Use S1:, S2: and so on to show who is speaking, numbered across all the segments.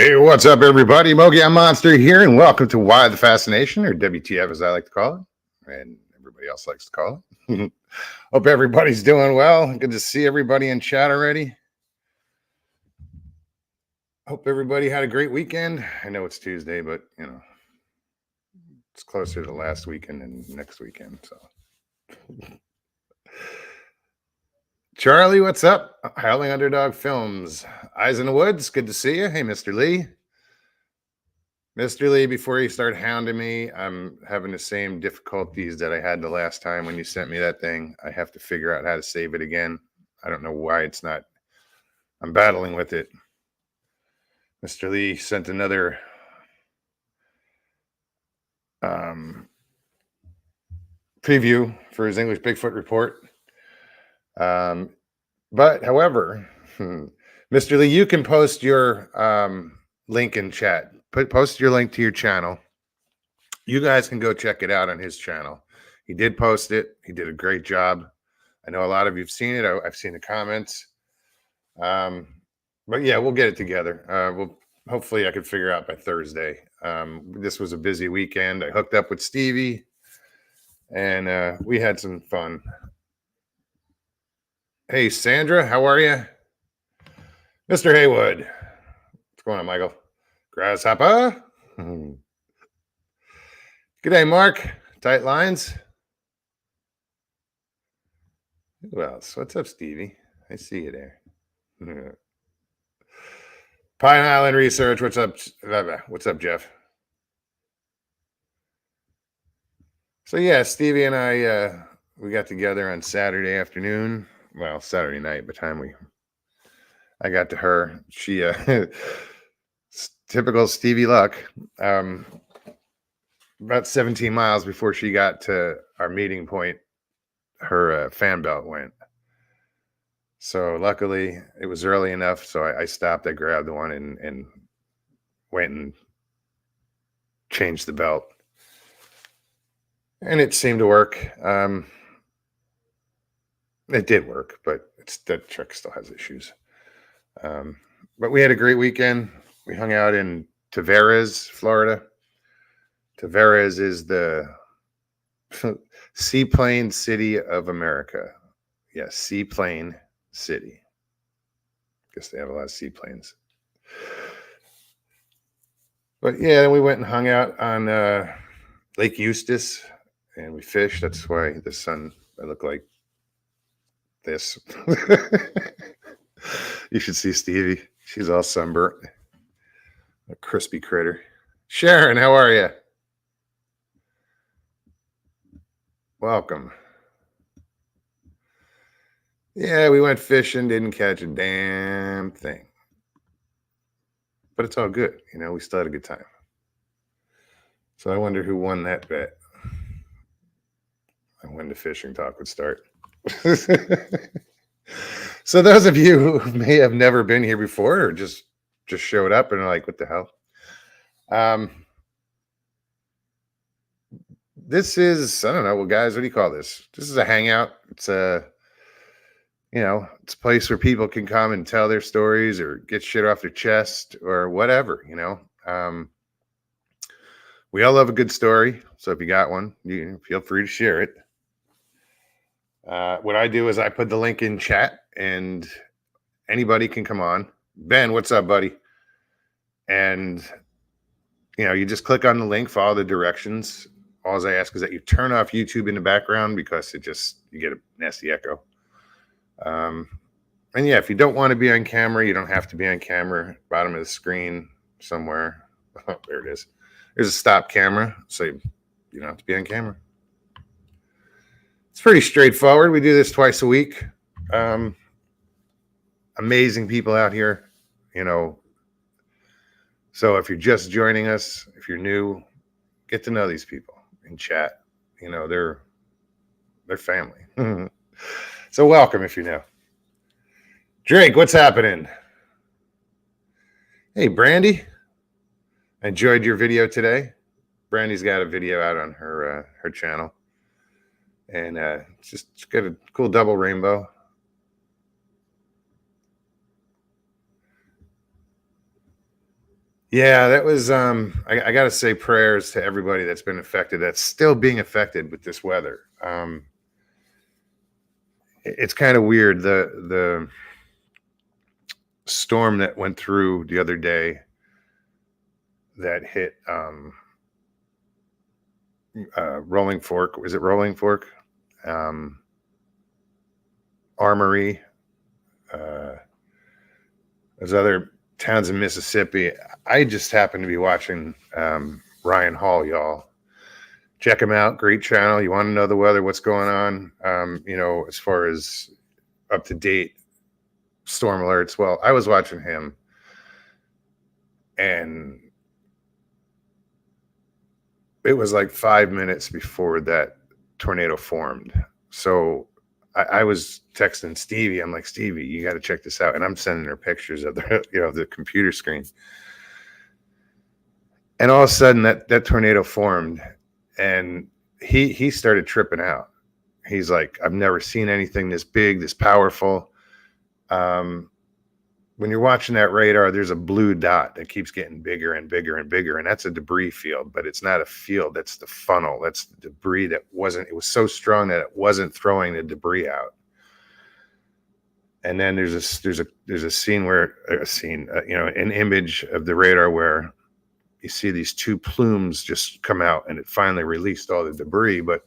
S1: Hey, what's up, everybody? Mogi Monster here, and welcome to Why the Fascination, or WTF as I like to call it, and everybody else likes to call it. Hope everybody's doing well. Good to see everybody in chat already. Hope everybody had a great weekend. I know it's Tuesday, but you know, it's closer to last weekend and next weekend. So, Charlie, what's up? Howling Underdog Films. Eyes in the Woods. Good to see you. Hey, Mr. Lee. Mr. Lee, before you start hounding me, I'm having the same difficulties that I had the last time when you sent me that thing. I have to figure out how to save it again. I don't know why it's not. I'm battling with it. Mr. Lee sent another preview for his English Bigfoot report. But however, Mr. Lee, you can post your link in chat. Post your link to your channel. You guys can go check it out on his channel. He did post it. He did a great job. I know a lot of you've seen it. I've seen the comments. But yeah, we'll get it together. Hopefully I could figure out by Thursday. This was a busy weekend. I hooked up with Stevie, and we had some fun. Hey, Sandra, how are you? Mr. Haywood. What's going on, Michael? Grasshopper. Good day, Mark. Tight lines. Who else? What's up, Stevie? I see you there. Pine Island Research. What's up? What's up, Jeff? So yeah, Stevie and I we got together on Saturday afternoon. Well, Saturday night. By the time I got to her, she typical Stevie luck. About 17 miles before she got to our meeting point, her fan belt went. So luckily it was early enough. So I stopped, I grabbed the one and went and changed the belt. And it seemed to work. It did work, but that truck still has issues. But we had a great weekend. We hung out in Tavares, Florida. Tavares is the seaplane city of America. Yes, seaplane city. Guess they have a lot of seaplanes. But yeah, we went and hung out on Lake Eustis, and we fished. That's why the sun, I look like this. You should see Stevie. She's all sunburnt. A crispy critter. Sharon, how are you? Welcome. Yeah, we went fishing, didn't catch a damn thing. But it's all good. You know, we still had a good time. So I wonder who won that bet and when the fishing talk would start. So those of you who may have never been here before or just showed up and are like, what the hell? This is, I don't know, well, guys, what do you call this? This is a hangout. It's a place where people can come and tell their stories or get shit off their chest or whatever, you know. We all love a good story. So if you got one, you feel free to share it. What I do is I put the link in chat and anybody can come on. Ben, what's up, buddy? And, you just click on the link, follow the directions. All I ask is that you turn off YouTube in the background because you get a nasty echo. And yeah, if you don't want to be on camera, you don't have to be on camera. Bottom of the screen somewhere. Oh, there it is. There's a stop camera, so you don't have to be on camera. It's pretty straightforward. We do this twice a week. Amazing people out here, So if you're just joining us, if you're new, get to know these people in chat. They're family. So welcome if you're new. Drake, what's happening? Hey, Brandy. I enjoyed your video today. Brandy's got a video out on her channel. And just got a cool double rainbow. Yeah, that was I gotta say prayers to everybody that's been affected, that's still being affected with this weather. It's kind of weird. The storm that went through the other day that hit Rolling Fork. Was it Rolling Fork? Um, Armory. Uh, there's other towns in Mississippi. I just happened to be watching Ryan Hall, y'all. Check him out. Great channel. You want to know the weather, what's going on, as far as up to date storm alerts. Well, I was watching him, and it was like 5 minutes before that tornado formed. So I was texting Stevie. I'm like, Stevie, you got to check this out. And I'm sending her pictures of the, the computer screen. And all of a sudden that tornado formed, and he started tripping out. He's like, I've never seen anything this big, this powerful. When you're watching that radar, there's a blue dot that keeps getting bigger and bigger and bigger. And that's a debris field, but it's not a field. That's the funnel. That's the debris it was so strong that it wasn't throwing the debris out. And then there's a scene where an image of the radar where you see these two plumes just come out, and it finally released all the debris. But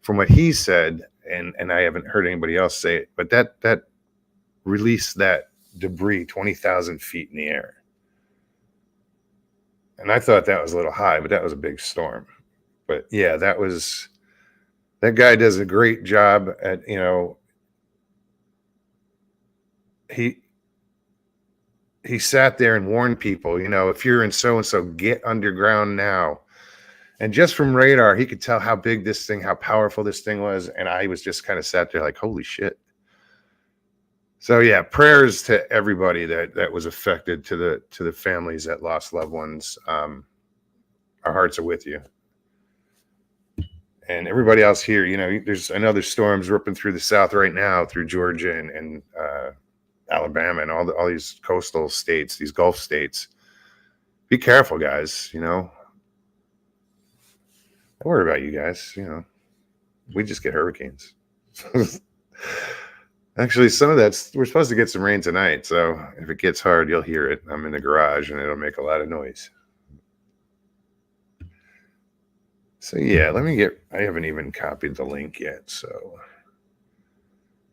S1: from what he said, and I haven't heard anybody else say it, but that released that debris 20,000 feet in the air. And I thought that was a little high, but that was a big storm. But yeah, that guy does a great job at, he sat there and warned people, if you're in so and so, get underground now. And just from radar, he could tell how big this thing, how powerful this thing was. And I was just kind of sat there like, holy shit. So yeah, prayers to everybody that was affected, to the families that lost loved ones. Our hearts are with you. And everybody else here, there's another storms ripping through the South right now, through Georgia and Alabama and all these coastal states, these Gulf states. Be careful, guys. I worry about you guys. We just get hurricanes. Actually, some of we're supposed to get some rain tonight. So if it gets hard, you'll hear it. I'm in the garage and it'll make a lot of noise. So yeah, I haven't even copied the link yet. So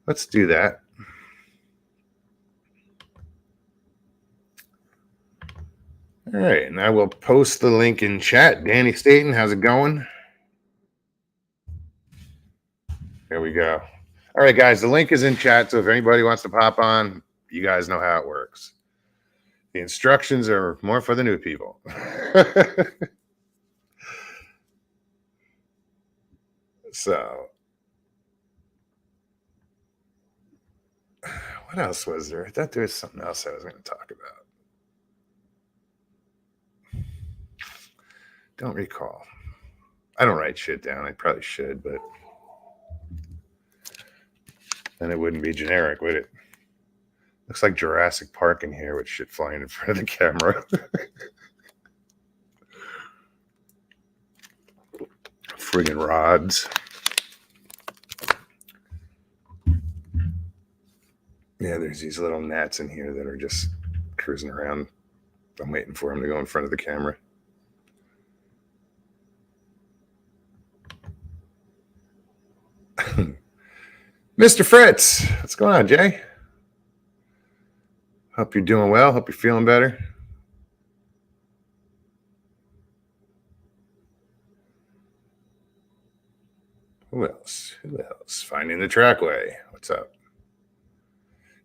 S1: let's do that. All right, and I will post the link in chat. Danny Staton, how's it going? There we go. All right, guys, the link is in chat, so if anybody wants to pop on, you guys know how it works. The instructions are more for the new people. So, what else was there? I thought there was something else I was going to talk about. Don't recall. I don't write shit down. I probably should, but then it wouldn't be generic, would it? Looks like Jurassic Park in here with shit flying in front of the camera. Friggin' rods. Yeah, there's these little gnats in here that are just cruising around. I'm waiting for them to go in front of the camera. Mr. Fritz, what's going on, Jay? Hope you're doing well. Hope you're feeling better. Who else? Finding the Trackway. What's up?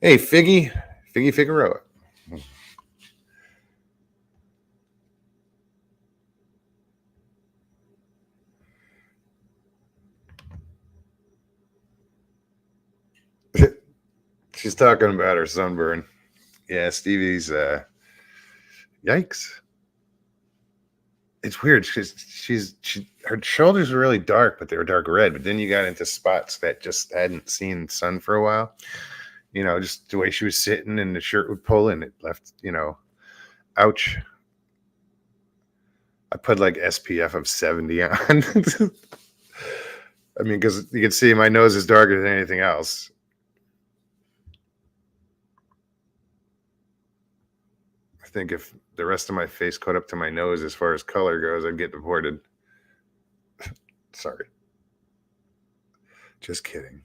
S1: Hey, Figgy Figueroa. She's talking about her sunburn. Yeah, Stevie's yikes. It's weird because her shoulders were really dark, but they were dark red. But then you got into spots that just hadn't seen sun for a while. Just the way she was sitting and the shirt would pull and it left, ouch. I put like SPF of 70 on. I mean, because you can see my nose is darker than anything else. I think if the rest of my face caught up to my nose as far as color goes, I'd get deported. Sorry. Just kidding.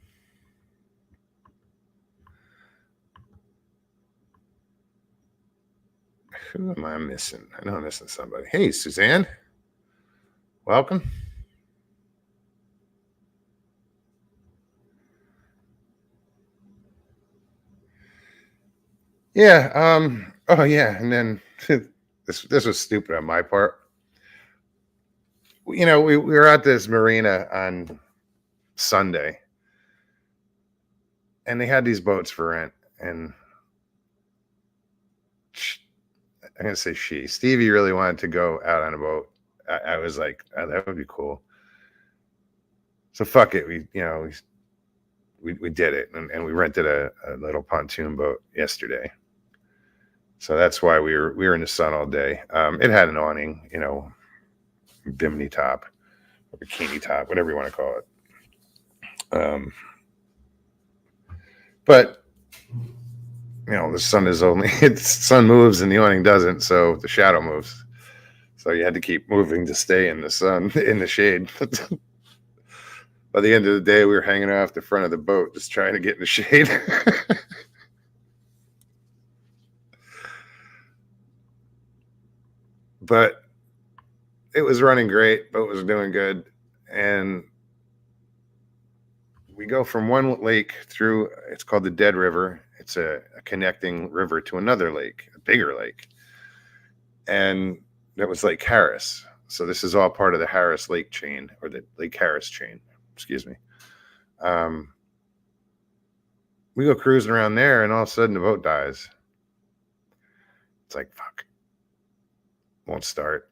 S1: Who am I missing? I know I'm missing somebody. Hey, Suzanne. Welcome. Yeah. Oh yeah. And then this was stupid on my part. We were at this marina on Sunday, and they had these boats for rent. And I'm gonna say Stevie really wanted to go out on a boat. I was like, oh, that would be cool. So fuck it. We did it, and we rented a little pontoon boat yesterday. So that's why we were in the sun all day. It had an awning, bimini top, or bikini top, whatever you want to call it. But the sun is only sun moves and the awning doesn't, so the shadow moves. So you had to keep moving to stay in the sun, in the shade. By the end of the day, we were hanging off the front of the boat, just trying to get in the shade. But it was running great. Boat was doing good, and we go from one lake through. It's called the Dead River. It's a connecting river to another lake, a bigger lake, and that was Lake Harris. So this is all part of the Harris Lake chain, or the Lake Harris chain. Excuse me. We go cruising around there, and all of a sudden the boat dies. It's like, fuck, won't start.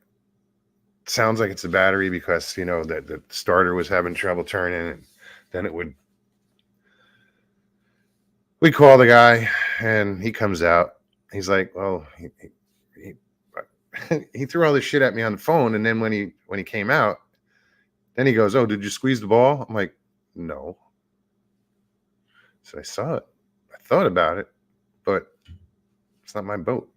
S1: Sounds like it's a battery because that the starter was having trouble turning, and then it would. We call the guy, and he comes out. He's like, well, he threw all this shit at me on the phone, and then when he came out, then he goes, oh, did you squeeze the ball? I'm like, no. So I saw it. I thought about it, but it's not my boat.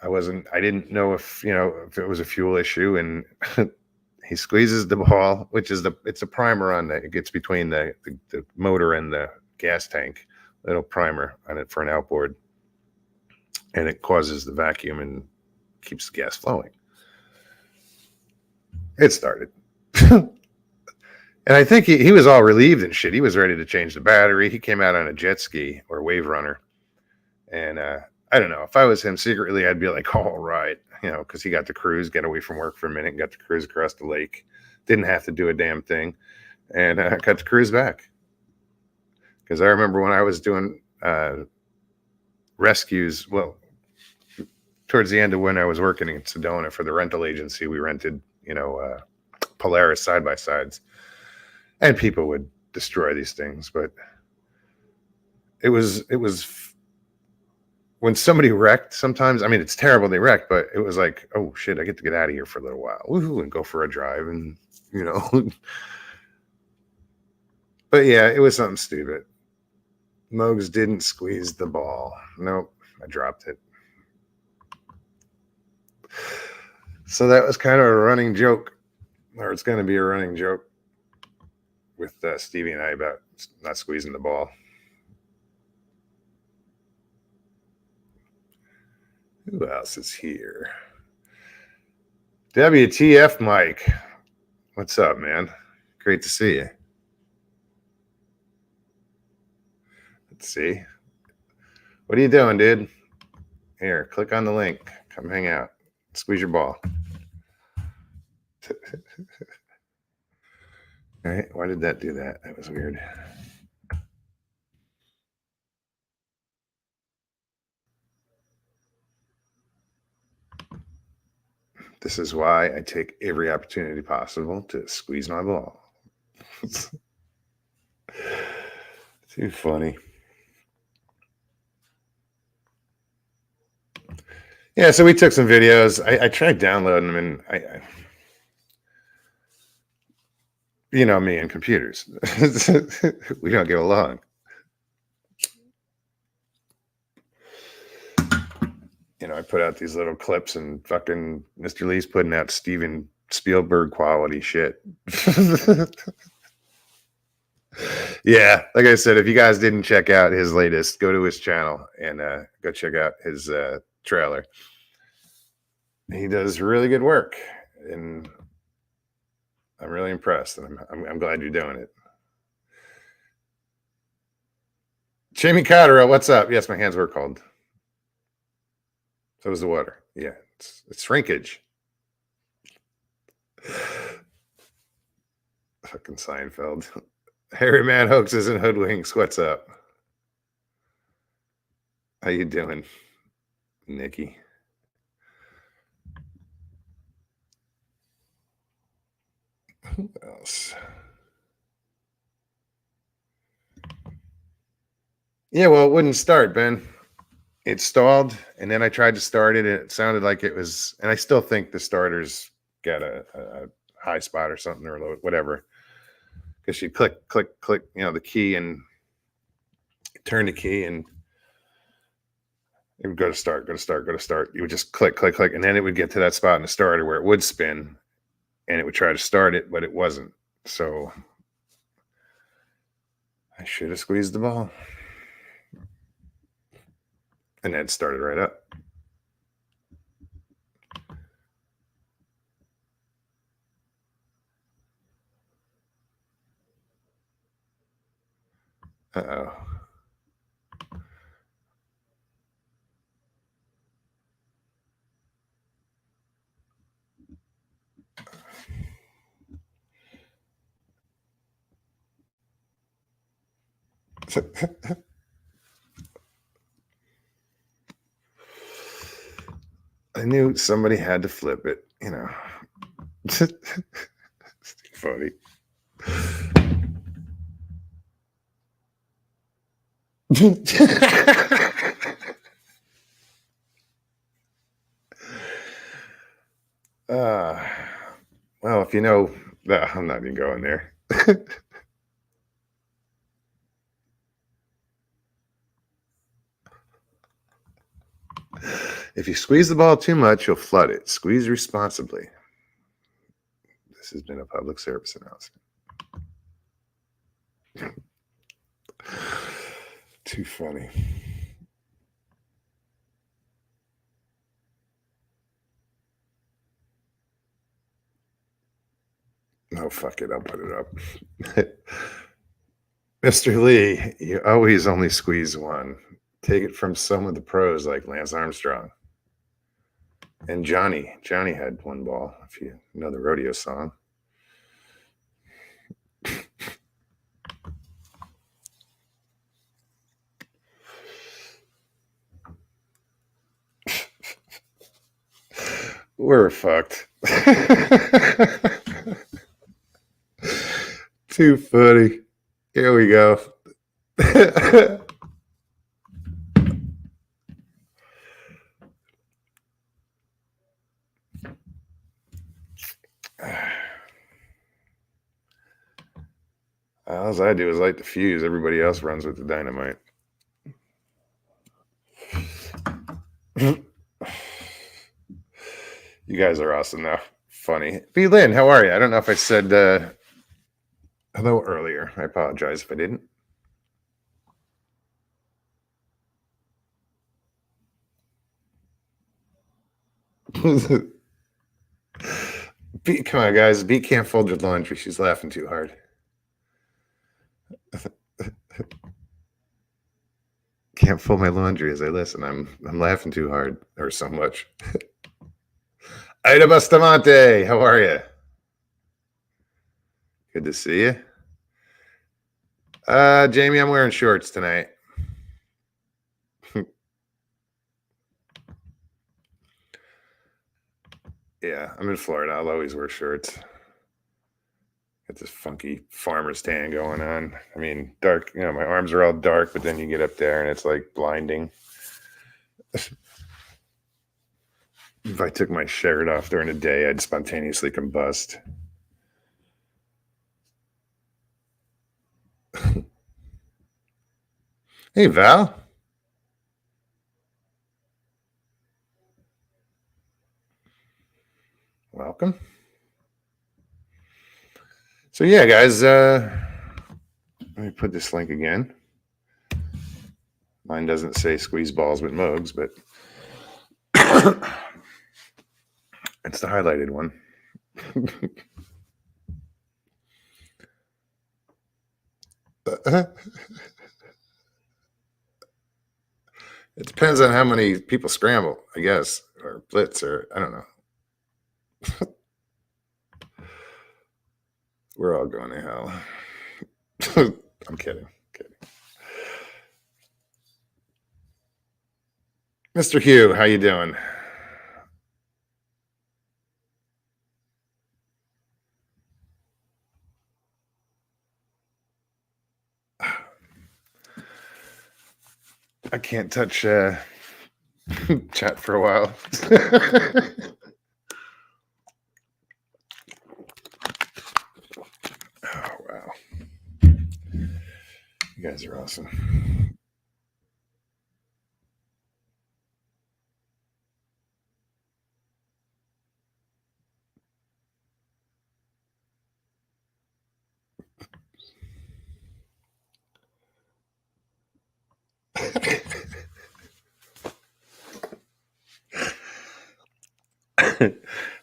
S1: I didn't know if it was a fuel issue, and he squeezes the ball, which is it's a primer on it gets between the motor and the gas tank, little primer on it for an outboard, and it causes the vacuum and keeps the gas flowing. It started. And I think he was all relieved and shit. He was ready to change the battery. He came out on a jet ski or wave runner. And I don't know. If I was him secretly, I'd be like, all right, because he got to cruise, get away from work for a minute, and got to cruise across the lake. Didn't have to do a damn thing. And got to cruise back. Because I remember when I was doing rescues, well, towards the end of when I was working in Sedona for the rental agency, we rented, Polaris side-by-sides. And people would destroy these things, but it was when somebody wrecked. Sometimes, I mean, it's terrible they wrecked, but it was like, oh shit, I get to get out of here for a little while, woohoo, and go for a drive, and But yeah, it was something stupid. Mogs didn't squeeze the ball. Nope, I dropped it. So that was kind of a running joke, or it's going to be a running joke with Stevie and I about not squeezing the ball. Who else is here? WTF, Mike. What's up, man? Great to see you. Let's see. What are you doing, dude? Here, click on the link. Come hang out. Squeeze your ball. All right. Why did that do that? That was weird. This is why I take every opportunity possible to squeeze my ball. Too funny. Yeah, so we took some videos. I tried downloading them, and you know me and computers. We don't get along. You know, I put out these little clips, and fucking Mr. Lee's putting out Steven Spielberg quality shit. Yeah, like I said, if you guys didn't check out his latest, go to his channel and go check out his trailer. He does really good work, and I'm really impressed, and I'm glad you're doing it. Jamie Cotterill, what's up? Yes, my hands were cold. So was the water. Yeah, it's shrinkage. Fucking Seinfeld. Harry Man hoaxes and hoodwinks. What's up? How you doing, Nikki? Who else? Yeah, well, it wouldn't start, Ben. It stalled, and then I tried to start it, and it sounded like it was. And I still think the starter's got a high spot or something or whatever, because you click, click, click, you know, the key and turn the key, and it would go to start, go to start, go to start. You would just click, click, click, and then it would get to that spot in the starter where it would spin, and it would try to start it, but it wasn't. So I should have squeezed the ball. And then it started right up. Uh-oh. I knew somebody had to flip it, you know. It's funny. Well, if you know, I'm not even going there. If you squeeze the ball too much, you'll flood it. Squeeze responsibly. This has been a public service announcement. Too funny. No, fuck it. I'll put it up. Mr. Lee, you always only squeeze one. Take it from some of the pros like Lance Armstrong. And Johnny had one ball, if you know the Rodeo Song. We're fucked. Too funny. Here we go. All I do is light the fuse. Everybody else runs with the dynamite. You guys are awesome now. Funny. B. Lynn, how are you? I don't know if I said hello earlier. I apologize if I didn't. B, come on, guys. B can't fold your laundry. She's laughing too hard. Can't fold my laundry as I listen. I'm laughing too hard or so much. Ida Bustamante, how are you? Good to see you. Jamie, I'm wearing shorts tonight. Yeah, I'm in Florida. I'll always wear shorts. Got this funky farmer's tan going on. I mean, dark, you know, my arms are all dark, but then you get up there and it's like blinding. If I took my shirt off during the day, I'd spontaneously combust. Hey, Val. Welcome. So yeah, guys, let me put this link again. Mine doesn't say squeeze balls with Mogs, but it's the highlighted one. It depends on how many people scramble, I guess, or blitz, or I don't know. We're all going to hell. I'm kidding. Mr. Hugh, how you doing? I can't touch chat for a while. Oh, wow. You guys are awesome.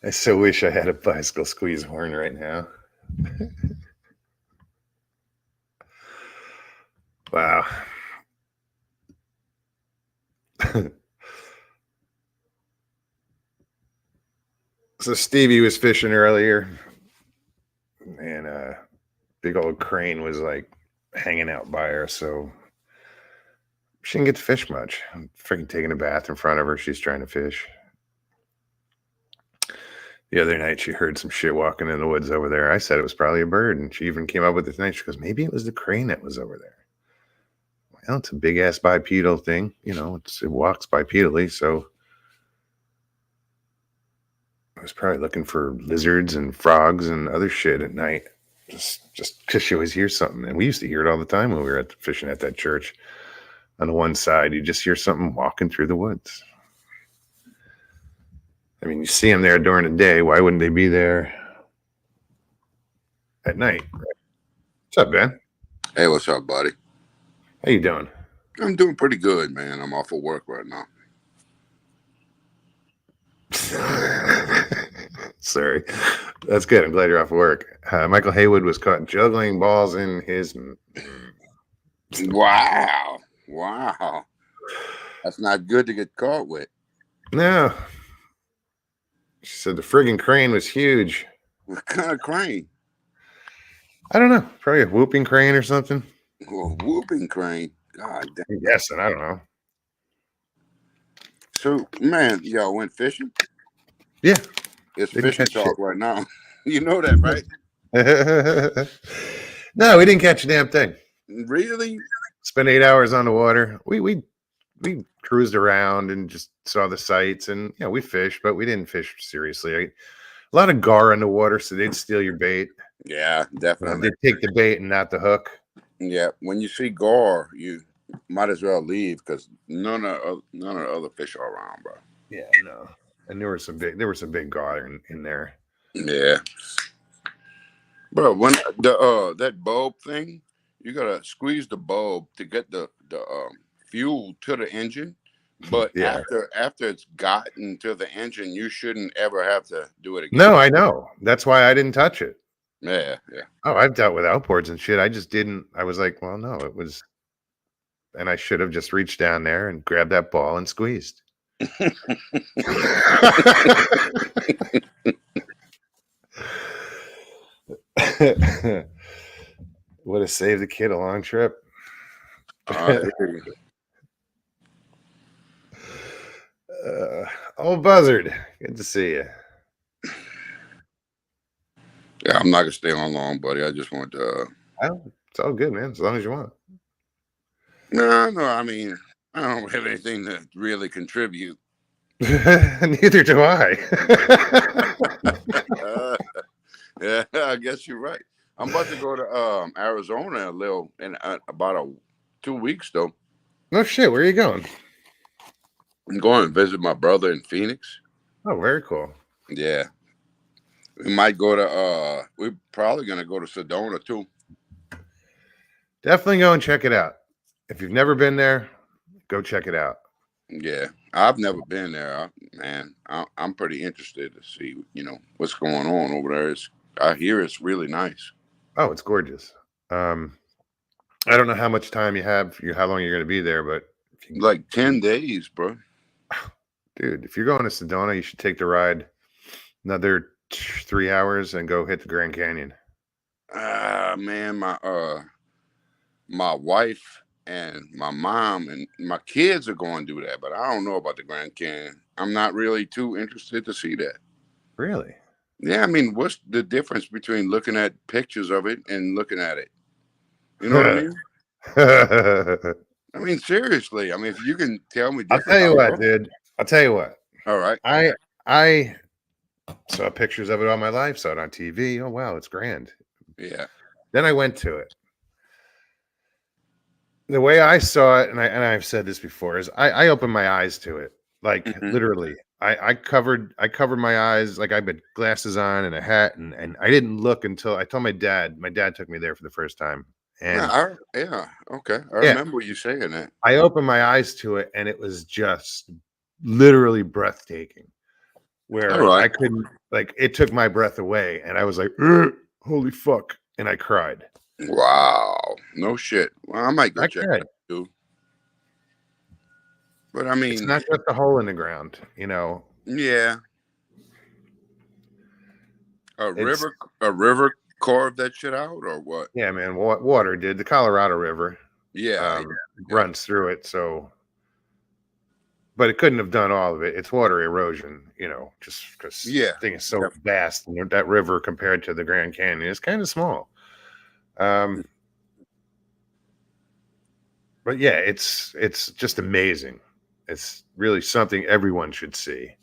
S1: I so wish I had a bicycle squeeze horn right now. Wow. So Stevie was fishing earlier, and a big old crane was like hanging out by her, so she didn't get to fish much. I'm freaking taking a bath in front of her. She's trying to fish. The other night, she heard some shit walking in the woods over there. I said it was probably a bird, and she even came up with it tonight. She goes, maybe it was the crane that was over there. Well, it's a big ass bipedal thing. You know, it walks bipedally, so I was probably looking for lizards and frogs and other shit at night. Just because she always hears something. And we used to hear it all the time when we were fishing at that church. On the one side, you just hear something walking through the woods. I mean, you see them there during the day. Why wouldn't they be there at night? What's up, Ben?
S2: Hey, what's up, buddy?
S1: How you doing?
S2: I'm doing pretty good, man. I'm off of work right now.
S1: Sorry. That's good. I'm glad you're off work. Michael Haywood was caught juggling balls in his...
S2: Wow. That's not good to get caught with.
S1: No. She said the friggin' crane was huge.
S2: What kind of crane?
S1: I don't know. Probably a whooping crane or something.
S2: Oh, whooping crane. God damn.
S1: I'm guessing. I don't know.
S2: So, man, y'all went fishing?
S1: Yeah.
S2: It's
S1: Didn't
S2: fishing
S1: catch
S2: talk
S1: shit.
S2: right now. You know that, right?
S1: No, we didn't catch a damn thing.
S2: Really?
S1: Spent 8 hours on the water. We cruised around and just saw the sights, and we fished, but we didn't fish seriously. A lot of gar in the water, so they'd steal your bait.
S2: Yeah, definitely.
S1: They'd take the bait and not the hook.
S2: Yeah, when you see gar, you might as well leave because none of the other fish are around, bro.
S1: Yeah, no. And there were some big gar in there.
S2: Yeah. Bro, when that bulb thing, you gotta squeeze the bulb to get the fuel to the engine. But
S1: Yeah.
S2: after it's gotten to the engine, you shouldn't ever have to do it again.
S1: No, I know. That's why I didn't touch it.
S2: Yeah.
S1: Oh, I've dealt with outboards and shit. I just didn't. I was like, well, no, it was, and I should have just reached down there and grabbed that ball and squeezed. Would have saved the kid a long trip. Old Buzzard, good to see you.
S2: Yeah, I'm not gonna stay on long, buddy. I just want to.
S1: It's all good, man. As long as you want.
S2: No. I mean, I don't have anything to really contribute.
S1: Neither do I.
S2: Yeah, I guess you're right. I'm about to go to Arizona in about 2 weeks though.
S1: No shit. Where are you going?
S2: I'm going to visit my brother in Phoenix.
S1: Oh, very cool.
S2: Yeah. We might go to we're probably gonna go to Sedona too.
S1: Definitely go and check it out. If you've never been there, go check it out.
S2: Yeah. I've never been there. I'm pretty interested to see, what's going on over there. I hear it's really nice.
S1: Oh, it's gorgeous. I don't know how much time you have, how long you're going to be there, but
S2: Like 10 days, bro.
S1: dude, if you're going to Sedona, you should take the ride another 3 hours and go hit the Grand Canyon.
S2: Man, my wife and my mom and my kids are going to do that, but I don't know about the Grand Canyon. I'm not really too interested to see that.
S1: Really?
S2: Yeah, I mean, what's the difference between looking at pictures of it and looking at it? You know what I mean? I mean, seriously. I mean, if you can tell me
S1: I'll
S2: different,
S1: tell you
S2: I'll
S1: what,
S2: go.
S1: dude. I'll tell you what.
S2: All right.
S1: I saw pictures of it all my life, saw it on TV. Oh wow, it's grand.
S2: Yeah.
S1: Then I went to it. The way I saw it, and I've said this before, is I opened my eyes to it. Like
S2: Mhm.
S1: literally. I covered my eyes, like I had glasses on and a hat, and I didn't look until I told my dad. My dad took me there for the first time. And
S2: Yeah. Okay. I
S1: yeah,
S2: remember you saying that.
S1: I opened my eyes to it, and it was just literally breathtaking.
S2: All
S1: Where
S2: right.
S1: I couldn't, like, it took my breath away, and I was like, "Ugh, holy fuck," and I cried.
S2: Wow. No shit. Well, I might go
S1: I
S2: check it
S1: cried.
S2: out too. But I
S1: It's
S2: mean,
S1: not just a hole in the ground, you know.
S2: yeah, a
S1: It's
S2: river, a river carved that shit out, or what?
S1: yeah, man. Water did. The Colorado River
S2: Yeah.
S1: um,
S2: Yeah.
S1: runs through it, so but it couldn't have done all of it. It's water erosion, you know, just because
S2: Yeah.
S1: thing is so
S2: Definitely.
S1: vast. And that river compared to the Grand Canyon is kind of small. Um, but yeah, it's just amazing. It's really something everyone should see.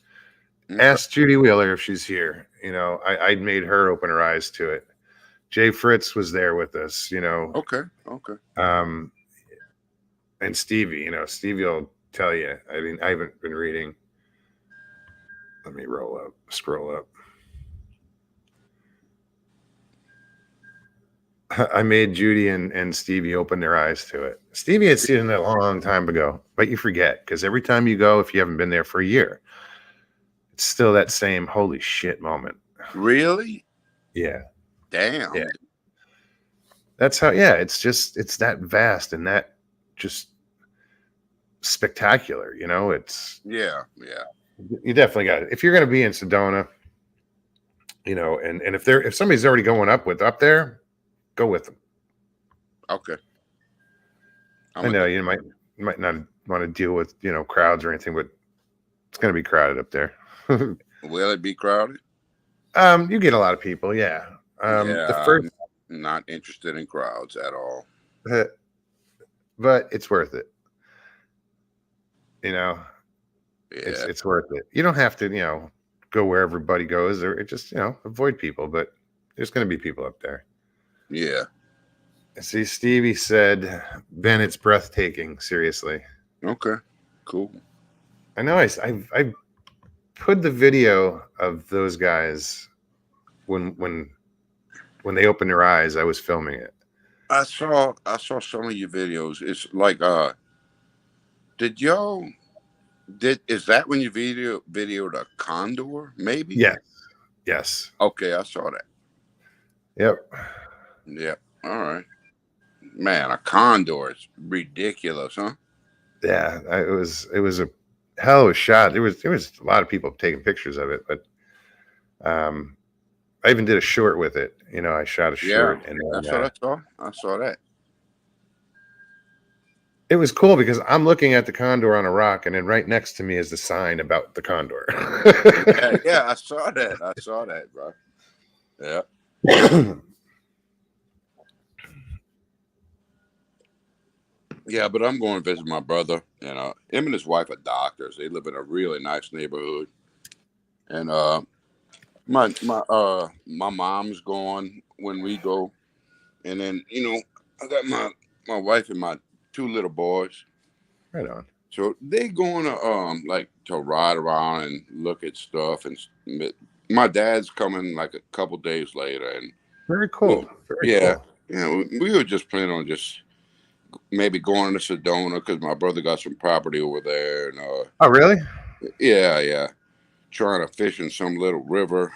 S2: Okay.
S1: Ask Judy Wheeler if she's here. You know, I made her open her eyes to it. Jay Fritz was there with us, you know,
S2: Okay. Okay.
S1: um, and Stevie. You know, Stevie will tell you. I mean, I haven't been reading. Let me scroll up. I made Judy and Stevie open their eyes to it. Stevie had seen it a long time ago, but you forget because every time you go, if you haven't been there for a year, it's still that same holy shit moment.
S2: Really?
S1: Yeah.
S2: Damn.
S1: Yeah. That's how, yeah, it's that vast and that just spectacular, you know. It's
S2: Yeah. Yeah.
S1: you definitely got it. If you're gonna be in Sedona, you know, and if somebody's already going up there, go with them.
S2: Okay. I'm
S1: I
S2: gonna
S1: know
S2: do.
S1: you might not want to deal with, you know, crowds or anything, but it's gonna be crowded up there.
S2: Will it be crowded?
S1: You get a lot of people, yeah. The
S2: Yeah.
S1: first,
S2: I'm not interested in crowds at all.
S1: but it's worth it. You know,
S2: Yeah.
S1: it's worth it. You don't have to, you know, go where everybody goes, or it just, you know, avoid people. But there's going to be people up there.
S2: Yeah.
S1: See, Stevie said, "Ben, it's breathtaking." Seriously,
S2: Okay. Cool.
S1: I know. I put the video of those guys when they opened their eyes. I was filming it.
S2: I saw some of your videos. It's like did y'all did is that when you videoed a condor? Maybe.
S1: Yes, yes,
S2: Okay, I saw that.
S1: yep.
S2: Yeah. All right. Man, a condor is ridiculous, huh?
S1: Yeah, it was a hell of a shot. There was a lot of people taking pictures of it, but um, I even did a short with it. You know, I shot a
S2: Yeah.
S1: short, and
S2: That's
S1: then,
S2: what I saw. I saw that.
S1: it was cool because I'm looking at the condor on a rock, and then right next to me is the sign about the condor.
S2: Yeah, yeah, I saw that. I saw that, bro. Yeah. Yeah, but I'm going to visit my brother. And him and his wife are doctors. They live in a really nice neighborhood. And my mom's going when we go. And then, I got my wife and my 2 little boys.
S1: Right on.
S2: So they going to like to ride around and look at stuff. And my dad's coming like a couple days later. And
S1: Very cool. Very
S2: yeah,
S1: cool.
S2: we were just planning on just maybe going to Sedona because my brother got some property over there. And
S1: Oh, really?
S2: yeah, trying to fish in some little river.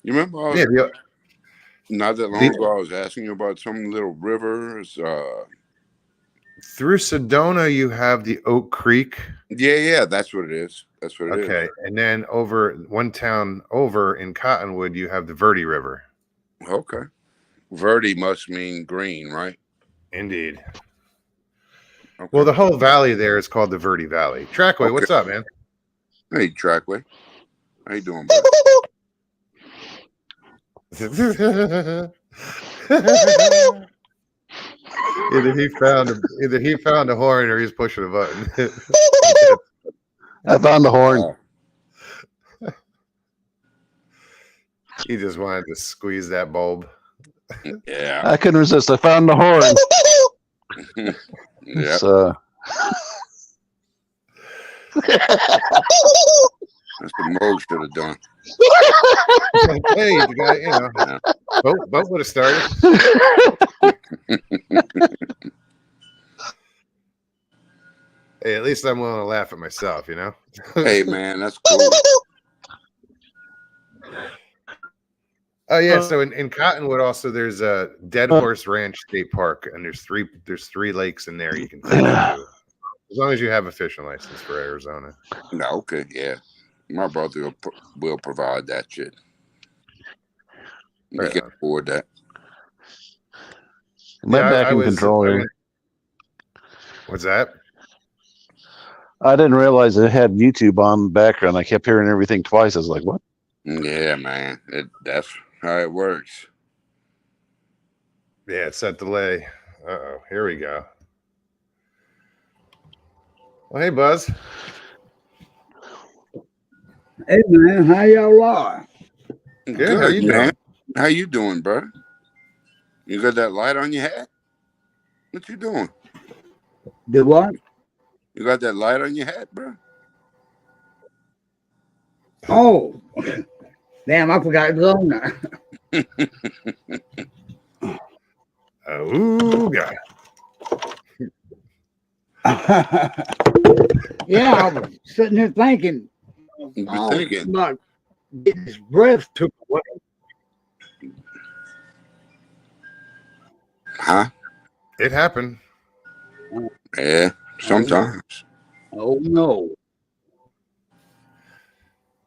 S2: You remember?
S1: Yeah.
S2: Not that long ago, I was asking you about some little rivers.
S1: Through Sedona, you have the Oak Creek.
S2: Yeah, that's what it is. That's what it is.
S1: Okay, and then over one town over in Cottonwood, you have the Verde River.
S2: Okay. Verde must mean green, right?
S1: Indeed.
S2: Okay.
S1: Well, the whole valley there is called the Verde Valley. Trackway,
S2: Okay.
S1: what's up, man?
S2: Hey, Trackway. How you doing, bud?
S1: either he found a horn or he's pushing a button.
S3: I found the horn.
S1: He just wanted to squeeze that bulb.
S2: Yeah.
S3: I couldn't resist. I found the horn.
S2: Yeah.
S3: So.
S2: That's what Mo should have done.
S1: Hey, the guy, boat would have started. Hey, at least I'm willing to laugh at myself,
S2: Hey, man, that's cool.
S1: Oh yeah, so in Cottonwood also there's a Dead Horse Ranch State Park, and there's three lakes in there you can fish into, as long as you have a fishing license for Arizona.
S2: No, okay, yeah. My brother will provide that shit.
S1: Right
S2: He can afford that.
S3: My back in control here.
S1: What's that?
S3: I didn't realize it had YouTube on the background. I kept hearing everything twice. I was like, what?
S2: Yeah, man. That's how it works.
S1: Yeah, it's that delay. Uh-oh, here we go. Well, hey, Buzz.
S4: Hey, man, how y'all are?
S2: Good,
S1: how you
S2: man.
S1: doing?
S2: How you doing, bro? You got that light on your hat? What you doing?
S4: The what?
S2: You got that light on your hat, bro?
S4: Oh, damn, I forgot it was on there.
S1: Oh, God.
S4: Yeah, I was sitting here thinking, about getting his breath took away.
S2: Huh?
S1: It happened.
S2: Yeah, sometimes.
S4: Oh, no.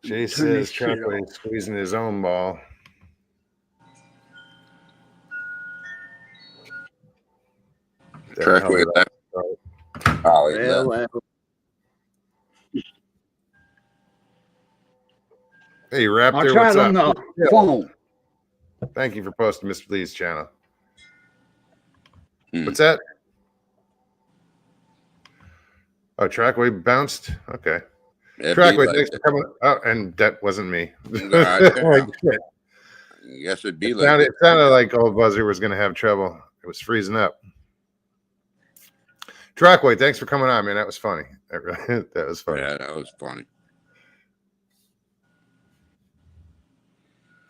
S1: Jay
S4: Turn this
S1: says
S4: shit
S1: Trackway
S4: off.
S1: squeezing his own ball.
S2: Trackway left. Oh, he left.
S4: Well,
S1: Hey, Raptor,
S4: I'll try
S1: what's
S4: it on
S1: up?
S4: the phone.
S1: Thank you for posting Mr. Lee's channel.
S2: Hmm.
S1: What's that? Oh, Trackway bounced? Okay. Trackway, thanks for coming. Oh, and that wasn't me. Like, shit.
S2: Yes, it'd be
S1: It sounded like old Buzzer was going to have trouble. It was freezing up. Trackway, thanks for coming on, man. That was funny. That was funny.
S2: Yeah, that was funny.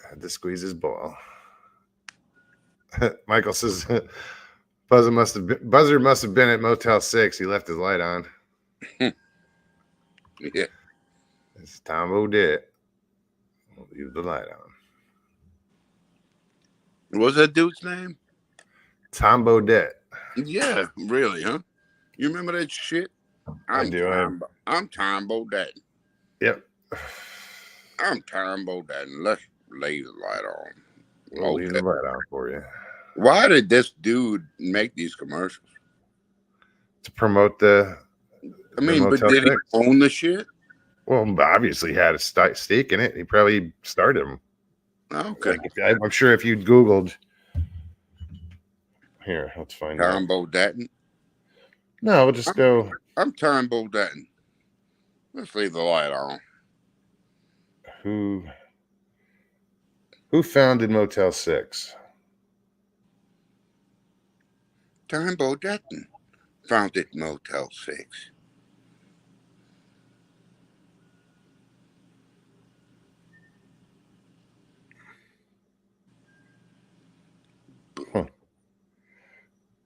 S1: Had to squeeze his ball. Michael says Buzzer must have been at Motel 6. He left his light on.
S2: Yeah.
S1: It's Tom Odette. We'll leave the light on.
S2: What was that dude's name?
S1: Tom Bodette.
S2: Yeah, really, huh? You remember that shit?
S1: I do.
S2: I'm Tom Bodette.
S1: Yep.
S2: I'm Tom Bodette. Let's leave the light on.
S1: We'll leave the light on for you.
S2: Why did this dude make these commercials?
S1: To promote the.
S2: I mean, but did he own the shit?
S1: Well, obviously he had a stake in it. He probably started them.
S2: Okay.
S1: I'm sure if you Googled. Here, let's find out.
S2: Tom Bodette.
S1: No, we'll just go.
S2: I'm Tom Denton. Let's leave the light on.
S1: Who founded Motel 6?
S2: Tom Denton founded Motel 6.
S1: Huh.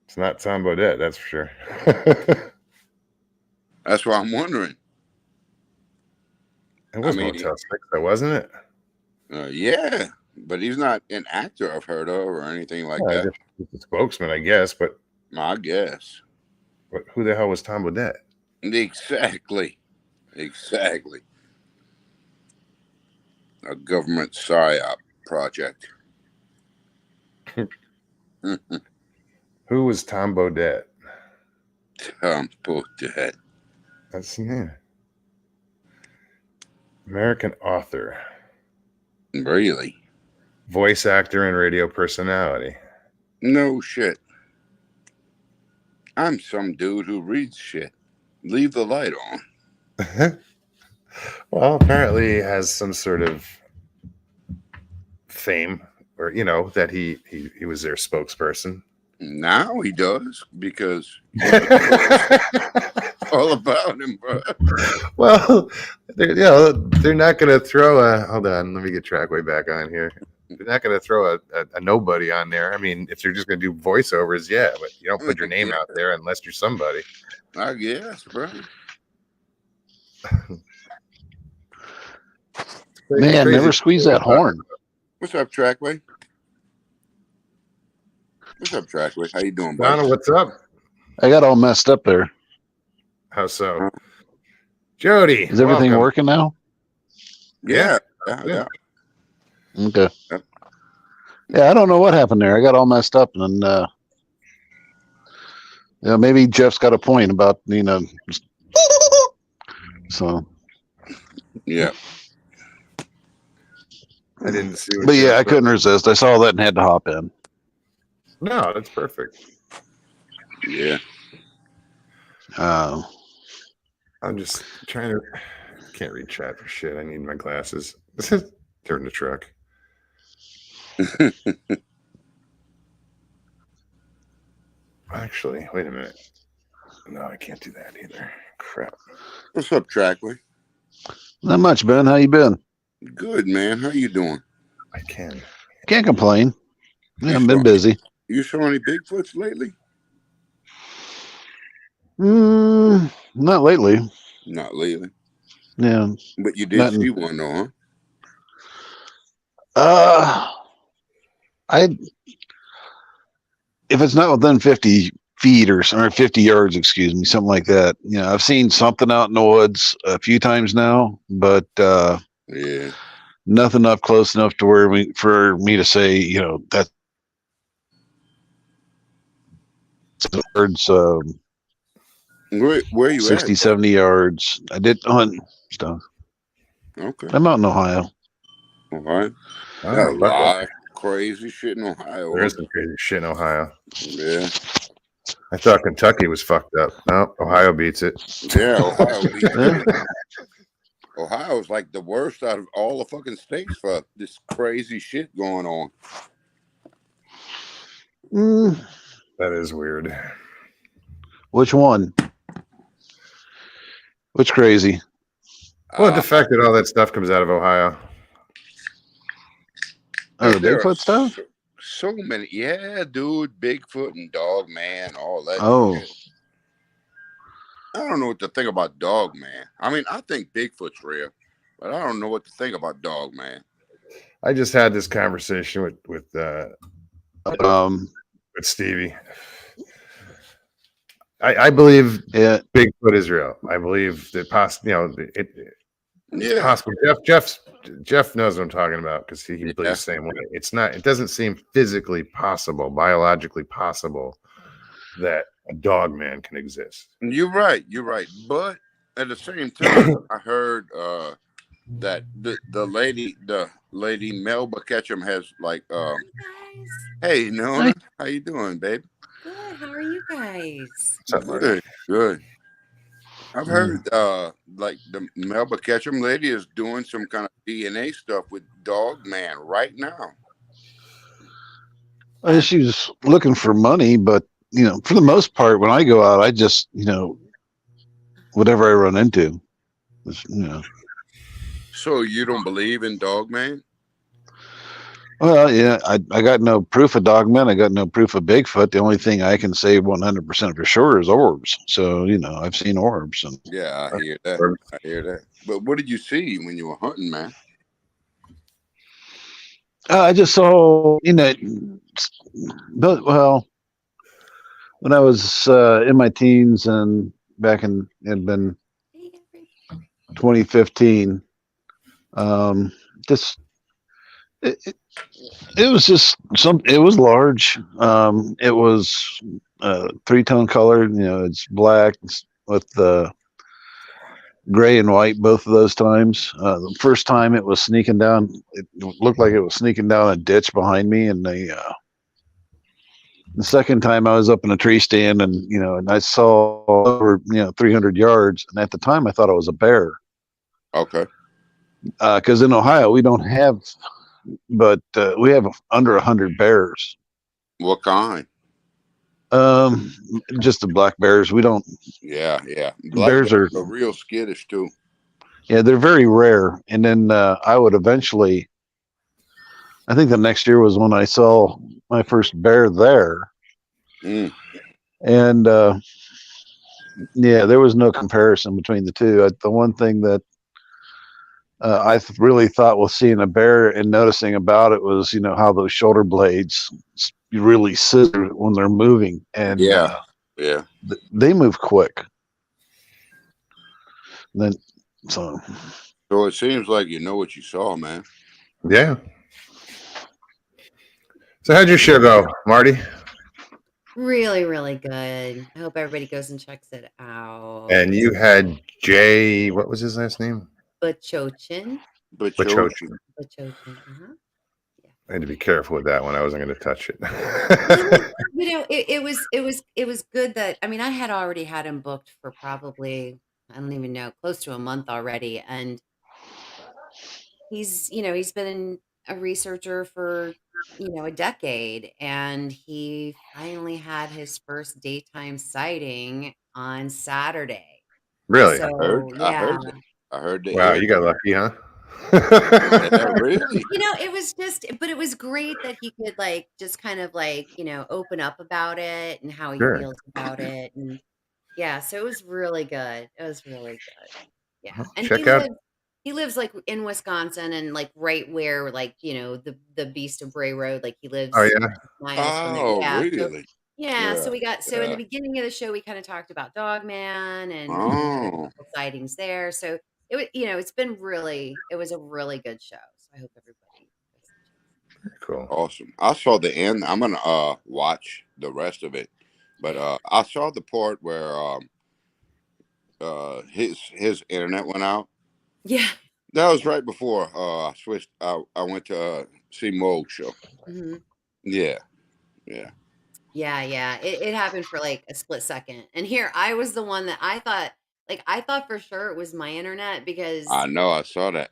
S1: It's not Tom Bodette, that's for sure.
S2: That's what I'm wondering.
S1: It was Motel 6, though, wasn't it?
S2: Yeah, but he's not an actor I've heard of or anything like that.
S1: He's a spokesman, I guess, but
S2: I guess.
S1: But who the hell was Tom Bodette?
S2: Exactly. A government psyop project.
S1: Who was Tom Bodette?
S2: Tom Bodette.
S1: That's American author.
S2: Really?
S1: Voice actor and radio personality.
S2: No shit. I'm some dude who reads shit. Leave the light on.
S1: Well, apparently he has some sort of fame, or that he was their spokesperson.
S2: Now he does, because all about him, bro.
S1: Well, they're not going to throw a. Hold on, let me get Trackway back on here. They're not going to throw a nobody on there. I mean, if they're just going to do voiceovers, yeah, but you don't put your name out there unless you're somebody.
S2: I guess, bro.
S3: Man, never squeeze that horn.
S2: What's up, Trackway? How you doing,
S1: Donna,
S2: buddy?
S1: what's up?
S3: I got all messed up there.
S1: How so? Jody,
S3: is everything working now?
S2: Yeah.
S3: Okay. Yeah, I don't know what happened there. I got all messed up, and maybe Jeff's got a point about so.
S2: Yeah.
S1: I didn't see.
S3: But yeah, I couldn't resist. I saw that and had to hop in.
S1: No, that's perfect.
S2: Yeah.
S1: I'm just trying to. Can't read chat for shit. I need my glasses. Turn the truck. Actually, wait a minute. No, I can't do that either. Crap.
S2: What's up, Trackway?
S3: Not much, Ben. How you been?
S2: Good, man. How you doing?
S1: I can.
S3: Can't complain. Yeah, I've been busy.
S2: You saw any Bigfoots lately?
S3: Not lately.
S2: Not lately.
S3: Yeah.
S2: But you did see one, though, huh?
S3: If it's not within 50 feet or 50 yards, excuse me, something like that. I've seen something out in the woods a few times now, but
S2: yeah,
S3: nothing up close enough to for me to say, that's yards,
S2: where you
S3: 60,
S2: at?
S3: 70 yards. I did hunt stuff.
S2: Okay.
S3: I'm out in Ohio.
S2: Ohio? A lot of crazy shit in Ohio.
S1: There is some crazy shit in Ohio.
S2: Yeah.
S1: I thought Kentucky was fucked up. No, Ohio beats it.
S2: Yeah, Ohio beats it. Ohio's like the worst out of all the fucking states for this crazy shit going on.
S1: That is weird.
S3: Which one? Which crazy?
S1: Well, the fact that all that stuff comes out of Ohio.
S3: Oh, the Bigfoot stuff?
S2: So many. Yeah, dude. Bigfoot and Dogman, all that shit. I don't know what to think about Dogman. I mean, I think Bigfoot's real, but I don't know what to think about Dogman.
S1: I just had this conversation with Stevie. I believe Bigfoot is real. I believe that possible. Possible. Jeff knows what I'm talking about because he believes the same way. It's not. It doesn't seem physically possible, biologically possible, that a dog man can exist.
S2: You're right. But at the same time, I heard that the lady Melba Ketchum has like, hey Nona, how you doing, babe?
S5: Good. How are you guys?
S1: What's up, Marty?
S2: Good, good. I've
S3: Mm.
S2: heard like the Melba Ketchum lady is doing some kind of DNA stuff with Dogman right now.
S3: She was looking for money, but for the most part, when I go out, I just whatever I run into,
S2: So you don't believe in Dogman?
S3: Well, yeah, I got no proof of Dogman. I got no proof of Bigfoot. The only thing I can say 100% for sure is orbs. So I've seen orbs, and
S2: Yeah, I hear that. I hear that. But what did you see when you were hunting, man?
S3: I just saw but well, when I was in my teens and back in it had been 2015, just it was just it was large. It was 3-tone color. It's black with the gray and white both of those times. The first time it was sneaking down, it looked like it was sneaking down a ditch behind me, and the second time I was up in a tree stand, and I saw over 300 yards, and at the time I thought it was a bear.
S2: Okay.
S3: Because in Ohio we don't have, but we have under 100 bears.
S2: What kind?
S3: Just the black bears. We don't.
S2: Yeah. Black
S3: Bears are
S2: real skittish too.
S3: Yeah, they're very rare. And then I would eventually. I think the next year was when I saw my first bear there.
S2: Mm.
S3: And there was no comparison between the two. The one thing that I really thought was seeing a bear and noticing about it was, how those shoulder blades really scissor when they're moving. And they move quick. And then so
S2: it seems like you know what you saw, man.
S1: Yeah. So how'd your show go, Marty?
S5: Really, really good. I hope everybody goes and checks it out.
S1: And you had Jay, what was his last name?
S5: Bachochin.
S1: Bachochin.
S5: Uh-huh.
S1: I had to be careful with that one. I wasn't going to touch it.
S5: It was good that, I mean, I had already had him booked for probably, I don't even know, close to a month already. And he's been a researcher for, a decade, and he finally had his first daytime sighting on Saturday.
S1: Really?
S5: So,
S2: I heard that.
S1: Wow, you got lucky, huh?
S2: Really?
S5: But it was great that he could just kind of open up about it and how he
S1: Sure.
S5: feels about it. And yeah, so it was really good. It was really good. Yeah. And he lives in Wisconsin, and right where the Beast of Bray Road, he lives miles from there. Yeah.
S2: Really?
S5: So we got in the beginning of the show we kind of talked about Dogman and sightings there. So it was, it's been it was a really good show. So I hope everybody
S1: cool.
S2: Awesome. I saw the end. I'm gonna watch the rest of it. But I saw the part where his internet went out.
S5: Yeah.
S2: That was right before I switched. I went to see Mold show.
S5: Mm-hmm.
S2: Yeah.
S5: It happened for a split second. And here I was the one that I thought for sure it was my internet, because
S2: I know, I saw that.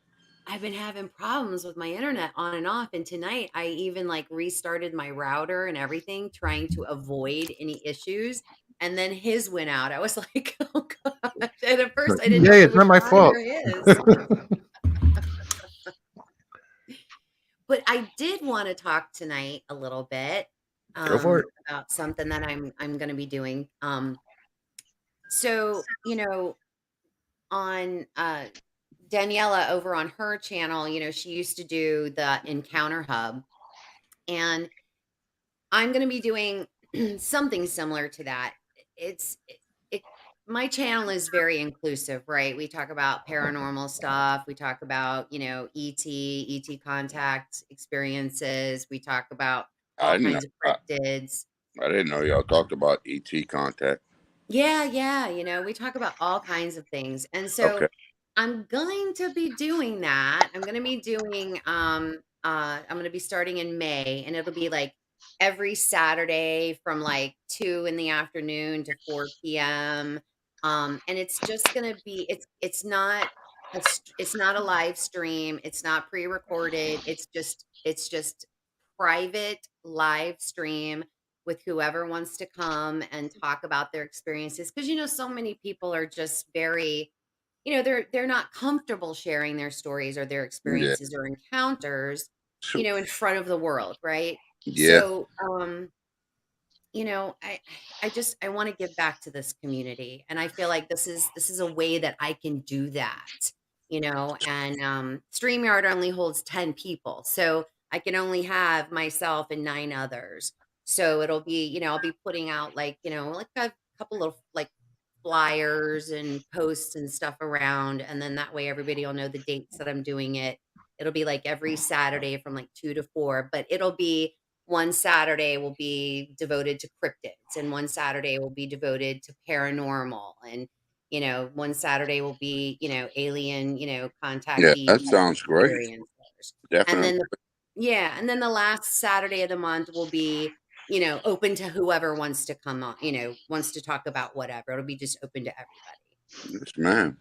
S5: I've been having problems with my internet on and off. And tonight I even restarted my router and everything, trying to avoid any issues. And then his went out. I was like, oh gosh. And at first I didn't know if
S1: it's not my fault.
S5: But I did want to talk tonight a little bit
S1: about
S5: something that I'm going to be doing. So, on Daniela over on her channel, she used to do the Encounter Hub, and I'm going to be doing something similar to that. My channel is very inclusive, right? We talk about paranormal stuff. We talk about, ET contact experiences. We talk about all kinds of cryptids.
S2: I didn't know y'all talked about ET contact.
S5: Yeah. We talk about all kinds of things. And so I'm going to be doing that. I'm going to be doing, I'm going to be starting in May, and it'll be every Saturday from like 2 in the afternoon to 4 p.m. And it's just gonna be it's not it's not a live stream, it's not pre-recorded, it's just private live stream with whoever wants to come and talk about their experiences. Because so many people are just very, they're not comfortable sharing their stories or their
S2: Yeah.
S5: experiences or encounters,
S2: So,
S5: in front of the world, right?
S2: yeah.
S5: So, I want to give back to this community, and I feel like this is a way that I can do that. And StreamYard only holds 10 people, so I can only have myself and 9 others. So it'll be, I'll be putting out like, like a couple of like flyers and posts and stuff around, and then that way everybody will know the dates that I'm doing it. It'll be like every Saturday from like 2 to 4, but it'll be one Saturday will be devoted to cryptids, and one Saturday will be devoted to paranormal, and one Saturday will be, alien,
S2: Yeah,
S5: contactee
S2: that
S5: type
S2: sounds great.
S5: experiencers. And
S2: Definitely.
S5: then and then the last Saturday of the month will be, open to whoever wants to come on, wants to talk about whatever. It'll be just open to everybody.
S2: Yes, ma'am.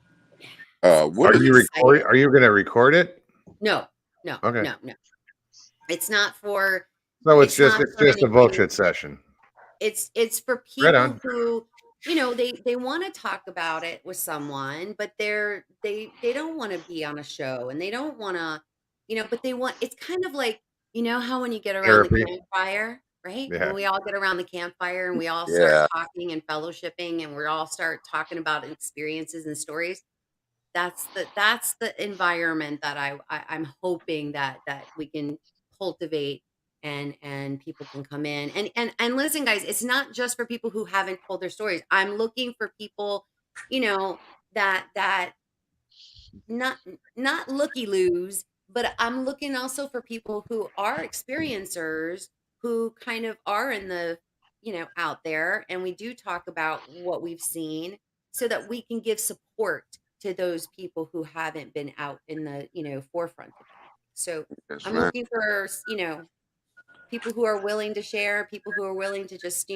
S5: So
S2: What
S1: Are
S2: is
S1: you
S5: excited.
S1: Are you going to record it?
S5: No, no,
S1: Okay.
S5: no, no. It's not for
S1: So
S5: it's not
S1: it's
S5: for
S1: just a
S5: anything.
S1: bullshit session.
S5: It's for
S1: Right
S5: people
S1: on.
S5: who, they want to talk about it with someone, but they don't want to be on a show, and they don't want to, but they want, it's kind of like, how when you get around the
S1: Therapy.
S5: campfire, right?
S1: Yeah.
S5: When we all get around the campfire and we all start
S2: Yeah.
S5: talking and fellowshipping, and we all start talking about experiences and stories. That's the environment that I'm hoping that we can cultivate, and people can come in, and listen, guys. It's not just for people who haven't told their stories. I'm looking for people, that not not looky-loos, but I'm looking also for people who are experiencers, who kind of are in the, out there, and we do talk about what we've seen, so that we can give support to those people who haven't been out in the, forefront of anything. So
S2: Yes,
S5: I'm
S2: ma'am.
S5: looking for, people who are willing to share, people who are willing to just,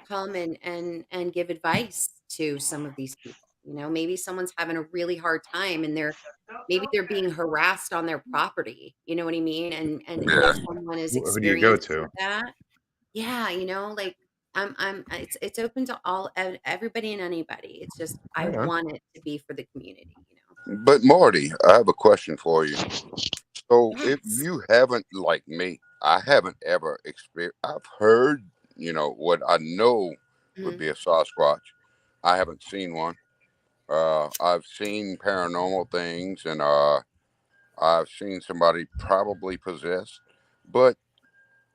S5: come and give advice to some of these people. Maybe someone's having a really hard time, and maybe they're being harassed on their property. You know what I mean? And
S2: Yeah.
S5: if someone is
S1: Who do you go
S5: experiencing
S1: to?
S5: that, yeah, like it's open to everybody and anybody. It's just I
S1: Right on.
S5: want it to be for the community.
S2: But Marty, I have a question for you. So if
S5: Yes.
S2: you haven't, like me, I haven't ever experienced, I've heard, what I know would
S5: Mhm.
S2: be a Sasquatch. I haven't seen one. I've seen paranormal things, and I've seen somebody probably possessed, but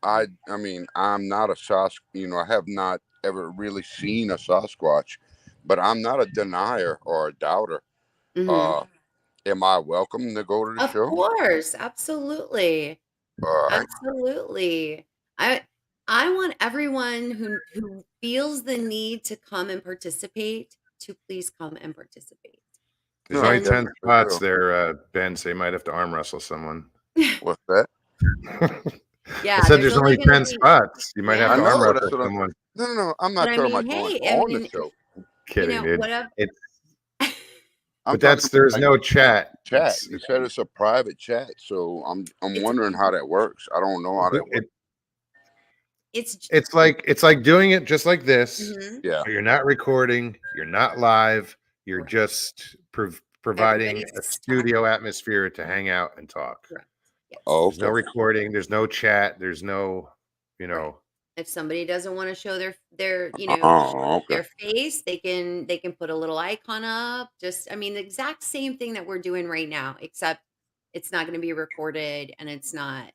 S2: I mean, I'm not a I have not ever really seen a Sasquatch, but I'm not a denier or a doubter.
S5: Mhm.
S2: Uh, am I welcome to go to the
S5: Of
S2: show?
S5: course, absolutely.
S2: All right.
S5: Absolutely. I I want everyone who feels the need to come and participate to please come and participate.
S1: There's
S2: No, I
S1: only
S5: And
S1: 10
S2: definitely
S1: spots
S2: will.
S1: there, Ben, so you might have to arm wrestle someone.
S2: What's that?
S1: I
S5: yeah,
S1: said
S5: there's
S1: there's
S5: only
S1: only
S5: gonna
S1: 10
S5: be
S1: spots. You might have
S2: I
S1: to
S5: yeah.
S1: arm
S2: know that's
S1: wrestle
S2: what I'm.
S1: someone.
S2: No. I'm
S5: But
S2: not
S5: I
S2: talking
S5: mean,
S2: about going
S5: hey,
S2: on the show.
S1: Kidding, dude.
S5: whatever.
S1: It's
S2: I'm
S1: but
S2: talking about
S1: there's
S2: like
S1: no chat.
S2: chat. You said it's a private chat, so I'm
S5: It's
S2: wondering how that works. I don't know how that works.
S5: it's
S1: It's like doing it just like this.
S5: mhm.
S2: Yeah.
S1: You're not recording, you're not live, you're
S5: Correct.
S1: just providing
S5: Everybody's
S1: a
S5: talking.
S1: studio atmosphere to hang out and talk.
S5: Correct. Yes.
S2: Oh,
S1: There's no
S2: okay.
S1: recording, there's no chat, there's no,
S5: Right. If somebody doesn't want to show
S2: Oh, okay.
S5: their face, they can put a little icon up. Just I mean, the exact same thing that we're doing right now, except it's not going to be recorded, and it's not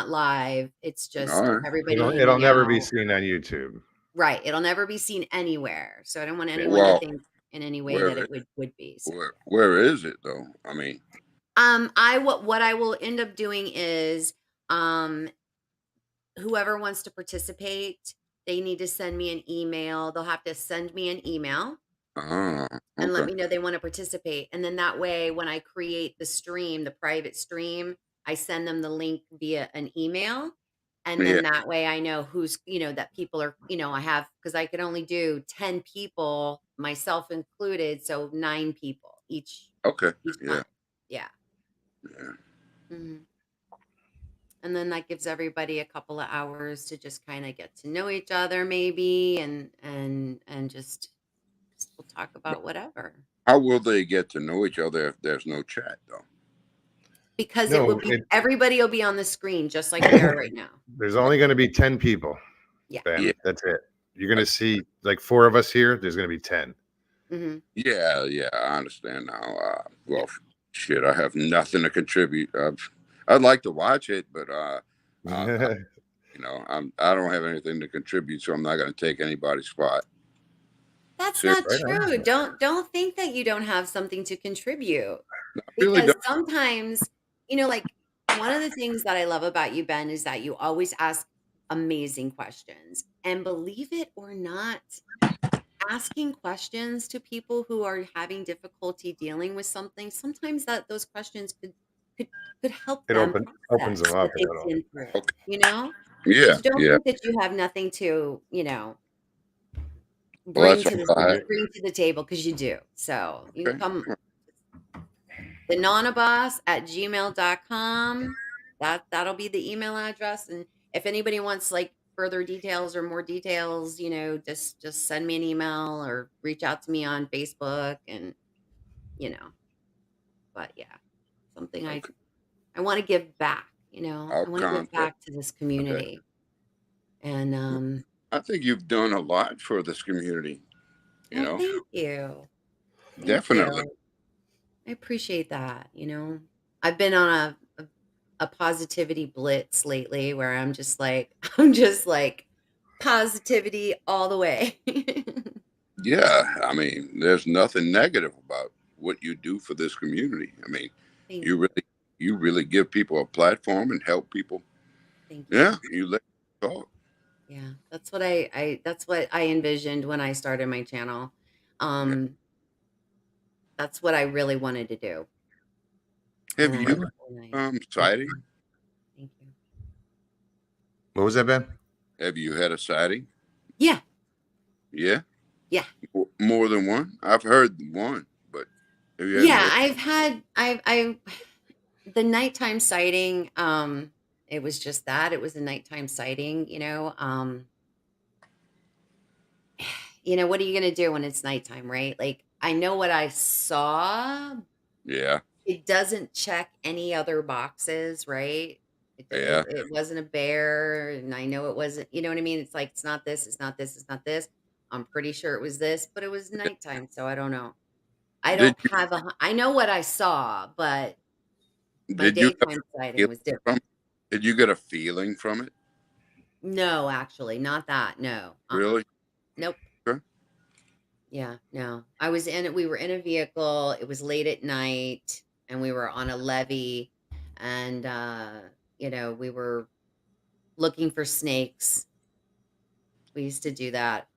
S5: live. It's
S2: All
S5: just
S2: right.
S5: everybody
S1: it'll
S5: hanging
S1: never be
S5: out.
S1: seen on YouTube.
S5: Right. It'll never be seen anywhere. So I don't want
S1: Yeah.
S5: anyone to
S2: Well,
S5: think in any way
S2: where
S5: that it would be. So
S2: where is it though? I mean,
S5: what I will end up doing is um whoever wants to participate, they need to send me an email. They'll have to send me an email and let
S2: okay.
S5: me know they want to participate. And then that way, when I create the stream, the private stream, I send them the link via an email. And then that way I know who's, that people are, I have, because I could only do 10 people, myself included. So 9 people each
S2: Okay.
S5: time. Yeah. Mm-hmm. And then that gives everybody a couple of hours to just kind of get to know each other, maybe, and just we'll talk about whatever.
S2: How will they get to know each other if there's no chat, though?
S5: Because everybody will be on the screen just like we are right now.
S1: There's only going to be 10 people.
S5: Yeah.
S1: Ben, that's it. You're going to see like 4 of us here. There's going to be 10.
S5: Mm-hmm.
S2: Yeah, I understand now. Well, shit, I have nothing to contribute. I'd like to watch it, but I don't have anything to contribute, so I'm not going to take anybody's spot.
S5: That's not true. Don't think that you don't have something to contribute.
S2: Really
S5: because sometimes, like one of the things that I love about you, Ben, is that you always ask amazing questions. And believe it or not, asking questions to people who are having difficulty dealing with something, sometimes those questions could help them.
S1: Opens them up.
S5: Yeah.
S2: Yeah.
S5: So don't think that you have nothing to, bring to the table, because you do. So you can come thenanaboss@gmail.com. That'll be the email address. And if anybody wants like further details or more details, just send me an email or reach out to me on Facebook. And but yeah, something I want to give back. I want to give back to this community. And
S2: I think you've done a lot for this community.
S5: Thank you.
S2: Definitely.
S5: I appreciate that. I've been on a positivity blitz lately where I'm just like positivity all the way.
S2: Yeah, I mean, there's nothing negative about what you do for this community. I mean, you really give people a platform and help people.
S5: Thank you.
S2: Yeah, you let them talk.
S5: Yeah, that's what that's what I envisioned when I started my channel. That's what I really wanted to do.
S2: Have you sighting?
S5: Thank you.
S1: What was that, Ben?
S2: Have you had a sighting?
S5: Yeah.
S2: Yeah?
S5: Yeah.
S2: More than one? I've heard one, but have you had
S5: I've the nighttime sighting, it was just that. It was a nighttime sighting, what are you going to do when it's nighttime, right? Like, I know what I saw.
S2: Yeah.
S5: It doesn't check any other boxes, right? It wasn't a bear, and I know it wasn't, you know what I mean? It's like, it's not this, it's not this, it's not this. I'm pretty sure it was this, but it was nighttime, so I don't know. I know what I saw, but my daytime sighting was different.
S2: Did you get a feeling from it?
S5: No, actually, not that. No.
S2: Really?
S5: Nope.
S2: Sure.
S5: Yeah, no. We were in a vehicle. It was late at night, and we were on a levee, and we were looking for snakes. We used to do that.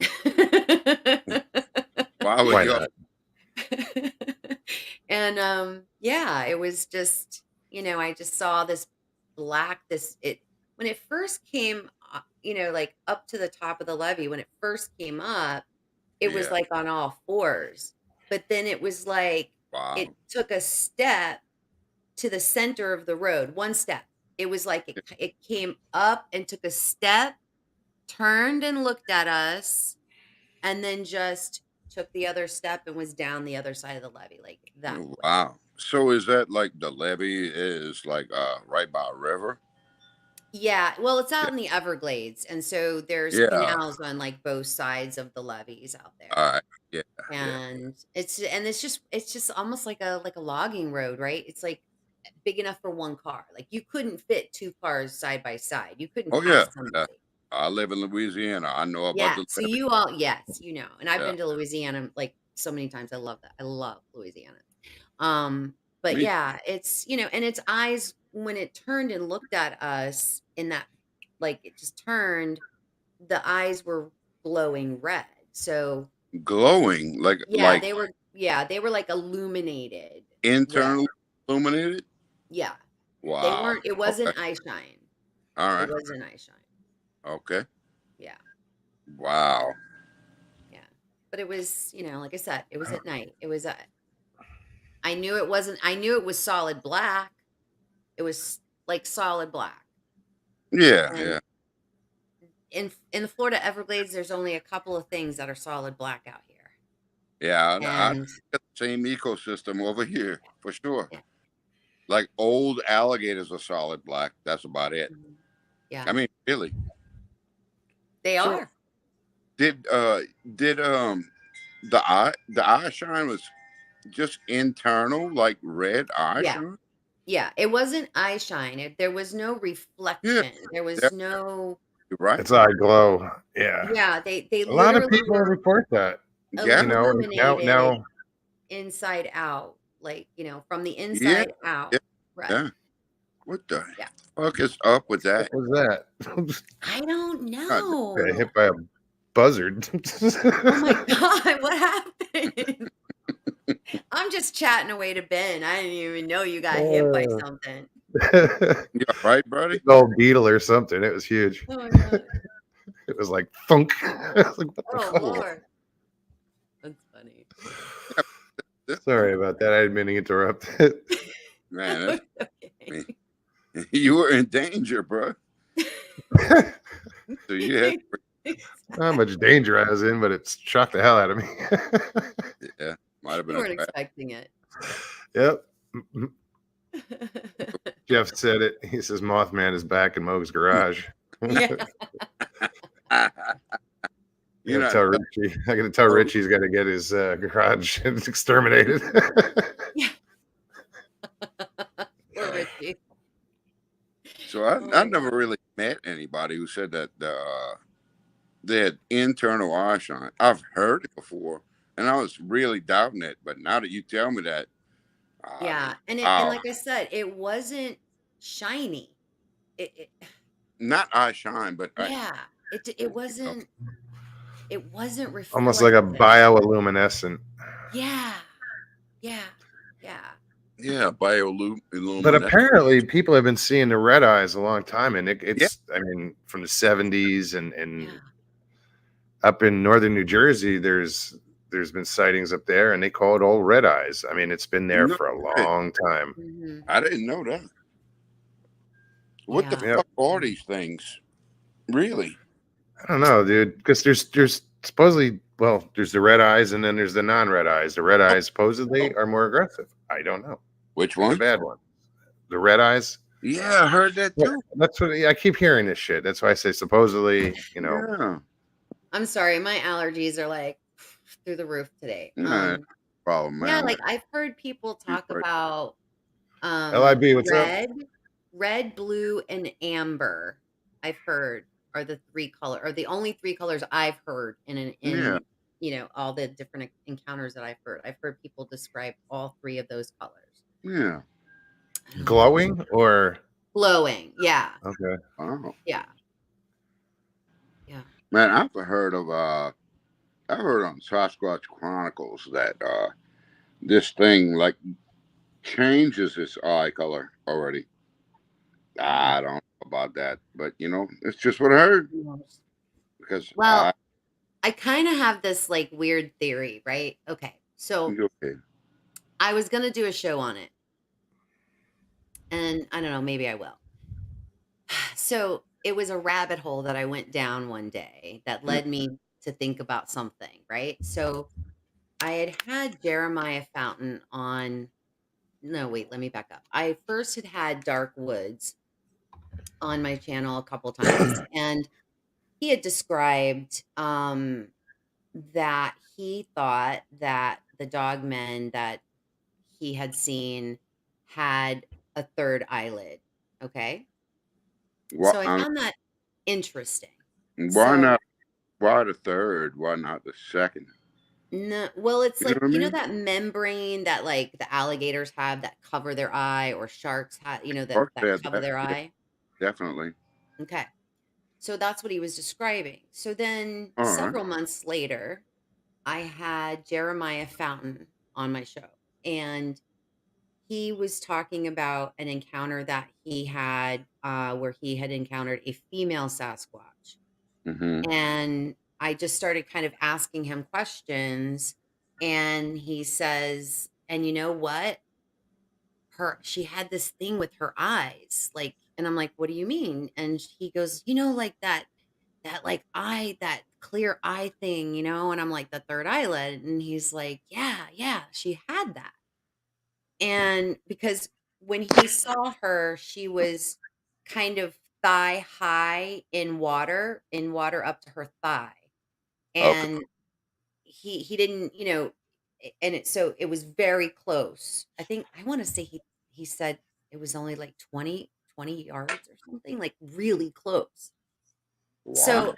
S2: Why not?
S5: And yeah, it was just, I just saw this black, when it first came, like up to the top of the levee, when it first came up, it was like on all fours, but then it was like, it took a step to the center of the road, one step. It was like, it came up and took a step, turned and looked at us, and then just took the other step and was down the other side of the levee, like that.
S2: Wow. So is that like the levee is like right by a river?
S5: Yeah, well, it's out in the Everglades, and so there's canals on like both sides of the levees out there.
S2: All right. Yeah.
S5: And it's just almost like a logging road, right? It's like big enough for one car. Like you couldn't fit 2 cars side by side. You couldn't pass somebody.
S2: I live in Louisiana. I know about the
S5: so you all, yes, and I've been to Louisiana like so many times. I love that. I love Louisiana. But yeah, it's, and its eyes, when it turned and looked at us in that, like it just turned, the eyes were glowing red. So
S2: glowing, like
S5: they were like illuminated.
S2: Internally illuminated?
S5: Yeah.
S2: Wow.
S5: They weren't, it wasn't eye shine.
S2: All
S5: It
S2: right.
S5: was an eye shine.
S2: Okay.
S5: Yeah.
S2: Wow.
S5: Yeah. But it was, like I said, it was at night. It was I knew it wasn't I knew it was solid black. It was like solid black.
S2: Yeah.
S5: And
S2: Yeah.
S5: in the Florida Everglades, there's only a couple of things that are solid black out here.
S2: Yeah. I
S5: And
S2: get the same ecosystem over here for sure.
S5: yeah.
S2: Like old alligators are solid black. That's about it.
S5: Mhm. Yeah.
S2: I mean, really.
S5: They
S2: So
S5: are.
S2: did the eye shine was just internal, like red eye
S5: Yeah.
S2: shine?
S5: Yeah. It wasn't eye shine. There was no
S2: Yeah.
S5: reflection. There
S2: Yeah.
S5: was no
S2: You're right.
S1: It's eye glow. Yeah.
S5: Yeah, they
S1: A lot of
S5: literally
S1: people
S5: were
S1: report that.
S2: Yeah.
S1: You know, now
S5: illuminated
S1: now
S5: inside out, like, from the
S2: Yeah.
S5: inside out.
S2: Yeah.
S5: Right.
S2: Yeah. What the
S5: Yeah.
S2: fuck is up with
S1: what
S2: that?
S1: was that?
S5: I don't
S2: God,
S1: Got
S5: know.
S1: hit by a buzzard.
S5: Oh my God, what happened? I'm just chatting away to Ben. I didn't even know you got hit by something.
S2: you all right, buddy?
S1: Big old beetle or something. It was huge.
S5: Oh my God.
S1: It was like thunk. I was like, what the
S5: Oh
S1: fuck?
S5: Lord. That's funny.
S1: Sorry about that. I didn't mean to interrupt.
S2: Man,
S5: Okay.
S2: you were in danger, bro. So you had
S1: Not how much danger I was in, but it shocked the hell out of me.
S2: yeah, might have
S5: You
S2: been
S5: weren't
S2: a trap.
S5: expecting it.
S1: Yep. Jeff said it. He says Mothman is back in Moog's garage.
S5: Yeah.
S2: You're
S1: I
S2: not
S1: tell Richie. I gotta tell Richie he's got to get his garage exterminated.
S5: Poor Richie.
S2: So
S5: Oh
S2: I
S5: my
S2: never
S5: God.
S2: really met anybody who said that they had internal eye shine. I've heard it before, and I was really doubting it. But now that you tell me that,
S5: Yeah, and
S2: wow,
S5: like I said, it wasn't shiny. It
S2: not eye shine, but
S5: yeah, it wasn't
S1: Almost like a
S5: reflective.
S1: bioluminescent.
S5: Yeah, yeah, yeah.
S2: yeah,
S1: But
S2: bioluminescent.
S1: apparently, people have been seeing the red eyes a long time, and
S2: Yeah,
S1: it's I mean, from the 70s and
S5: Yeah.
S1: up in northern New Jersey, there's been sightings up there, and they call it old red eyes. I mean, it's been there
S2: no,
S1: for a long time.
S5: hmm
S2: I didn't know that. What the
S5: Yeah.
S2: fuck are these things? Really?
S1: I don't know, dude, because there's supposedly, well, there's the red eyes, and then there's the non-red eyes. The red eyes supposedly are more aggressive. I don't know.
S2: Which
S1: The
S2: one?
S1: bad one. The red eyes.
S2: Yeah, I heard that
S1: Yeah,
S2: too.
S1: that's what I keep hearing this shit. That's why I say supposedly,
S2: Yeah,
S5: I'm sorry, my allergies are like through the roof today.
S2: nah, problem, man.
S5: Yeah, like I've heard people talk
S2: Right.
S5: about
S1: LIB, what's up?
S5: red, blue, and amber. I've heard are the the only three colors I've heard
S2: Yeah.
S5: in all the different encounters that I've heard. I've heard people describe all three of those colors.
S2: Yeah.
S1: Glowing or
S5: Glowing, yeah.
S1: okay.
S2: Wow.
S5: Yeah. Yeah.
S2: Man, I've heard on Sasquatch Chronicles that this thing like changes its eye color already. I don't know about that, but it's just what I heard because
S5: Well, I kind of have this like weird theory, right? Okay. So
S2: okay.
S5: I was going to do a show on it. And I don't know, maybe I will. So it was a rabbit hole that I went down one day that led me to think about something, right? So I had Jeremiah Fountain on. No, wait, let me back up. I first had Dark Woods on my channel a couple times, and he had described that he thought that the dogmen that he had seen had a third eyelid. Okay. So I found that interesting.
S2: Why not? Why the third? Why not the second?
S5: No, well, it's
S2: You
S5: like
S2: know what I mean?
S5: that membrane that like the alligators have that cover their eye, or sharks have, that
S2: Sharks have
S5: cover
S2: that,
S5: their
S2: yeah.
S5: eye.
S2: Definitely.
S5: Okay. So that's what he was describing. So then
S2: All right.
S5: several months later, I had Jeremiah Fountain on my show, and he was talking about an encounter that he had where he had encountered a female Sasquatch. And I just started kind of asking him questions. And he says, and you know what? She had this thing with her eyes. Like, and I'm like, what do you mean? And he goes, like that like eye, that clear eye thing, and I'm like, the third eyelid. And he's like, yeah, she had that. And because when he saw her, she was kind of thigh high in water up to her thigh.
S2: Okay.
S5: And he didn't, and so it was very close. I want to say he said it was only like 20 yards or something, like really close.
S2: Wow.
S5: So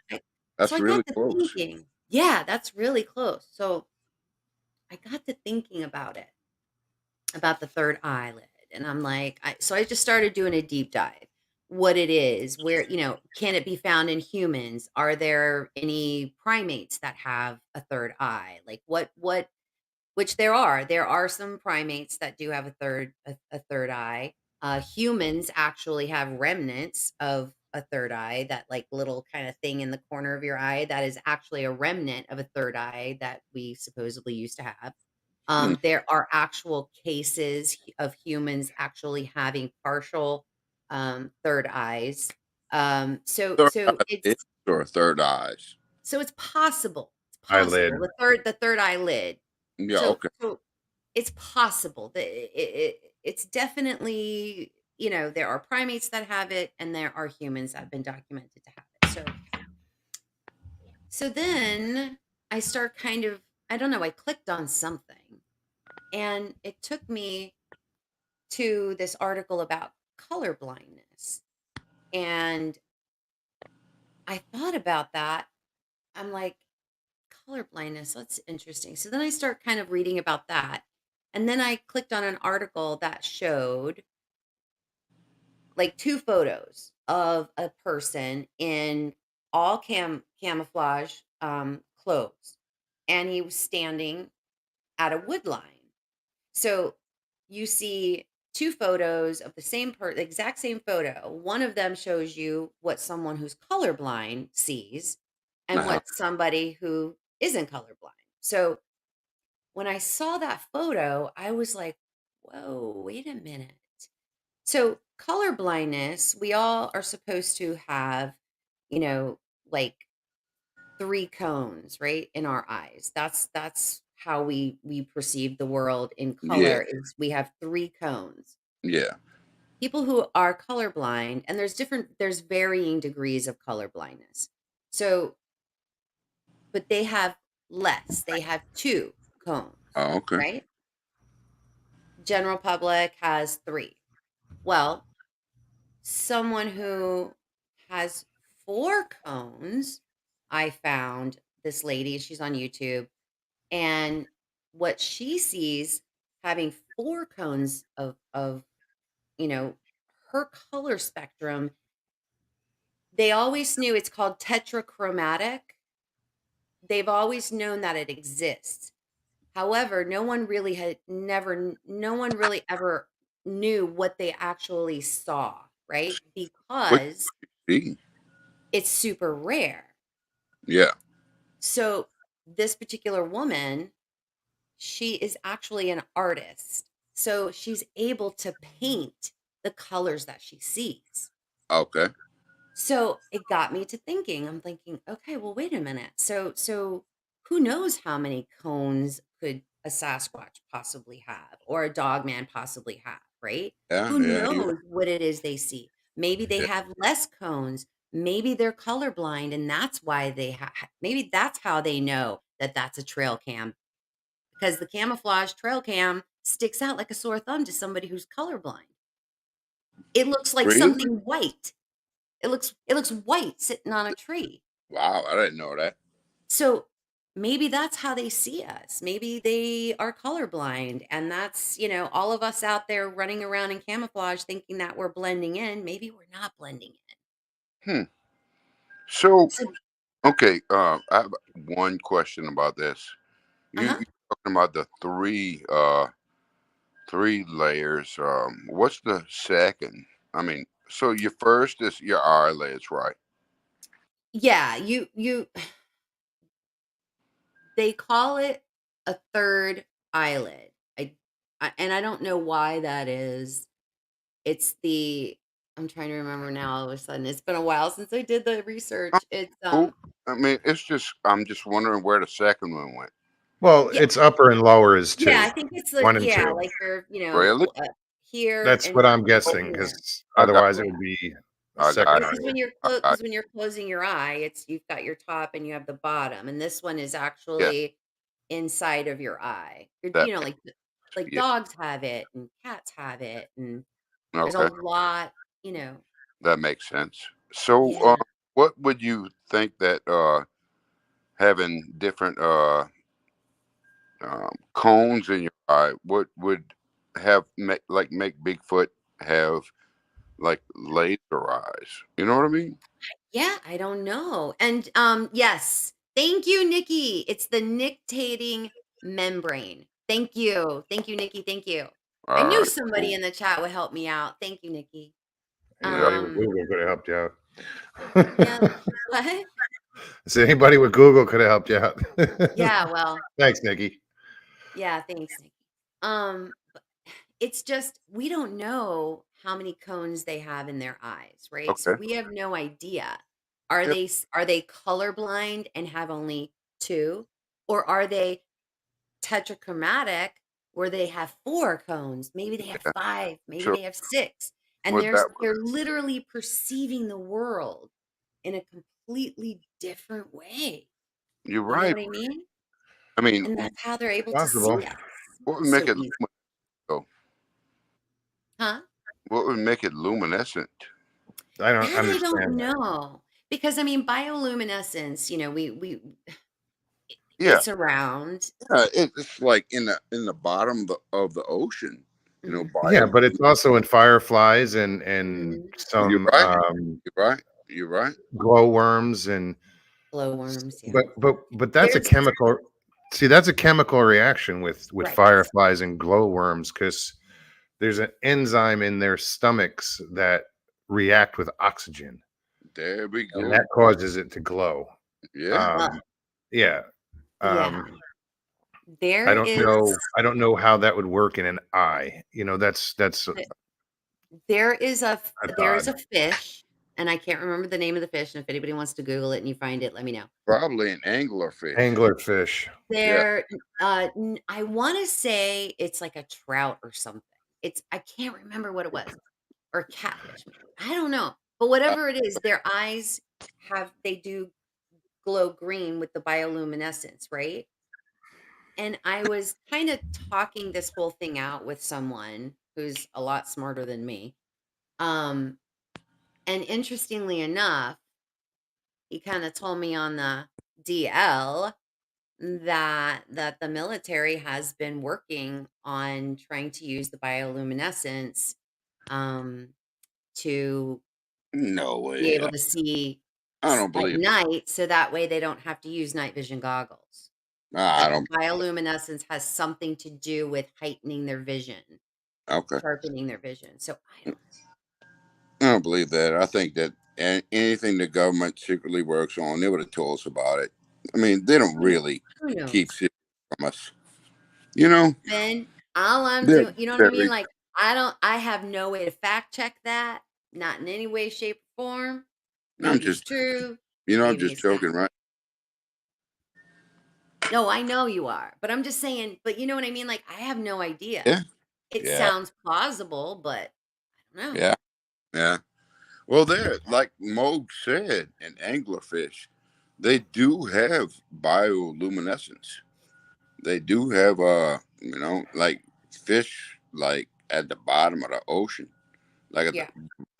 S2: That's
S5: I
S2: really
S5: got to
S2: close.
S5: thinking, yeah, that's really close. So I got to thinking about it, about the third eyelid. And I'm like, so I just started doing a deep dive. What it is, where, can it be found in humans? Are there any primates that have a third eye? Like which there are. There are some primates that do have a third eye. Humans actually have remnants of a third eye, that like little kind of thing in the corner of your eye that is actually a remnant of a third eye that we supposedly used to have. There are actual cases of humans actually having partial third eyes. So
S2: Third
S5: so
S2: eyes
S5: it's
S2: or third eyes.
S5: so it's possible. It's
S1: Eyelid.
S5: possible. The third eyelid.
S2: Yeah.
S5: So
S2: Okay.
S5: so it's possible that it's definitely, there are primates that have it, and there are humans that have been documented to have it. So then I start kind of, I don't know, I clicked on something, and it took me to this article about color blindness. And I thought about that. I'm like, color blindness, that's interesting. So then I start kind of reading about that. And then I clicked on an article that showed like two photos of a person in all camouflage clothes. And he was standing at a wood line. So you see two photos of the exact same photo. One of them shows you what someone who's colorblind sees, and what somebody who isn't colorblind. So when I saw that photo, I was like, whoa, wait a minute. So color blindness, we all are supposed to have, like three cones, right, in our eyes. That's how we perceive the world in
S2: Yeah.
S5: color, is we have three cones.
S2: Yeah.
S5: People who are colorblind, and there's varying degrees of color blindness. So, but they have less. They have two cones,
S2: Oh, okay.
S5: right? General public has three. Well, someone who has four cones, I found this lady, she's on YouTube, and what she sees, having four cones of you know her color spectrum, they always knew it's called tetrachromatic. They've always known that it exists. However, no one really ever knew what they actually saw, right?
S2: What
S5: Because
S2: you see?
S5: it's super rare.
S2: Yeah.
S5: So this particular woman, she is actually an artist. So she's able to paint the colors that she sees.
S2: Okay.
S5: So it got me to thinking. I'm thinking, okay, well, wait a minute. So who knows how many cones could a Sasquatch possibly have, or a Dogman possibly have, right?
S2: Yeah.
S5: Who
S2: Yeah. You're
S5: knows what it is they see? Maybe they
S2: right.
S5: have less cones. Maybe they're colorblind, and that's why maybe that's how they know that that's a trail cam, because the camouflage trail cam sticks out like a sore thumb to somebody who's colorblind. It looks like
S2: Really?
S5: something white. It looks white sitting on a tree.
S2: Wow. I didn't know that.
S5: So maybe that's how they see us. Maybe they are colorblind, and that's, all of us out there running around in camouflage thinking that we're blending in. Maybe we're not blending in.
S2: Hmm. So,
S5: So,
S2: okay. I have one question about this. You
S5: uh-huh.
S2: you talking about the 3 layers. What's the second? I mean, so your first is your eyelids, right?
S5: Yeah, they call it a third eyelid. And I don't know why that is. It's the I'm trying to remember now all of a sudden. It's been a while since I did the
S2: Oh,
S5: research. It's
S2: cool. I mean, I'm just wondering where the second one went.
S1: Well,
S5: yeah,
S1: it's upper and lower is
S5: yeah, I
S1: 2,
S5: think it's
S1: 1
S5: like
S1: and
S5: yeah,
S1: 2.
S5: like you're,
S2: Really?
S5: here
S1: That's what
S5: and
S1: I'm guessing,
S5: here.
S1: because
S2: I got
S1: otherwise
S5: Yeah.
S1: it would be a
S2: I got
S1: second
S5: Yeah,
S1: eye.
S2: I got
S5: when you're closing your eye, you've got your top and you have the bottom, and this one is
S2: yeah,
S5: actually inside of your eye.
S2: that
S5: Like
S2: yeah.
S5: dogs have it and cats have it, and there's a
S2: Okay.
S5: lot, you know.
S2: That makes sense. So,
S5: Yeah.
S2: what would you think that having different cones in your eye, what would make Bigfoot have like laser eyes? You know what I mean?
S5: Yeah, I don't know. And yes. Thank you, Nikki. It's the nictating membrane. Thank you. Thank you, Nikki. Thank you. I
S2: All
S5: knew
S2: right.
S5: somebody
S2: Cool.
S5: in the chat would help me out. Thank you, Nikki.
S2: Yeah.
S1: Anybody with Google could have helped you
S5: Yeah.
S1: out.
S5: What?
S1: So anybody with Google could have helped you out.
S5: Yeah, well,
S1: Thanks, Nikki.
S5: yeah, thanks, Nikki. But it's just we don't know how many cones they have in their eyes, right? So
S2: Okay.
S5: we have no idea.
S2: Yep.
S5: Are they colorblind and have only 2? Or are they tetrachromatic where they have 4 cones? Maybe they have
S2: Yeah.
S5: 5, maybe
S2: So
S5: they have 6. And
S2: would that
S5: they're literally perceiving the world in a completely different way.
S2: you're
S5: You know
S2: right.
S5: what I mean?
S2: I mean,
S5: And that's how they're able to
S1: Possible.
S5: see us
S2: what would make
S5: so
S2: it
S5: easy.
S2: though?
S5: Huh?
S2: What would make it luminescent?
S1: I don't
S5: That I don't
S1: understand that.
S5: know. Because I mean bioluminescence, we
S2: Yeah.
S5: it's around.
S2: It's like in the bottom of the ocean. You know,
S5: Mhm,
S1: Yeah,
S2: bio.
S1: but it's also in fireflies and
S5: mhm.
S2: You're
S1: some
S2: right. You're right. You're right.
S1: glowworms and
S5: Glowworms, yeah.
S1: but that's a
S5: There's
S1: chemical. See, that's a chemical reaction with
S5: right.
S1: fireflies and glowworms, because there's an enzyme in their stomachs that react with oxygen,
S2: There we
S1: and
S2: go.
S1: that causes it to glow.
S2: Yeah.
S5: Well,
S1: Yeah.
S5: yeah.
S1: Um,
S5: There is
S1: I don't know how that would work in an eye. That's
S5: there is
S1: that's
S5: there is
S1: odd.
S5: a fish, and I can't remember the name of the fish, and if anybody wants to Google it and you find it, let me know.
S2: Probably an anglerfish.
S1: Anglerfish.
S2: Yeah.
S5: I wanna say it's like a trout or something. I can't remember what it was, or catfish, maybe. I don't know, but
S2: Uh,
S5: whatever it is, their eyes they do glow green with the bioluminescence, right? And I was kinda talking this whole thing out with someone who's a lot smarter than me, um, and interestingly enough, he kinda told me on the DL that the military has been working on trying to use the bioluminescence, um, to
S2: no
S5: be
S2: way.
S5: able to see
S2: I don't
S5: at
S2: believe.
S5: night, so that way they don't have to use night vision goggles.
S2: I
S5: That the
S2: don't.
S5: bioluminescence has something to do with heightening their vision,
S2: Okay.
S5: sharpening their vision. So I don't
S2: I don't believe that. I think that anything the government secretly works on, they would have told us about it. I mean, they don't
S5: know.
S2: really
S5: Who
S2: keep
S5: knows?
S2: secrets from us. You know,
S5: Ben, all I'm
S2: they're
S5: doing, you know what I mean?
S2: very.
S5: Like I have no way to fact check that, not in any way, shape, or form.
S2: I'm
S5: Maybe it's
S2: just,
S5: true,
S2: I'm
S5: maybe
S2: just
S5: it's not.
S2: joking, right?
S5: No, I know you are, but I'm just saying, but you know what I mean? Like I have no idea.
S2: Yeah.
S5: It
S2: Yeah.
S5: sounds plausible, but I don't know.
S2: Yeah. Yeah. Well, there, like Moog said, an anglerfish, they do have bioluminescence. They do have, like fish, like at the bottom of the ocean, like
S5: Yeah.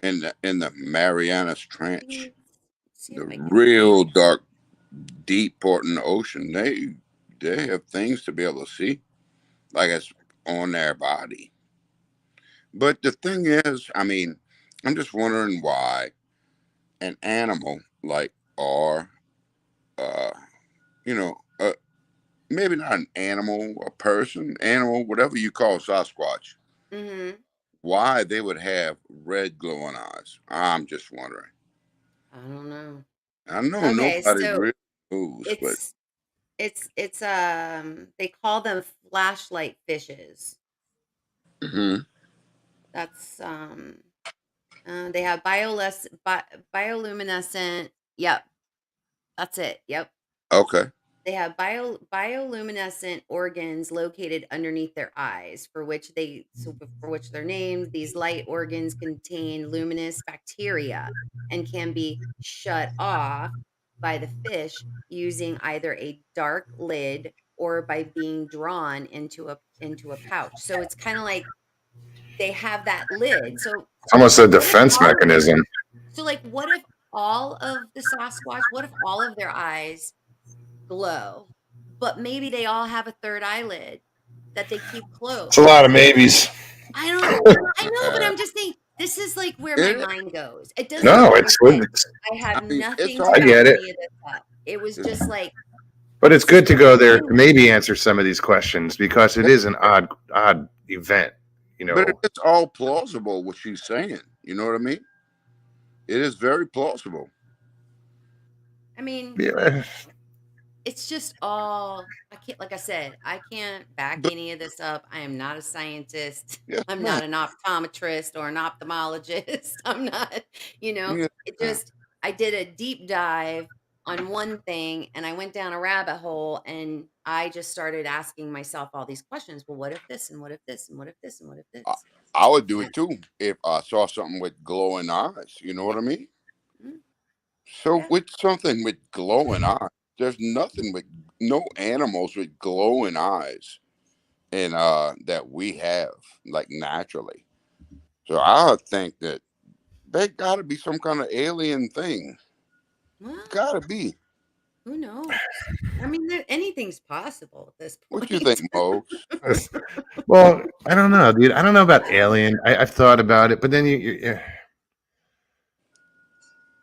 S2: in the Marianas Trench,
S5: Let's see if
S2: the
S5: I can find
S2: real
S5: it.
S2: dark, deep part in the ocean. They have things to be able to see, like it's on their body. But the thing is, I mean, I'm just wondering why an animal like or uh you know maybe not an animal, a person, animal, whatever you call Sasquatch,
S5: Mm-hmm.
S2: Why they would have red glowing eyes? I'm just wondering.
S5: I don't know.
S2: I know
S5: Okay,
S2: nobody
S5: so
S2: really knows, but
S5: it's they call them flashlight fishes.
S2: Mhm.
S5: That's they have bioluminescent. Yep, that's it. Yep.
S2: okay.
S5: They have bioluminescent organs located underneath their eyes, for which they're named. These light organs contain luminous bacteria and can be shut off by the fish using either a dark lid or by being drawn into a pouch. So it's kind of like they have that lid. So
S1: It's almost a
S5: what if
S1: defense
S5: all of
S1: mechanism.
S5: so like what if all of the Sasquatch, what if all of their eyes glow, but maybe they all have a third eyelid that they keep
S1: It's a
S5: closed?
S1: lot of maybes.
S5: I know, but I'm just saying this is like where my
S2: It,
S5: mind goes. It doesn't,
S1: No,
S5: like I
S1: it's
S5: said,
S1: good.
S5: I have
S2: I mean, it's
S5: nothing to
S2: all.
S1: I
S5: back
S1: get it.
S5: any of this up. It was just like
S1: But it's good to go there to
S5: something.
S1: maybe answer some of these questions because it is an odd event. You
S2: But
S1: know,
S2: it's all plausible what she's saying. You know what I mean? It is very plausible.
S5: I mean,
S1: yeah.
S5: it's just all I can't, like I said, I can't back
S2: But
S5: any of this up. I am not a scientist.
S2: yes,
S5: I'm
S2: ma'am.
S5: not an optometrist or an ophthalmologist. I'm not,
S2: Yes,
S5: it
S2: ma'am.
S5: just, I did a deep dive on one thing and I went down a rabbit hole and I just started asking myself all these questions. Well, what if this and what if this and what if this and what if
S2: I,
S5: this?
S2: I would do
S5: And,
S2: it too if I saw something with glowing eyes. You know what I mean?
S5: mm,
S2: So
S5: yeah.
S2: with something with glowing eyes, there's nothing with no animals with glowing eyes and that we have like naturally. So I think that they got to be some kind of alien thing.
S5: Well,
S2: Got to be.
S5: who knows? I mean, anything's possible at this
S2: What you think,
S5: point.
S2: Mokes?
S1: Well, I don't know, dude. I don't know about alien. I've thought about it, but then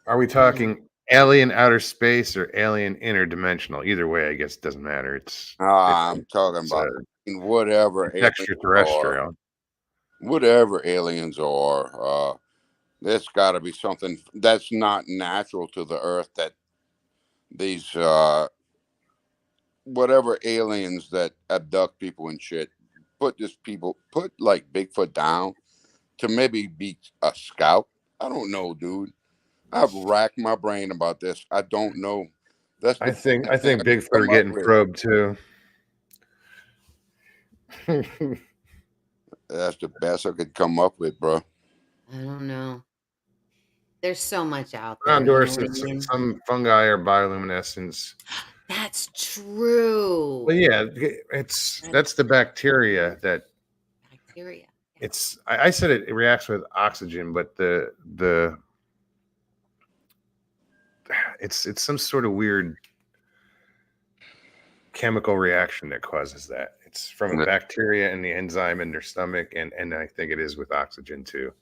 S1: are we talking alien outer space or alien interdimensional? Either way, I guess it doesn't matter.
S2: I'm talking
S1: It's
S2: about whatever aliens are.
S1: extraterrestrial.
S2: Whatever aliens are, there's got to be something that's not natural to the Earth. That these whatever aliens that abduct people and shit put like Bigfoot down to maybe be a scout. I don't know, dude. I've racked my brain about this. I don't know. That's the
S1: I
S2: best
S1: think
S2: thing I could
S1: Bigfoot are
S2: come up
S1: getting
S2: with.
S1: probed too.
S2: That's the best I could come up with, bro.
S5: I don't know. There's so much out there. You know
S1: Endorse
S5: what I mean?
S1: some fungi or bioluminescence.
S5: That's true.
S1: Well, yeah,
S5: That's
S1: that's the bacteria that
S5: bacteria. Yeah.
S1: it's. I said it reacts with oxygen, but it's some sort of weird chemical reaction that causes that. It's from a bacteria and the enzyme in their stomach, and I think it is with oxygen too.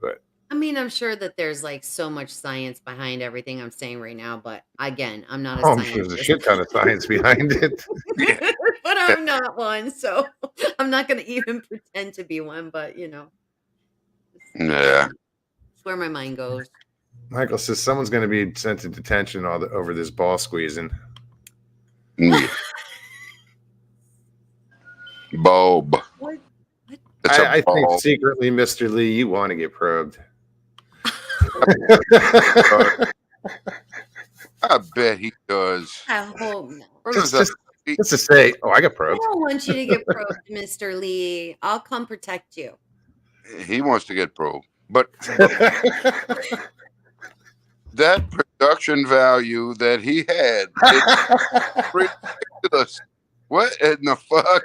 S1: But
S5: I mean, I'm sure that there's like so much science behind everything I'm saying right now, but again, I'm not a
S1: I'm sure there's a
S5: scientist.
S1: shit ton of science behind it.
S5: But I'm not one, so I'm not going to even pretend to be one, but
S2: Yeah.
S5: it's where my mind goes.
S1: Michael says someone's going to be sent to detention over this ball squeezing.
S2: Yeah. Bulb.
S5: What?
S2: It's
S1: I
S2: a
S1: think
S2: bulb.
S1: secretly, Mr. Lee, you want to get probed.
S2: I bet he does.
S5: I hope not.
S2: What is
S1: just
S2: that?
S1: to say, oh, I got
S5: I
S1: probed.
S5: don't want you to get probed, Mr. Lee. I'll come protect you.
S2: He wants to get probed. But that production value that he had, it's ridiculous. What in the fuck?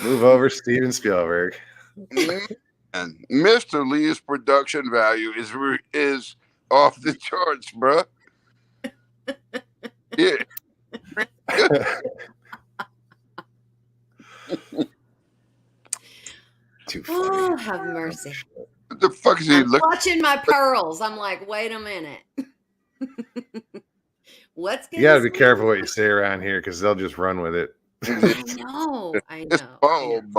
S1: Move over, Steven Spielberg.
S2: And Mr. Lee's production value is off the charts, bruh. Yeah.
S1: Too funny.
S5: Oh, have mercy.
S2: What the fuck is he
S5: I'm
S2: looking?
S5: clutching my pearls. I'm like, wait a minute. What's
S1: You
S5: going
S1: got to be careful what you say around here because they'll just run with it.
S5: I know.
S2: It's bulb.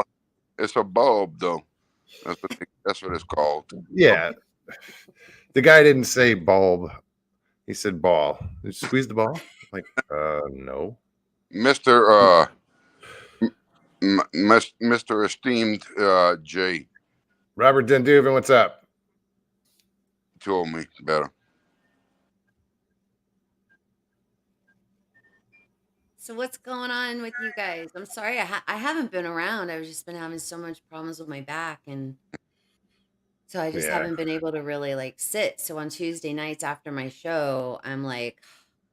S2: It's a bulb, though. That's what it's called.
S1: Yeah. The guy didn't say bulb. He said ball. Did you squeeze the ball? Like, no.
S2: Mr. Mr. Esteemed Jay
S1: Robert Denduven, what's up?
S2: told me better.
S5: So what's going on with you guys? I'm sorry, I haven't been around. I've just been having so much problems with my back, and so I just haven't been able to really like sit. So on Tuesday nights after my show, I'm like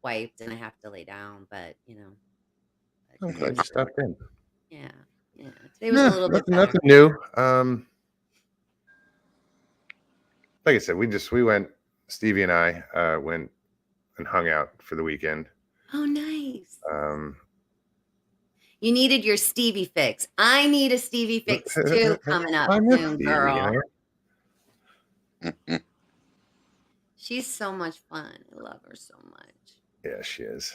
S5: wiped and I have to lay down. But
S1: I'm glad you stopped in.
S5: Yeah. Today was a little bit better.
S1: Nothing new. Like I said, we went. Stevie and I went and hung out for the weekend.
S5: Oh, nice. You needed your Stevie fix. I need a Stevie fix too coming up soon, girl. She's so much fun. I love her so much.
S1: Yeah, she is.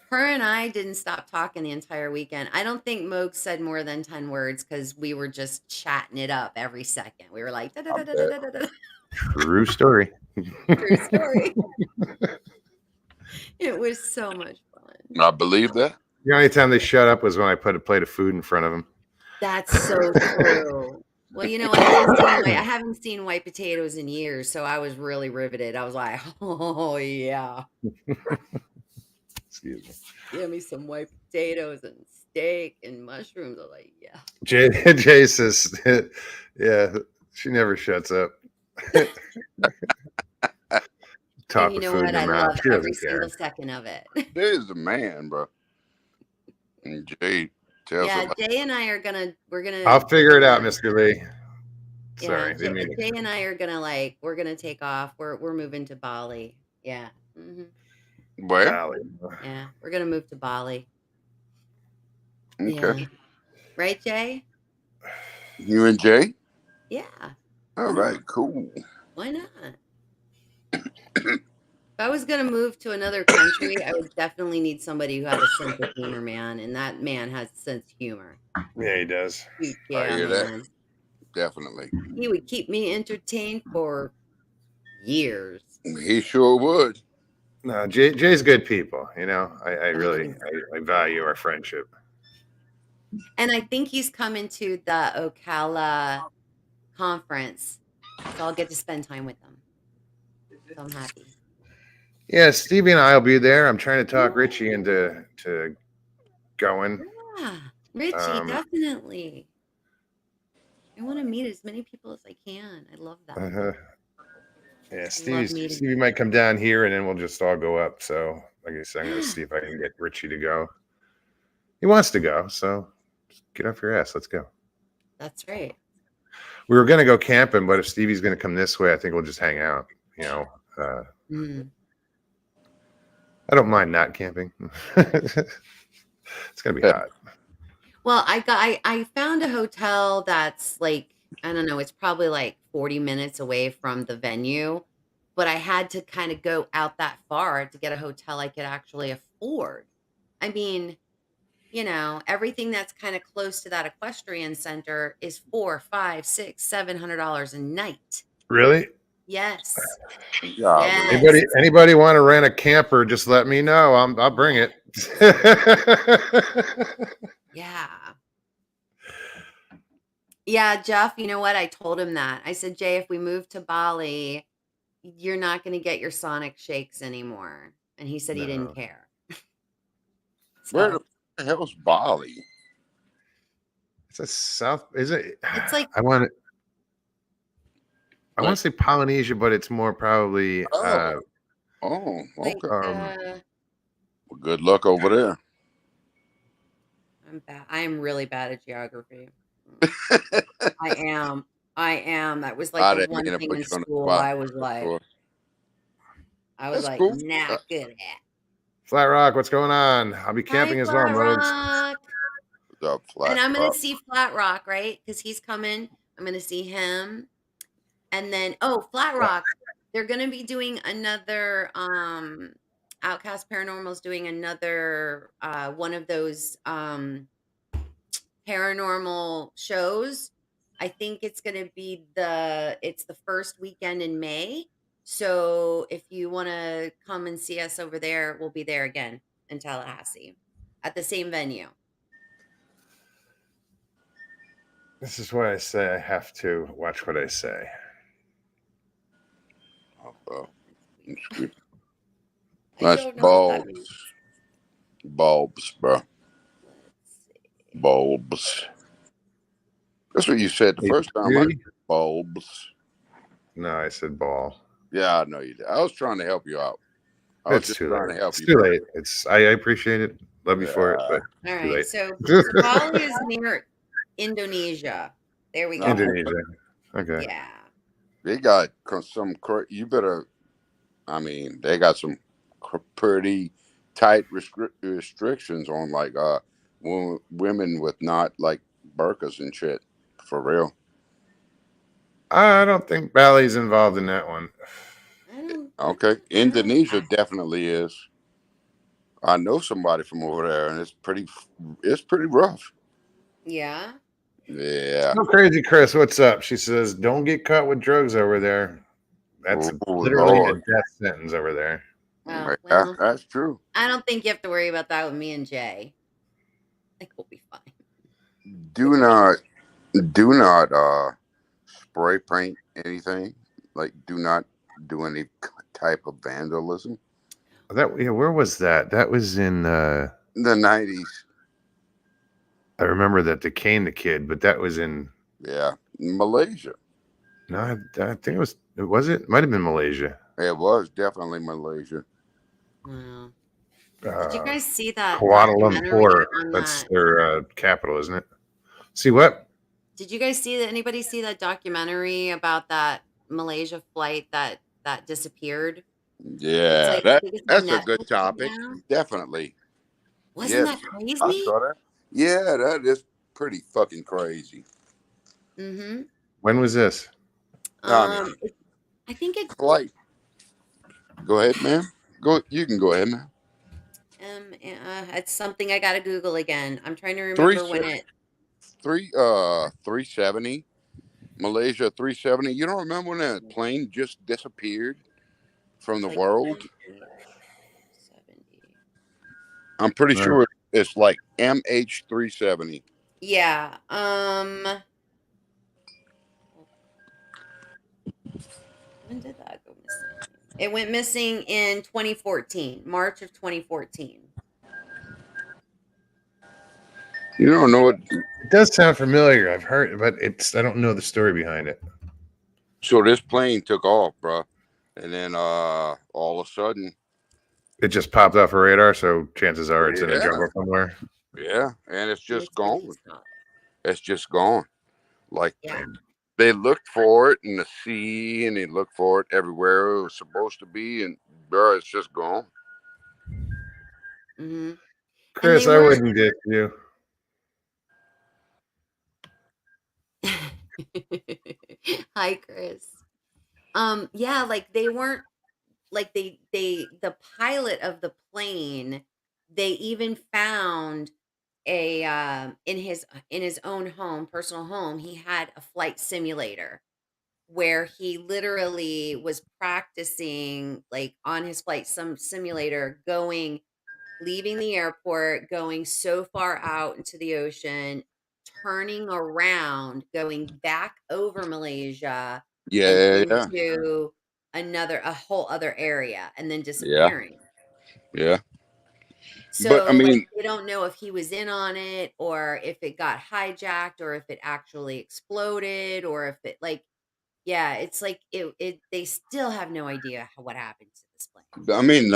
S5: Her and I didn't stop talking the entire weekend. I don't think Moog said more than 10 words because we were just chatting it up every second. We were like, da, da, da, da, da, da, da.
S1: True story.
S5: True story. It was so much fun.
S2: I believe that.
S1: The only time they shut up was when I put a plate of food in front of them.
S5: That's so true. Well, you know what? I haven't seen white potatoes in years, so I was really riveted. I was like, oh, yeah.
S1: Excuse me.
S5: Give me some white potatoes and steak and mushrooms. I'm like, yeah.
S1: Jay says, yeah, she never shuts up.
S5: And you know what? I love every single second of it.
S2: Jay's the man, bro. And Jay tells
S5: Yeah, Jay and I are we're gonna.
S1: I'll figure it out, Mr. Lee. Sorry,
S5: yeah, Jay and I are gonna we're gonna take off. We're moving to Bali. Yeah. Mm-hmm.
S2: Where?
S1: Bali.
S5: Yeah, we're gonna move to Bali.
S2: Okay.
S5: Yeah. Right, Jay?
S2: You and Jay?
S5: Yeah.
S2: All right, cool.
S5: Why not? If I was gonna move to another country, I would definitely need somebody who had a sense of humor, man. And that man has a sense of humor.
S1: Yeah, he does.
S5: Yeah,
S2: I hear
S5: man.
S2: that. Definitely.
S5: He would keep me entertained for years.
S2: He sure would.
S1: No, Jay's good people. You know, I really value our friendship.
S5: And I think he's coming to the Ocala conference, so I'll get to spend time with them. So I'm happy.
S1: Yeah, Stevie and I will be there. I'm trying to talk Richie into going.
S5: Yeah, Richie, definitely. I want to meet as many people as I can. I love that.
S1: Yeah, Stevie might come down here, and then we'll just all go up. So I guess I'm going to see if I can get Richie to go. He wants to go, so just get off your ass. Let's go.
S5: That's right.
S1: We were going to go camping, but if Stevie's going to come this way, I think we'll just hang out. You know, I don't mind not camping. It's going to be hot.
S5: Well, I found a hotel that's like, I don't know, it's probably like 40 minutes away from the venue, but I had to kind of go out that far to get a hotel I could actually afford. I mean, you know, everything that's kind of close to that equestrian center is $400, $500, $600, $700 a night.
S1: Really?
S5: Yes.
S2: Yes.
S1: Anybody want to rent a camper? Just let me know. I'll bring it.
S5: Yeah. Yeah, Jeff, you know what? I told him that. I said, Jay, if we move to Bali, you're not going to get your Sonic shakes anymore. And he said he didn't care.
S2: Where the hell's Bali?
S1: It's a south. Is it?
S5: It's like
S1: I want to say Polynesia, but it's more probably.
S2: Okay.
S5: like,
S2: Well, good luck over there.
S5: I'm bad. I am really bad at geography. I am. That was like the one thing in school I was like,
S2: cool.
S5: Not good at.
S1: Flat Rock, what's going on? I'll be camping as well, Modes.
S5: And I'm going to see Flat Rock, right? Because he's coming. I'm going to see him. And then, Flat Rock, they're going to be doing another, Outcast Paranormal's doing another, one of those, paranormal shows. I think it's going to be it's the first weekend in May. So if you want to come and see us over there, we'll be there again in Tallahassee at the same venue.
S1: This is why I say I have to watch what I say.
S2: That's bulbs. Bulbs, bro. Bulbs. That's what you said the first time. Right? Bulbs.
S1: No, I said ball.
S2: Yeah, I know you did. I was trying to help you out.
S1: It's too late. It's too late. I appreciate it. Love you for it, but
S5: all right.
S1: late.
S5: So Bali is near Indonesia. There we go.
S1: Indonesia. Okay.
S5: Yeah.
S2: They got some. You better. I mean, they got some pretty tight restrictions on like women with not like burqas and shit. For real.
S1: I don't think Bali's involved in that one.
S2: Okay, Indonesia definitely is. I know somebody from over there, and it's pretty rough.
S5: Yeah.
S2: Yeah.
S1: So crazy, Chris. What's up? She says, "Don't get caught with drugs over there. That's literally a death sentence over there."
S5: Oh, well,
S2: that's true.
S5: I don't think you have to worry about that with me and Jay. I think we'll be fine.
S2: Do not spray paint anything. Like, do not do any type of vandalism.
S1: Where was that? That was in
S2: the 90s.
S1: I remember that they caned the kid, but that was in
S2: Malaysia.
S1: No, I think it was. It might have been Malaysia.
S2: It was definitely Malaysia.
S5: Wow. Did you guys see that?
S1: Kuala Lumpur. That's their capital, isn't it? See what?
S5: Did you guys see that? Anybody see that documentary about that Malaysia flight that
S2: disappeared? Yeah, that's a good topic. Definitely.
S5: Wasn't that crazy?
S2: I saw that. Yeah, that is pretty fucking crazy.
S5: Mm-hmm.
S1: When was this?
S5: I think it's
S2: flight. Go ahead, ma'am. You can go ahead, ma'am.
S5: It's something I gotta Google again. I'm trying to remember when it.
S2: 370, Malaysia 370. You don't remember when that plane just disappeared from the world?
S5: 70.
S2: I'm pretty sure it's like MH370.
S5: Yeah. When did that go missing? It went missing in 2014, March of 2014.
S2: You don't know it.
S1: It does sound familiar. I've heard, but I don't know the story behind it.
S2: So this plane took off, bro, and then all of a sudden,
S1: it just popped off a radar. So chances are it's in a jungle somewhere.
S2: Yeah, and it's just gone. It's just gone. Like they looked for it in the sea, and they looked for it everywhere it was supposed to be, and bro, it's just gone.
S5: Mm-hmm.
S1: Chris, I wouldn't diss you.
S5: Hi, Chris. Yeah, like they weren't like the pilot of the plane, they even found a in his own home, personal home, he had a flight simulator where he literally was practicing like on his flight simulator leaving the airport, going so far out into the ocean, turning around, going back over Malaysia, and into a whole other area, and then disappearing.
S2: Yeah.
S5: So,
S2: but I mean,
S5: we don't know if he was in on it, or if it got hijacked, or if it actually exploded, or if it it's like they still have no idea what happened to this plane.
S2: I mean,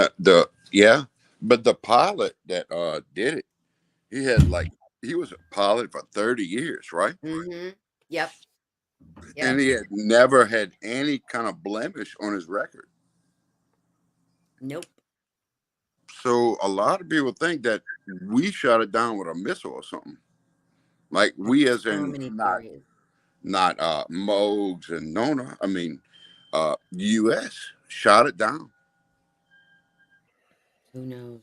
S2: but the pilot that did it, he was a pilot for 30 years, right?
S5: Mm-hmm. Yep.
S2: And he had never had any kind of blemish on his record.
S5: Nope.
S2: So a lot of people think that we shot it down with a missile or something. Like we as in not Mogs and Nona. I mean, U.S. shot it down.
S5: Who knows?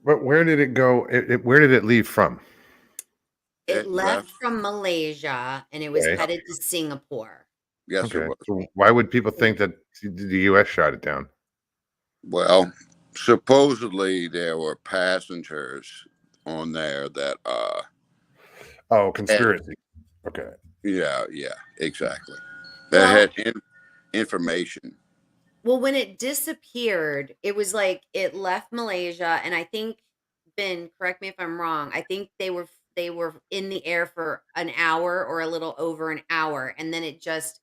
S1: But where did it go? Where did it leave from?
S5: It left from Malaysia and it was headed to Singapore.
S2: Yes, it was.
S1: So why would people think that the U.S. shot it down?
S2: Well, supposedly there were passengers on there that
S1: conspiracy. Okay.
S2: Yeah, exactly. That had information.
S5: Well, when it disappeared, it was like it left Malaysia, and I think, Ben, correct me if I'm wrong, I think they were in the air for an hour or a little over an hour, and then it just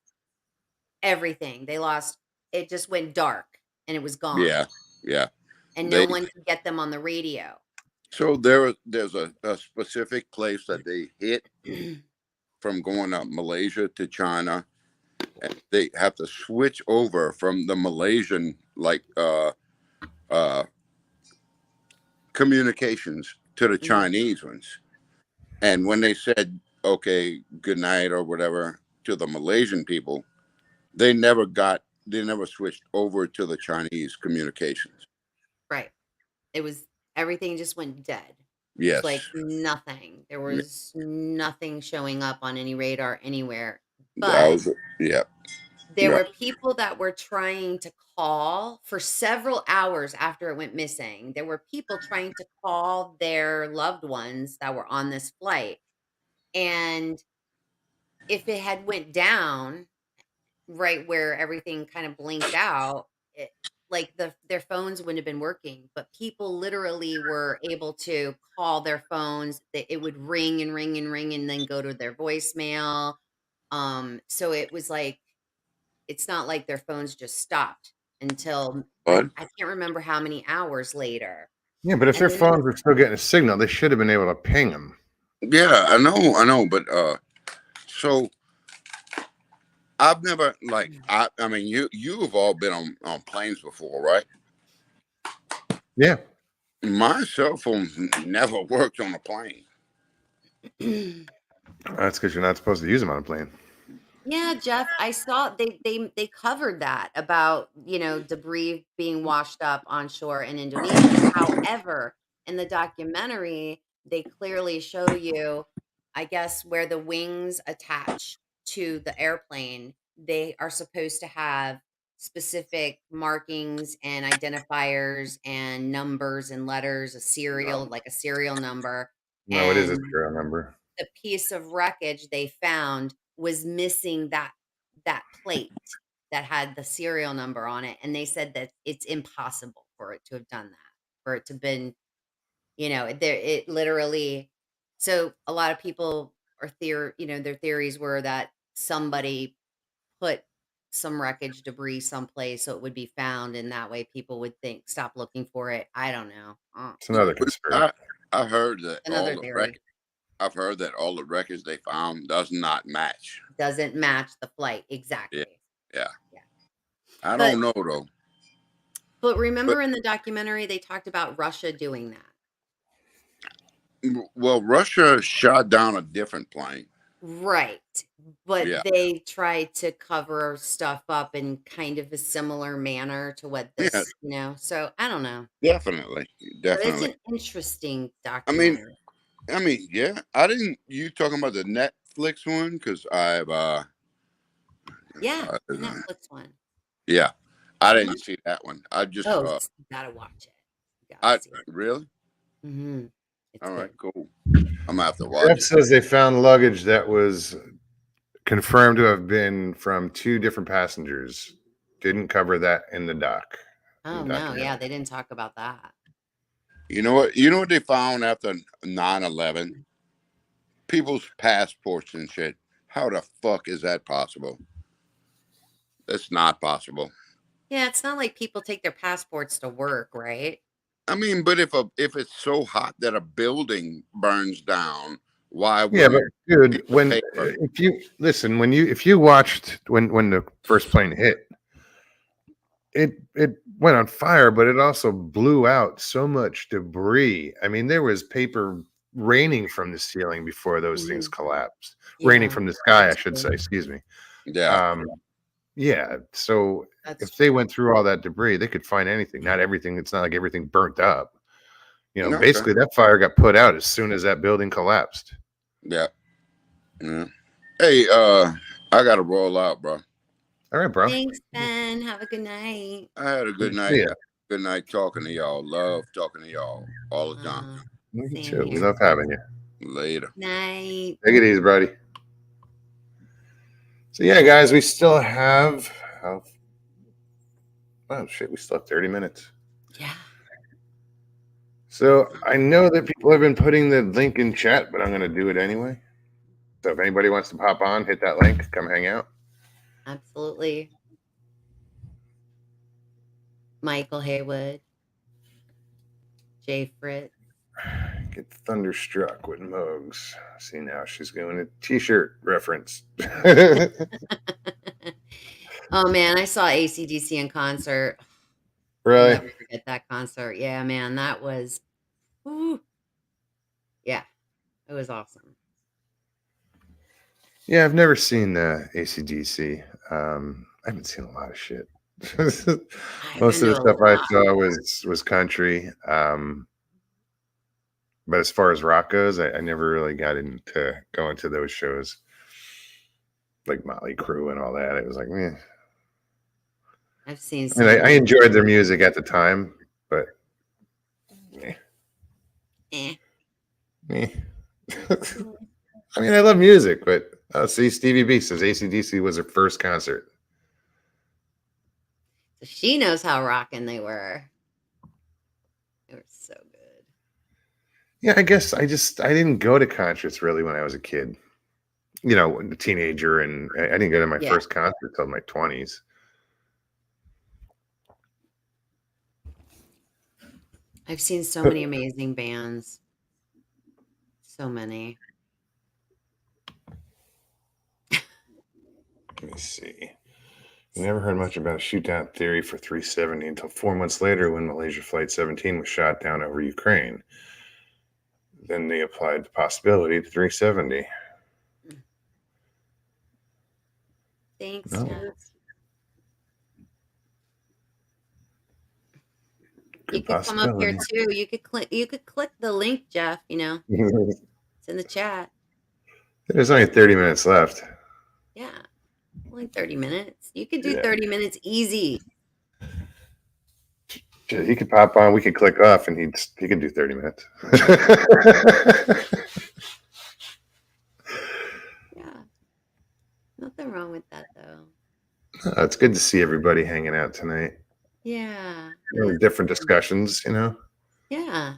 S5: everything. It just went dark and it was gone.
S2: Yeah.
S5: And no one could get them on the radio.
S2: So there's a specific place that they hit from going up Malaysia to China, and they have to switch over from the Malaysian communications to the Chinese ones. And when they said, okay, good night or whatever to the Malaysian people, they never switched over to the Chinese communications.
S5: Right. Everything just went dead.
S2: Yes.
S5: Like nothing. There was nothing showing up on any radar anywhere. But there were people that were trying to call for several hours after it went missing. There were people trying to call their loved ones that were on this flight. And if it had went down right where everything kind of blinked out, their phones wouldn't have been working, but people literally were able to call their phones. It would ring and ring and ring and then go to their voicemail. So it was like, it's not like their phones just stopped until I can't remember how many hours later.
S1: Yeah, but if their phones were still getting a signal, they should have been able to ping them.
S2: Yeah, I know, but so I've never I mean you've all been on planes before, right?
S1: Yeah.
S2: My cell phone never worked on a plane.
S1: That's because you're not supposed to use them on a plane.
S5: Yeah, Jeff, I saw they covered that about, debris being washed up on shore in Indonesia. However, in the documentary, they clearly show you, I guess, where the wings attach to the airplane, they are supposed to have specific markings and identifiers and numbers and letters, a serial number.
S1: No, it is a serial number.
S5: The piece of wreckage they found was missing that plate that had the serial number on it, and they said that it's impossible for it to have done that, for it to have been, it literally. So a lot of people their theories were that somebody put some wreckage debris someplace so it would be found, and that way people would stop looking for it. I don't know.
S1: It's another conspiracy.
S2: I heard that
S5: another theory.
S2: I've heard that all the records they found doesn't match
S5: the flight. Exactly.
S2: Yeah. I don't know though.
S5: But remember in the documentary, they talked about Russia doing that.
S2: Well, Russia shot down a different plane.
S5: Right. But they tried to cover stuff up in kind of a similar manner to what this, so I don't know.
S2: Definitely.
S5: But it's an interesting documentary.
S2: I mean, yeah. You talking about the Netflix one? Because I've
S5: the Netflix one.
S2: Yeah. I didn't see that one. I just
S5: you gotta watch it.
S2: Really?
S5: Mm-hmm.
S2: All right, cool. I'm gonna have to watch
S1: Jeff
S2: it.
S1: says they found luggage that was confirmed to have been from 2 different passengers. Didn't cover that in the doc.
S5: Oh no, yeah, they didn't talk about that.
S2: You know what they found after 9/11? People's passports and shit. How the fuck is that possible? That's not possible.
S5: Yeah, it's not like people take their passports to work, right?
S2: I mean, but if it's so hot that a building burns down, why would
S1: but dude, if you watched when the first plane hit, it went on fire, but it also blew out so much debris. I mean, there was paper raining from the ceiling before those things collapsed. Raining from the sky, I should say. Excuse me.
S2: Yeah.
S1: So if they went through all that debris, they could find anything. Not everything. It's not like everything burnt up. Basically that fire got put out as soon as that building collapsed.
S2: Yeah. Yeah. Hey, I gotta roll out, bro.
S1: All right, bro.
S5: Thanks, Ben. Have a good night.
S2: I had a good night.
S1: Yeah.
S2: Good night talking to y'all. Love talking to y'all all the time.
S1: Me
S5: Same
S1: too. We
S5: here.
S1: love having you.
S2: Later.
S5: Night.
S1: Take it easy, buddy. So yeah, guys, we still have oh shit, we still have 30 minutes.
S5: Yeah.
S1: So I know that people have been putting the link in chat, but I'm gonna do it anyway. So if anybody wants to pop on, hit that link, come hang out.
S5: Absolutely. Michael Haywood. Jay Fritz.
S1: Get thunderstruck with Mogs. See, now she's going a t-shirt reference.
S5: Oh man, I saw AC/DC in concert.
S1: Really?
S5: Never forget that concert. Yeah, man, that was, whew. Yeah, it was awesome.
S1: Yeah, I've never seen AC/DC. I haven't seen a lot of shit. Most of the stuff I saw was country. But as far as rock goes, I never really got into going to those shows like Motley Crue and all that. It was like, meh.
S5: I've seen.
S1: I mean, I enjoyed their music at the time, but
S5: eh.
S1: I mean, I love music, but see, Stevie B says AC/DC was her first concert.
S5: So she knows how rocking they were. They were so good.
S1: Yeah, I guess I didn't go to concerts really when I was a kid. You know, a teenager, and I didn't go to my first concert till my 20s.
S5: I've seen so many amazing bands. So many.
S1: Let me see. I never heard much about a shoot-down theory for 370 until 4 months later when Malaysia Flight 17 was shot down over Ukraine. Then they applied the possibility to 370.
S5: Thanks,
S1: No.
S5: Jess. You could come up here too. You could click the link, Jeff, you know. It's in the chat.
S1: There's only 30 minutes left.
S5: Yeah. Only 30 minutes. You could do 30 minutes easy.
S1: He could pop on, we could click off, and he could do 30 minutes.
S5: Yeah. Nothing wrong with that though.
S1: It's good to see everybody hanging out tonight.
S5: Yeah.
S1: Different discussions, you know.
S5: Yeah.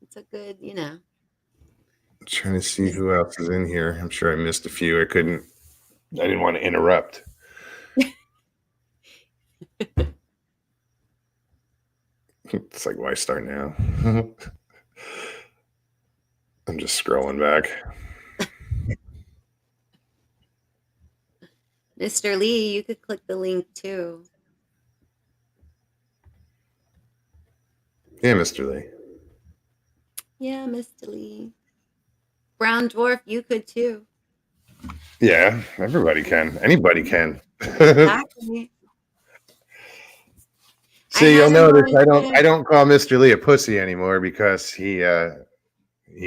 S5: It's a good, you know.
S1: I'm trying to see who else is in here. I'm sure I missed a few. I didn't want to interrupt. It's like, why start now? I'm just scrolling back.
S5: Mr. Lee, you could click the link too.
S1: Yeah, Mr. Lee.
S5: Yeah, Mr. Lee. Brown Dwarf, you could too.
S1: Yeah, everybody can. Anybody can.
S5: Exactly.
S1: See, you'll notice I don't call Mr. Lee a pussy anymore because he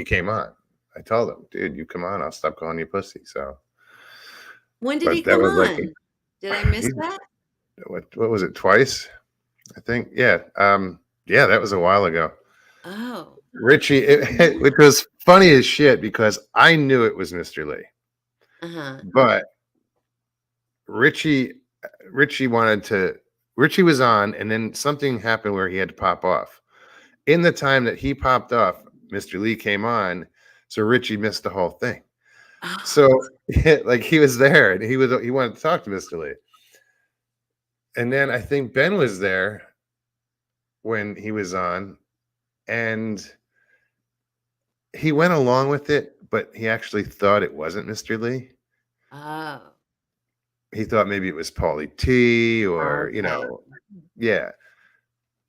S1: came on. I told him, dude, you come on, I'll stop calling you pussy. So
S5: when did he come on? Did I miss that?
S1: What was it? Twice, I think. Yeah. Yeah, that was a while ago.
S5: Oh.
S1: Richie, which was funny as shit because I knew it was Mr. Lee. But Richie was on, and then something happened where he had to pop off. In the time that he popped off, Mr. Lee came on, so Richie missed the whole thing. Oh. So, like, he was there, and he wanted to talk to Mr. Lee. And then I think Ben was there when he was on, and he went along with it, but he actually thought it wasn't Mr. Lee.
S5: Oh.
S1: He thought maybe it was Paulie T or, you know, yeah.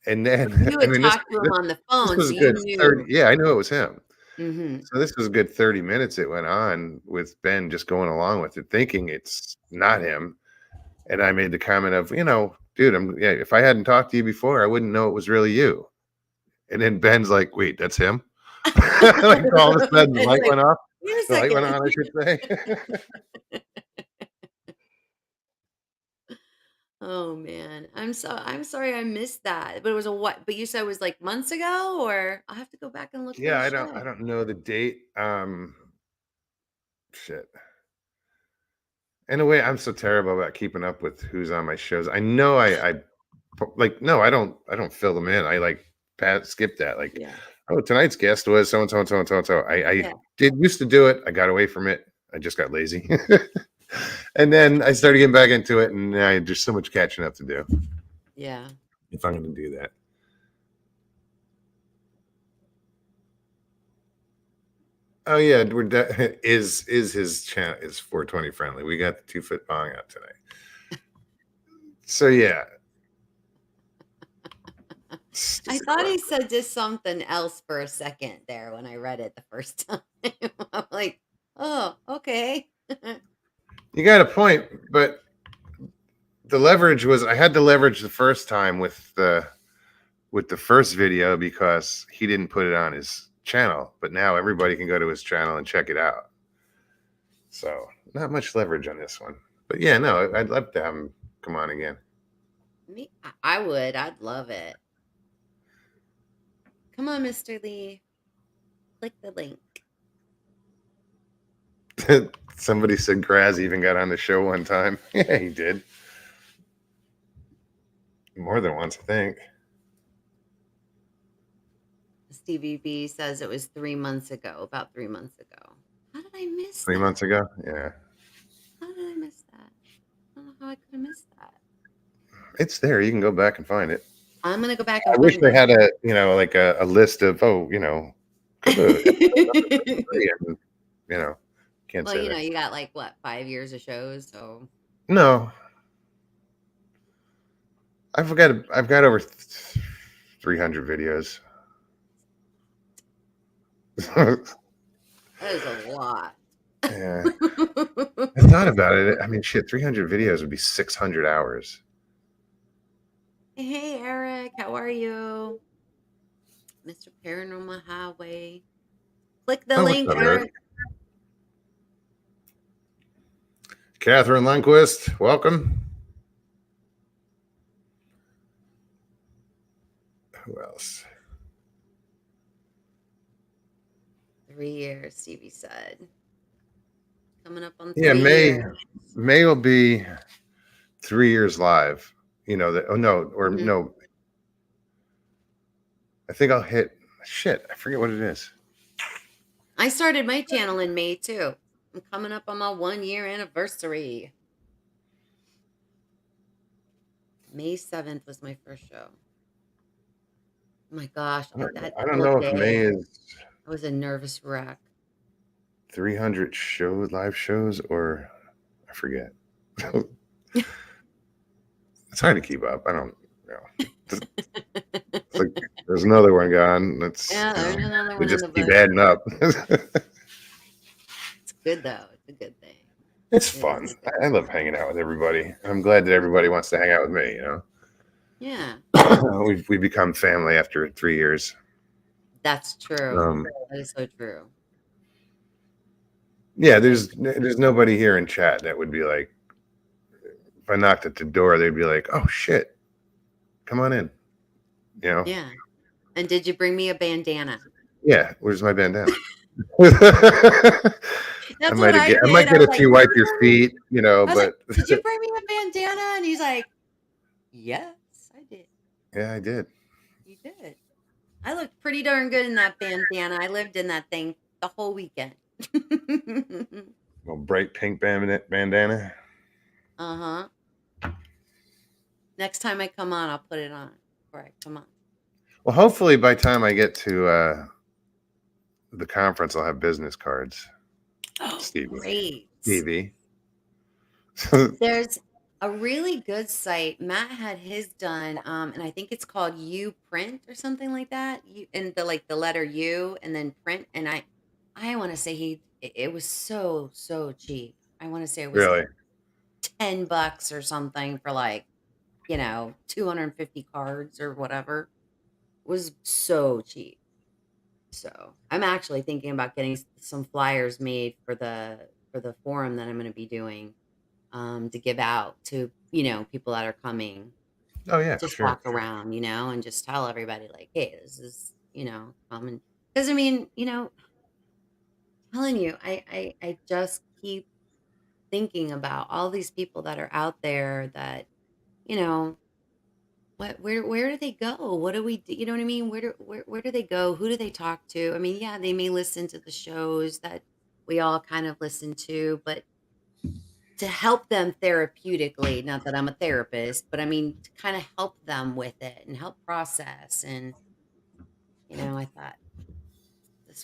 S1: And then
S5: you would talk to him on the phone.
S1: This was
S5: so
S1: good
S5: you knew.
S1: 30, yeah, I knew it was him.
S5: Mm-hmm.
S1: So this was a good 30 minutes it went on with Ben just going along with it, thinking it's not him. And I made the comment of, you know, dude, if I hadn't talked to you before, I wouldn't know it was really you. And then Ben's like, wait, that's him? Like all of a sudden, the
S5: It's
S1: light
S5: like,
S1: went off.
S5: wait a
S1: The light went
S5: second.
S1: on, I should say.
S5: Oh man, I'm sorry I missed that. But it was a what? But you said it was like months ago, or I'll have to go back and look for
S1: Yeah,
S5: the
S1: I
S5: show.
S1: don't know the date. Shit. In a way, I'm so terrible about keeping up with who's on my shows. I know I like no, I don't fill them in. I like skip that. Like,
S5: Yeah,
S1: oh, tonight's guest was so and so and so and so and so. I
S5: yeah,
S1: did used to do it. I got away from it. I just got lazy. And then I started getting back into it, and there's so much catching up to do
S5: yeah.
S1: if I'm going to do that. Oh yeah, is his channel is 420 friendly. We got the 2-foot bong out tonight. So yeah.
S5: I thought he said just something else for a second there when I read it the first time. I'm like, oh, okay.
S1: You got a point, but the leverage was I had to leverage the first time with the first video because he didn't put it on his channel, but now everybody can go to his channel and check it out. So not much leverage on this one, but yeah, no, I'd love to have him come on again.
S5: I would. I'd love it. Come on, Mr. Lee. Click the link.
S1: Somebody said Graz even got on the show one time. Yeah, he did. More than once, I think.
S5: Stevie B says it was 3 months ago, about 3 months ago. How did I miss
S1: 3
S5: that?
S1: months ago? Yeah.
S5: How did I miss that? I don't know how I could have missed that.
S1: It's there. You can go back and find it.
S5: I'm going to go back and
S1: I
S5: find
S1: wish they
S5: it.
S1: had like a list of, go to can't
S5: Well,
S1: say that.
S5: you got like what, 5 years of shows, so
S1: No. I've got over 300 videos.
S5: that is a lot.
S1: Yeah. I thought about it. I mean, shit, 300 videos would be 600 hours.
S5: Hey, Eric, how are you? Mr. Paranormal Highway. Click the
S1: What's
S5: link,
S1: up,
S5: Eric.
S1: Eric? Catherine Lundquist, welcome. Who else?
S5: 3 years, Stevie said. Coming up on 3
S1: Yeah,
S5: years.
S1: May will be 3 years live.
S5: Mhm.
S1: No. I think I'll hit shit. I forget what it is.
S5: I started my channel in May too. I'm coming up on my 1-year anniversary. May 7th was my first show. Oh my gosh,
S1: I don't know if May is
S5: I was a nervous wreck.
S1: 300 live shows, or I forget. It's hard to keep up. I don't know. It's like there's another one gone. There's another one. Just keep adding up.
S5: It's good though. It's a good thing.
S1: It's fun. I love hanging out with everybody. I'm glad that everybody wants to hang out with me.
S5: Yeah.
S1: We've become family after 3 years.
S5: That's true. That is so true.
S1: Yeah, there's nobody here in chat that would be like, if I knocked at the door, they'd be like, "Oh shit, come on in."
S5: Yeah. And did you bring me a bandana?
S1: Yeah. Where's my bandana?
S5: That's
S1: I might
S5: what
S1: I might get a few wipe your feet, but
S5: like, did you bring me a bandana? And he's like, yes, I did.
S1: Yeah, I did.
S5: You did. I looked pretty darn good in that bandana. I lived in that thing the whole weekend.
S1: Well, bright pink bandana.
S5: Uh-huh. Next time I come on, I'll put it on. All right, come on.
S1: Well, hopefully by the time I get to the conference, I'll have business cards.
S5: Oh,
S1: Stevie.
S5: Great.
S1: Stevie.
S5: There's a really good site. Matt had his done, and I think it's called U Print or something like that. And the letter U and then print. And I want to say it was so cheap. I want to say it was
S1: Really?
S5: $10 or something for 250 cards or whatever. It was so cheap. So I'm actually thinking about getting some flyers made for the forum that I'm going to be doing, to give out to, people that are coming.
S1: Oh yeah,
S5: Just
S1: sure.
S5: walk around, and just tell everybody like, hey, this is, common. Because I mean, telling you, I just keep thinking about all these people that are out there that, you know, where do they go? What do we do? You know what I mean? Where do they go? Who do they talk to? I mean, yeah, they may listen to the shows that we all kind of listen to, but to help them therapeutically, not that I'm a therapist, but I mean to kind of help them with it and help process. And, I thought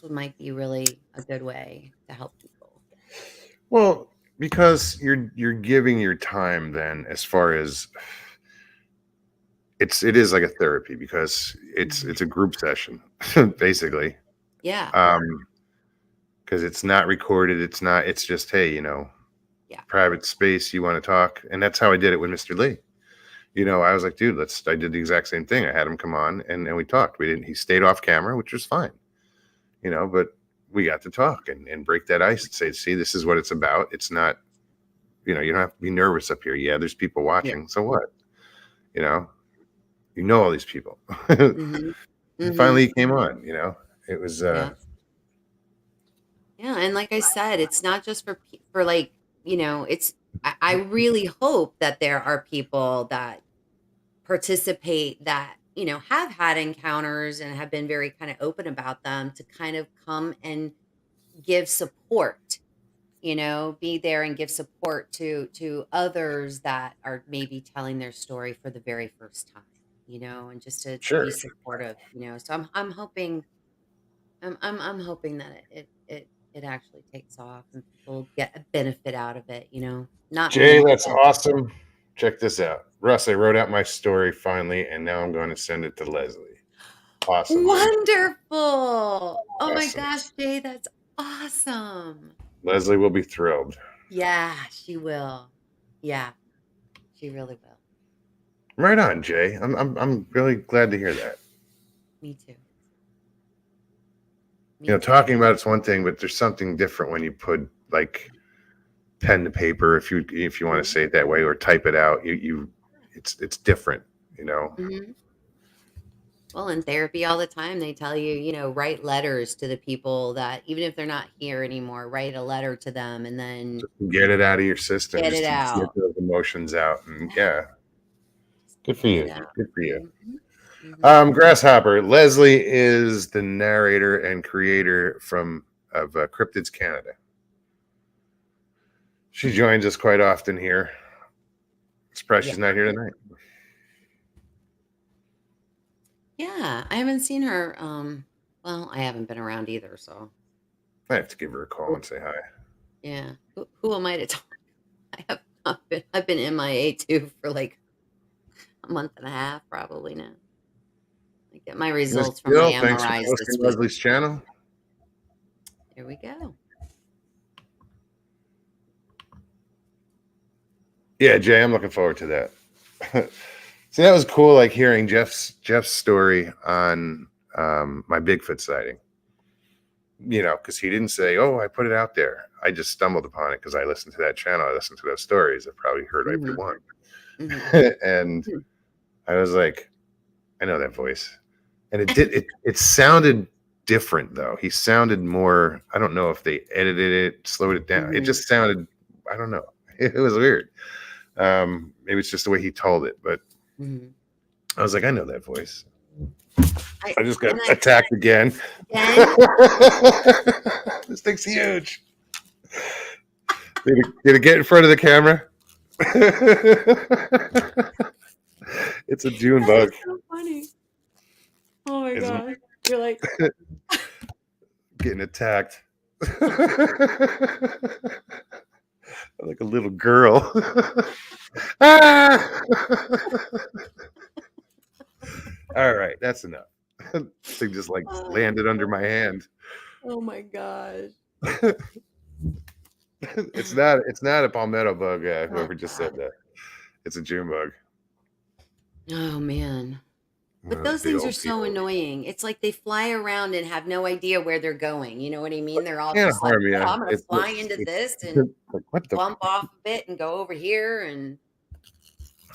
S5: might be really a good way to help people.
S1: Well, because you're giving your time then, as far as it is like a therapy, because it's a group session basically.
S5: Yeah.
S1: Because it's not recorded, it's just, hey,
S5: Yeah.
S1: private space, you want to talk. And that's how I did it with Mr. Lee. I was like, dude, I did the exact same thing. I had him come on and we talked. He stayed off camera, which was fine, but we got to talk and break that ice and say, see, this is what it's about. It's not, you don't have to be nervous up here. Yeah, there's people watching. Yeah. So what? All these people.
S5: Mm-hmm.
S1: And finally he came on, it was,
S5: Yeah. And like I said, it's not just for like, I really hope that there are people that participate that, have had encounters and have been very kind of open about them, to kind of come and give support, be there and give support to others that are maybe telling their story for the very first time, and just to
S1: Sure.
S5: be supportive, so I'm hoping, I'm hoping that it actually takes off and people get a benefit out of it, not
S1: Jay,
S5: me.
S1: that's awesome. Check this out. Russ, I wrote out my story finally, and now I'm going to send it to Leslie. Awesome.
S5: Wonderful. Oh my gosh, Jay, that's awesome.
S1: Leslie will be thrilled.
S5: Yeah, she will. Yeah, she really will.
S1: Right on, Jay. I'm really glad to hear that.
S5: Me too.
S1: Talking about it's one thing, but there's something different when you put like pen to paper, if you want to say it that way, or type it out. It's different,
S5: Mm-hmm. Well, in therapy all the time, they tell you, write letters to the people that, even if they're not here anymore, write a letter to them and then
S1: get it out of your system.
S5: Get it out.
S1: Get those emotions out. And yeah. Good for you. Good for you. Mm-hmm. Grasshopper. Leslie is the narrator and creator of Cryptids Canada. She joins us quite often here. Surprised she's not here tonight.
S5: Yeah, I haven't seen her. Well, I haven't been around either, so
S1: I have to give her a call and say hi.
S5: Yeah. Who am I to talk? I have not been. I've been MIA too for like a month and a half, probably now. I get my results from my MRIs this week.
S1: Leslie's channel.
S5: There we go.
S1: Yeah, Jay, I'm looking forward to that. See, that was cool, like hearing Jeff's story on my Bigfoot sighting. Because he didn't say, "Oh, I put it out there." I just stumbled upon it because I listened to that channel. I listened to those stories. I probably heard every one. Mm-hmm. And I was like, I know that voice. And it sounded different though. He sounded more, I don't know if they edited it, slowed it down. Mm-hmm. It just sounded, I don't know. It was weird. Maybe it's just the way he told it, but I was like, I know that voice. I just got attacked again. This thing's huge. Did it get in front of the camera? It's a June bug.
S5: So funny. Oh my gosh. You're like
S1: getting attacked. Like a little girl. Ah! All right, that's enough. This thing just landed under my hand.
S5: Oh my gosh.
S1: It's not a palmetto bug, whoever just said that. It's a June bug.
S5: Oh man. But those things are so annoying. It's like they fly around and have no idea where they're going. You know what I mean? They're all just like, oh, I'm going to fly into this and bump off a bit and go over here. And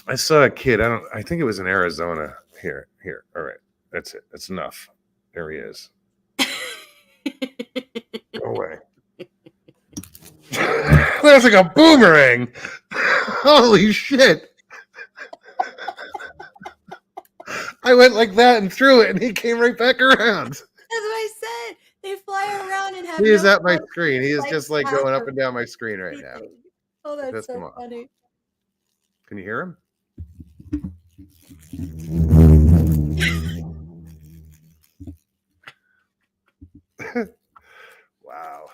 S1: I saw a kid. I think it was in Arizona. Here. All right. That's it. That's enough. There he is. Go away. That's like a boomerang. Holy shit. I went like that and threw it, and he came right back around.
S5: That's what I said. They fly around and have.
S1: He is at my screen. He is just like going up and down my screen right now.
S5: Oh, that's so funny.
S1: Can you hear him? Wow.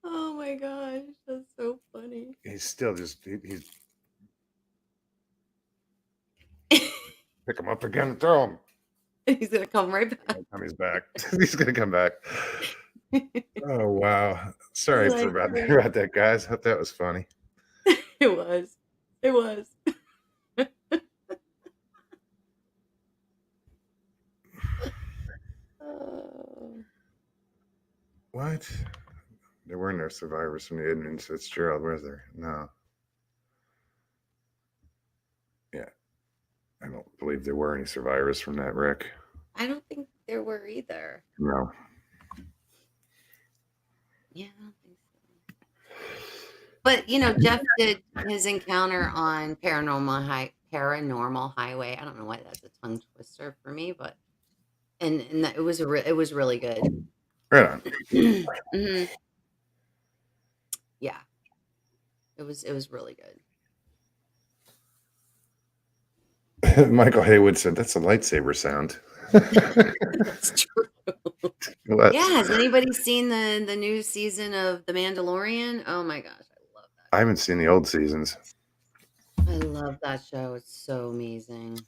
S5: Oh my gosh, that's so funny.
S1: He's still just he's pick him up again and throw him.
S5: He's gonna come right back.
S1: He's back. He's gonna come back. Oh wow. Sorry about that, guys. Hope that was funny.
S5: It was.
S1: What? There were no survivors from the Edmonds Fitzgerald, was there? No. Yeah. I don't believe there were any survivors from that wreck.
S5: I don't think there were either.
S1: No.
S5: Yeah, I don't think so. But Jeff did his encounter on Paranormal Highway. I don't know why that's a tongue twister for me, but and it was really good.
S1: Right on.
S5: Mm-hmm. Yeah, it was really
S1: good. Michael Haywood said that's a lightsaber sound.
S5: That's true.
S1: What?
S5: Yeah, has anybody seen the new season of The Mandalorian? Oh my gosh, I love that.
S1: I haven't seen the old seasons.
S5: I love that show. It's so amazing.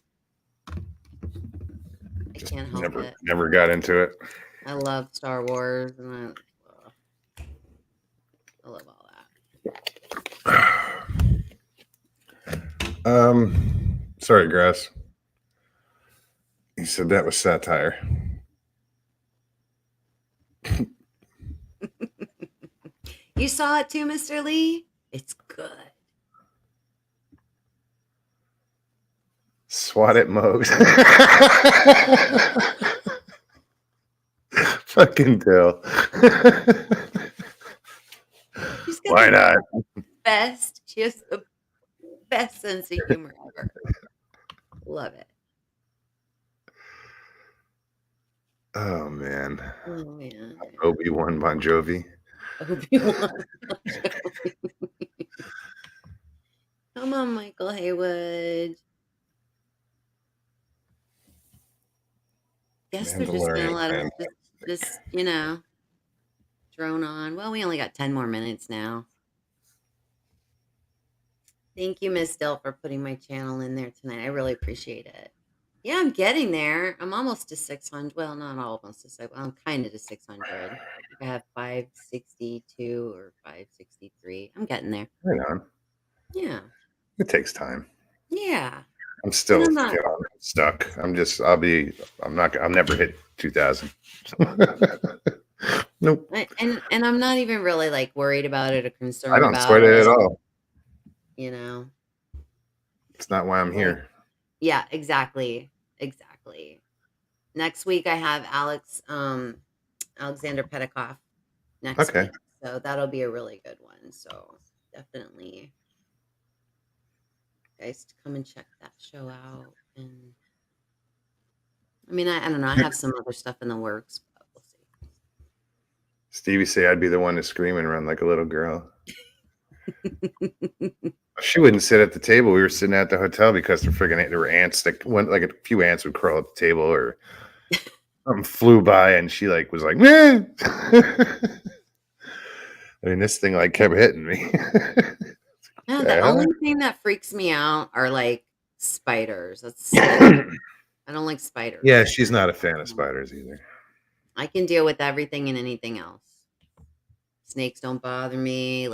S5: I can't help it.
S1: Never got into it.
S5: I love Star Wars, and I love all
S1: that. Sorry, Grass. He said that was satire.
S5: You saw it too, Mr. Lee? It's good.
S1: Swat it, Mogs. Fucking Dill. Why not?
S5: She has the best sense of humor ever. Love it.
S1: Oh man. Obi-Wan Bon Jovi.
S5: Come on, Michael Haywood. Guess they're just gonna let us just drone on. Well, we only got 10 more minutes now. Thank you, Miss Dill, for putting my channel in there tonight. I really appreciate it. Yeah, I'm getting there. I'm almost to 600. Well, not almost to 600. I'm kind of to 600. I have 562 or 563. I'm getting there.
S1: Right on.
S5: Yeah.
S1: It takes time.
S5: Yeah.
S1: I'm still stuck. I'll never hit 2,000. Nope.
S5: And I'm not even really like worried about it or concerned
S1: about it. I don't sweat it at all. It's not why I'm here.
S5: Yeah, exactly. Next week I have Alexander Petikoff next week. So that'll be a really good one. So definitely guys to come and check that show out. And I mean, I don't know. I have some other stuff in the works, but we'll see.
S1: Stevie say I'd be the one to scream and run like a little girl. She wouldn't sit at the table. We were sitting at the hotel because there were ants that went, like a few ants would crawl at the table or something flew by, and she was like, meh. I mean, this thing kept hitting me.
S5: No, the only thing that freaks me out are spiders. I don't like spiders.
S1: Yeah, she's not a fan of spiders either.
S5: I can deal with everything and anything else. Snakes don't bother me.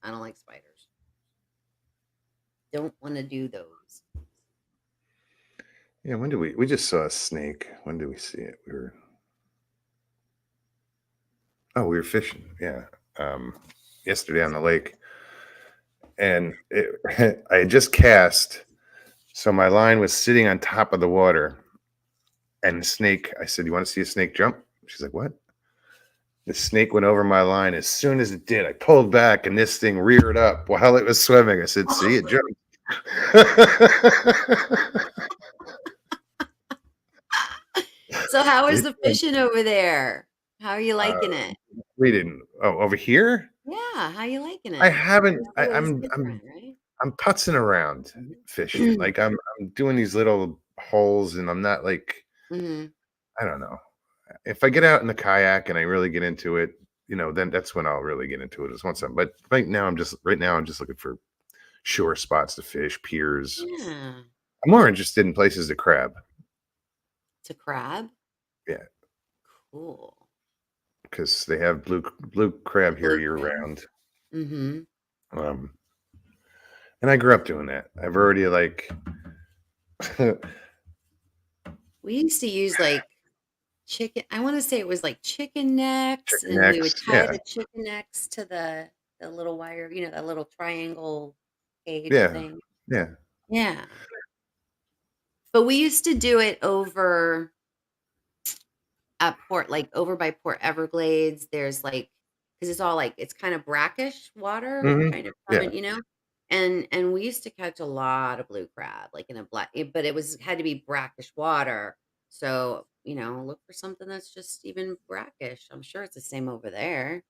S5: I don't like spiders. don't want to do those.
S1: Yeah, when did we just saw a snake. When did we see it? We were fishing. Yeah. Yesterday on the lake. And I had just cast, so my line was sitting on top of the water. And the snake, I said, "You want to see a snake jump?" She's like, "What?" The snake went over my line. As soon as it did, I pulled back and this thing reared up while it was swimming. I said, "See, it jumped."
S5: So how is the fishing over there? How are you liking it?
S1: We didn't. Oh, over here?
S5: Yeah, how you liking it?
S1: I haven't.
S5: I'm
S1: right? I'm putzing around fishing. Like I'm doing these little holes, and I'm not like
S5: Mm-hmm.
S1: I don't know. If I get out in the kayak and I really get into it, then that's when I'll really get into it. Is once I'm. But right now I'm just looking for shore spots to fish, piers.
S5: Yeah.
S1: I'm more interested in places to crab.
S5: To crab?
S1: Yeah.
S5: Cool.
S1: Because they have blue crab here year round.
S5: Mm-hmm.
S1: And I grew up doing that. I've already
S5: We used to use like chicken. I want to say it was like chicken necks,
S1: Chicken
S5: and we would
S1: necks,
S5: tie
S1: yeah.
S5: the chicken necks to the little wire, that little triangle cage
S1: Yeah.
S5: thing.
S1: Yeah.
S5: Yeah. But we used to do it over at over by Port Everglades. There's because it's all it's kind of brackish water,
S1: Mhm.
S5: kind of
S1: Yeah.
S5: coming, and we used to catch a lot of blue crab, in a black, but it had to be brackish water. So, look for something that's just even brackish. I'm sure it's the same over there.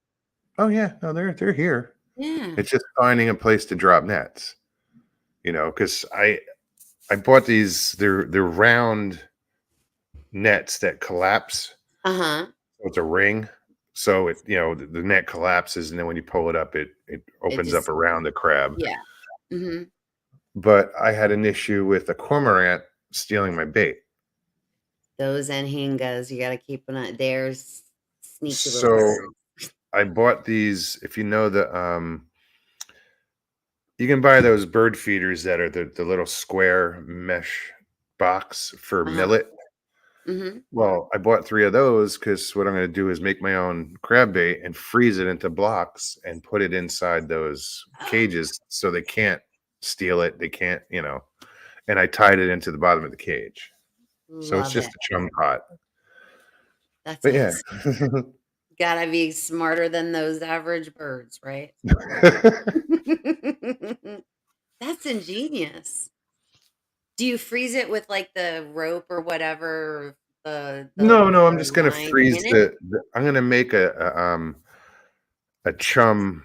S1: Oh yeah, no, they're here.
S5: Yeah.
S1: It's just finding a place to drop nets. Because I bought these. They're round nets that collapse.
S5: Uh-huh.
S1: So it's a ring. So it the net collapses, and then when you pull it up, it opens up around the crab.
S5: Yeah. Mm-hmm.
S1: But I had an issue with a cormorant stealing my bait.
S5: Those anhingas, you got to keep an eye. There's sneaky
S1: So
S5: little birds.
S1: I bought these. If you know you can buy those bird feeders that are the little square mesh box for millet.
S5: Mm-hmm.
S1: Well, I bought 3 of those because what I'm going to do is make my own crab bait and freeze it into blocks and put it inside those cages so they can't steal it. They can't, and I tied it into the bottom of the cage. So it's just a chum pot.
S5: That's
S1: But yeah.
S5: Gotta be smarter than those average birds, right? That's ingenious. Do you freeze it with the rope or whatever?
S1: No, I'm just gonna freeze I'm gonna make a chum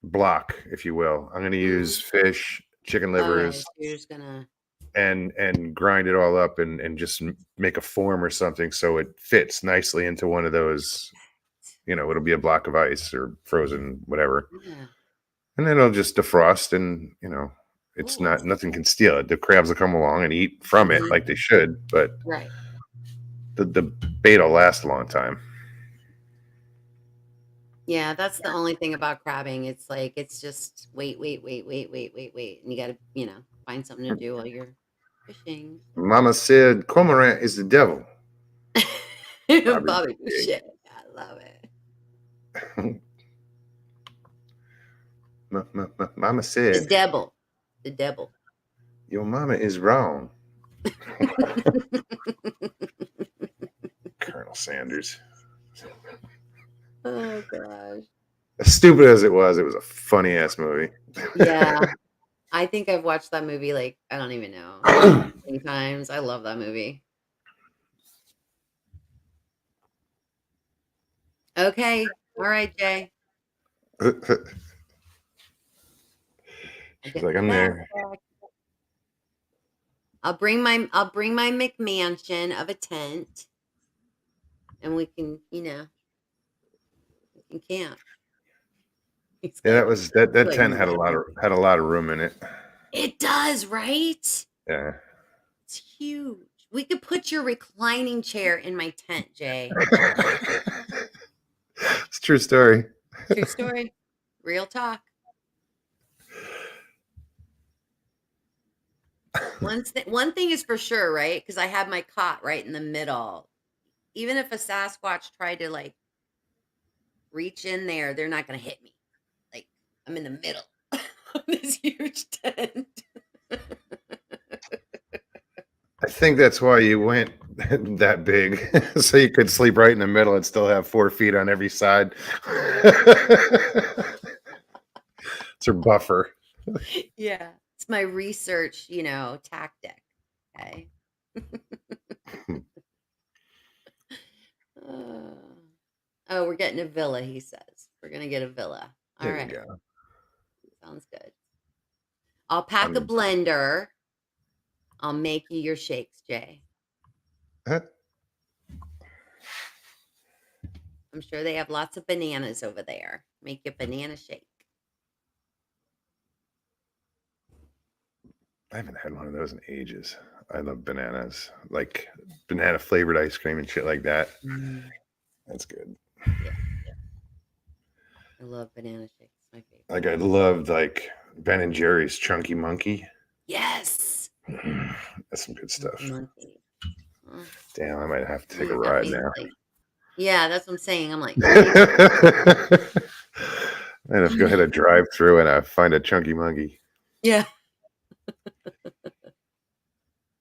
S1: block, if you will. I'm gonna use fish, chicken livers,
S5: you're just gonna
S1: and grind it all up and just make a form or something so it fits nicely into one of those. It'll be a block of ice or frozen, whatever.
S5: Yeah.
S1: And then it'll just defrost, and it's nothing can steal it. The crabs will come along and eat from it like they should, but
S5: right.
S1: The bait will last a long time.
S5: Yeah, that's the only thing about crabbing. It's it's just wait, and you got to find something to do while you're fishing.
S1: Mama said cormorant is the devil.
S5: Bobby, shit, I love it.
S1: Mama said
S5: the devil.
S1: Your mama is wrong. Colonel Sanders.
S5: Oh gosh.
S1: As stupid as it was a funny ass movie.
S5: Yeah. I think I've watched that movie I don't even know many times. I love that movie. Okay. All right, Jay.
S1: She's like, I'm there.
S5: I'll bring my McMansion of a tent, and we can, we can camp.
S1: Yeah, that tent had a lot of room in it.
S5: It does, right?
S1: Yeah.
S5: It's huge. We could put your reclining chair in my tent, Jay.
S1: It's a true story.
S5: True story. Real talk. One thing is for sure, right? Because I have my cot right in the middle. Even if a Sasquatch tried to like reach in there, they're not going to hit me. Like I'm in the middle of this huge tent.
S1: I think that's why you went that big, so you could sleep right in the middle and still have 4 feet on every side. It's your buffer.
S5: Yeah, it's my research, tactic. Okay. Oh, we're getting a villa, he says. We're gonna get a villa. All
S1: There
S5: right.
S1: you go.
S5: Sounds good. I'll pack a blender. I'll make you your shakes, Jay.
S1: Huh?
S5: I'm sure they have lots of bananas over there. Make you a banana shake.
S1: I haven't had one of those in ages. I love bananas, like banana flavored ice cream and shit like that. That's good.
S5: Yeah. I love banana shakes. It's my favorite.
S1: Like I loved like Ben and Jerry's Chunky Monkey.
S5: Yes.
S1: That's some good stuff.
S5: Monkey.
S1: Damn, I might have to take a ride now.
S5: Yeah, that's what I'm saying. I'm like,
S1: I have to go hit a drive through and find a Chunky Monkey.
S5: Yeah.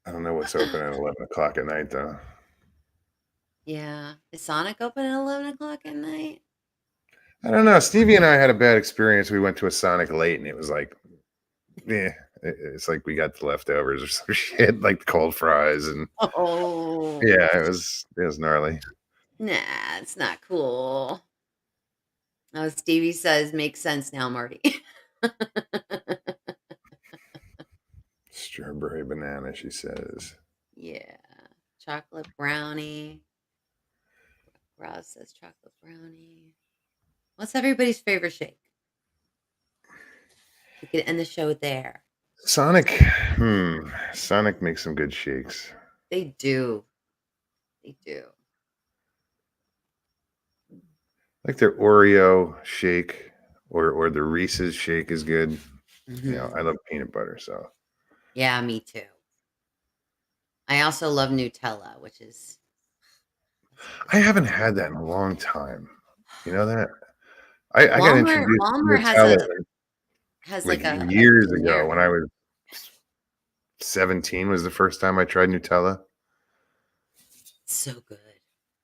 S1: I don't know what's open at 11 o'clock at night though.
S5: Yeah. Is Sonic open at 11 o'clock at night?
S1: I don't know. Stevie and I had a bad experience. We went to a Sonic late and it was like, yeah, it's like we got the leftovers or some shit, like the cold fries and yeah, it was gnarly.
S5: Nah, it's not cool. Oh, Stevie says makes sense now, Marty.
S1: Strawberry banana, she says.
S5: Yeah. Chocolate brownie. Ross says chocolate brownie. What's everybody's favorite shake? We could end the show there.
S1: Sonic. Sonic makes some good shakes.
S5: They do. They do.
S1: Like their Oreo shake or the Reese's shake is good. I love peanut butter, so.
S5: Yeah, me too. I also love Nutella, which is.
S1: I haven't had that in a long time. You know that? I got introduced to Nutella
S5: has
S1: like
S5: a
S1: years ago when I was 17 was the first time I tried Nutella.
S5: So good.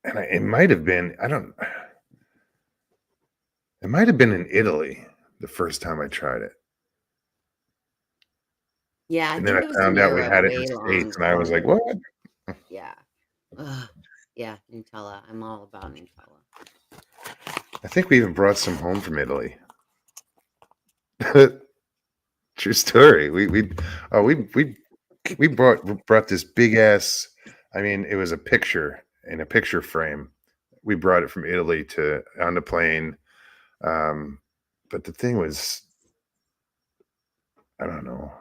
S1: And it might have been, it might have been in Italy the first time I tried it.
S5: Yeah,
S1: and then I found out we had it in the States, and I was like, what?
S5: Yeah. Yeah, Nutella. I'm all about Nutella.
S1: I think we even brought some home from Italy. True story. We brought this big ass. I mean, it was a picture in a picture frame. We brought it from Italy on the plane. But the thing was, I don't know,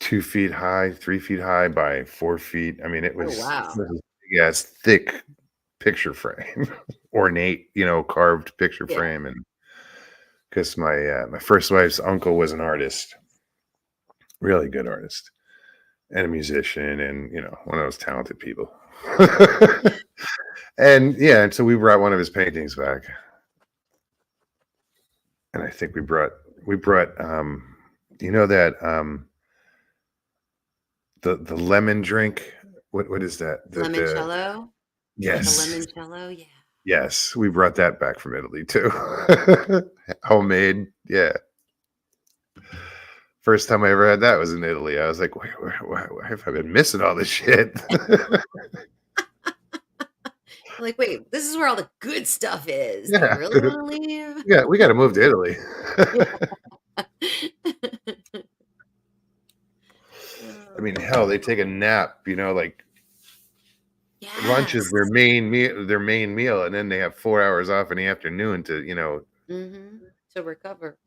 S1: 2 feet high, 3 feet high by 4 feet. I mean, it was, big ass thick picture frame, ornate, carved picture frame. And because my first wife's uncle was an artist, really good artist, and a musician, and one of those talented people. And so we brought one of his paintings back, and I think we brought that the lemon drink. What is that?
S5: Limoncello?
S1: Yes.
S5: The limoncello, yeah.
S1: Yes, we brought that back from Italy too. Homemade, yeah. First time I ever had that was in Italy. I was like, why have I been missing all this shit?
S5: Like, wait, this is where all the good stuff is. Yeah. Do you really want to leave?
S1: Yeah, we got to move to Italy. I mean, hell, they take a nap, like lunch is their main meal, and then they have 4 hours off in the afternoon to,
S5: to recover.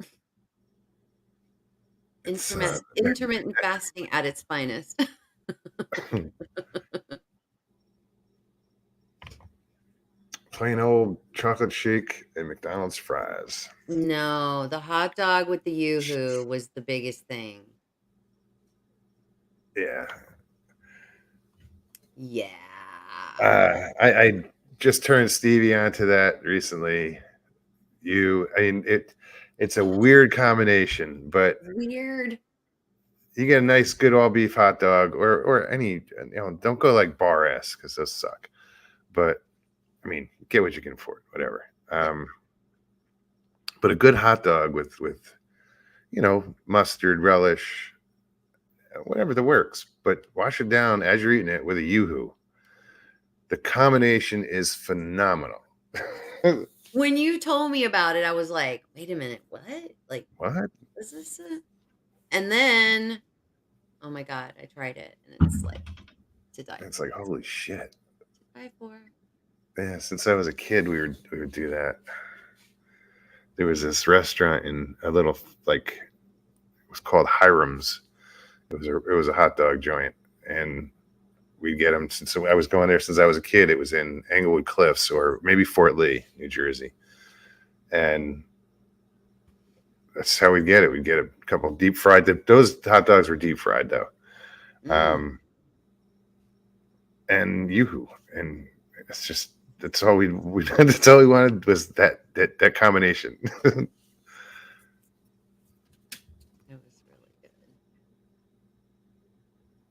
S5: Intermittent fasting at its finest.
S1: Plain old chocolate shake and McDonald's fries.
S5: No, the hot dog with the yoo-hoo was the biggest thing.
S1: Yeah.
S5: Yeah.
S1: I just turned Stevie onto that recently. It's a weird combination, but
S5: weird.
S1: You get a nice, good all beef hot dog, or any, don't go like bar ass because those suck. But I mean, get what you can afford, whatever. But a good hot dog with mustard, relish, whatever that works. But wash it down as you're eating it with a yoo-hoo. The combination is phenomenal.
S5: When you told me about it, I was like, wait a minute, what? Like,
S1: what?
S5: Is this And then, oh my God, I tried it and it's like to die.
S1: It's like, holy shit.
S5: To die for.
S1: Yeah, since I was a kid, we would do that. There was this restaurant in a little, like, it was called Hiram's. It was a hot dog joint, and we'd get them since I was going there since I was a kid. It was in Englewood Cliffs or maybe Fort Lee, New Jersey, and that's how we'd get it. We'd get a couple deep fried. Those hot dogs were deep fried though, and yoo-hoo, and it's just that's all we that's all we wanted was that combination.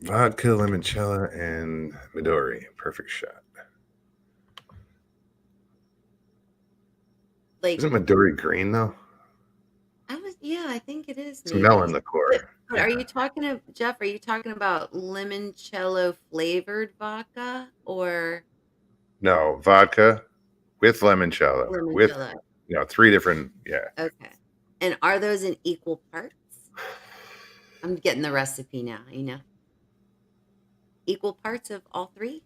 S1: Vodka, limoncello, and Midori. Perfect shot.
S5: Like,
S1: isn't Midori green though?
S5: I think it is.
S1: It's melon liqueur.
S5: But are you talking Jeff? Are you talking about limoncello flavored vodka or
S1: no vodka with limoncello, with 3 different? Yeah.
S5: Okay. And are those in equal parts? I'm getting the recipe now. Equal parts of all 3?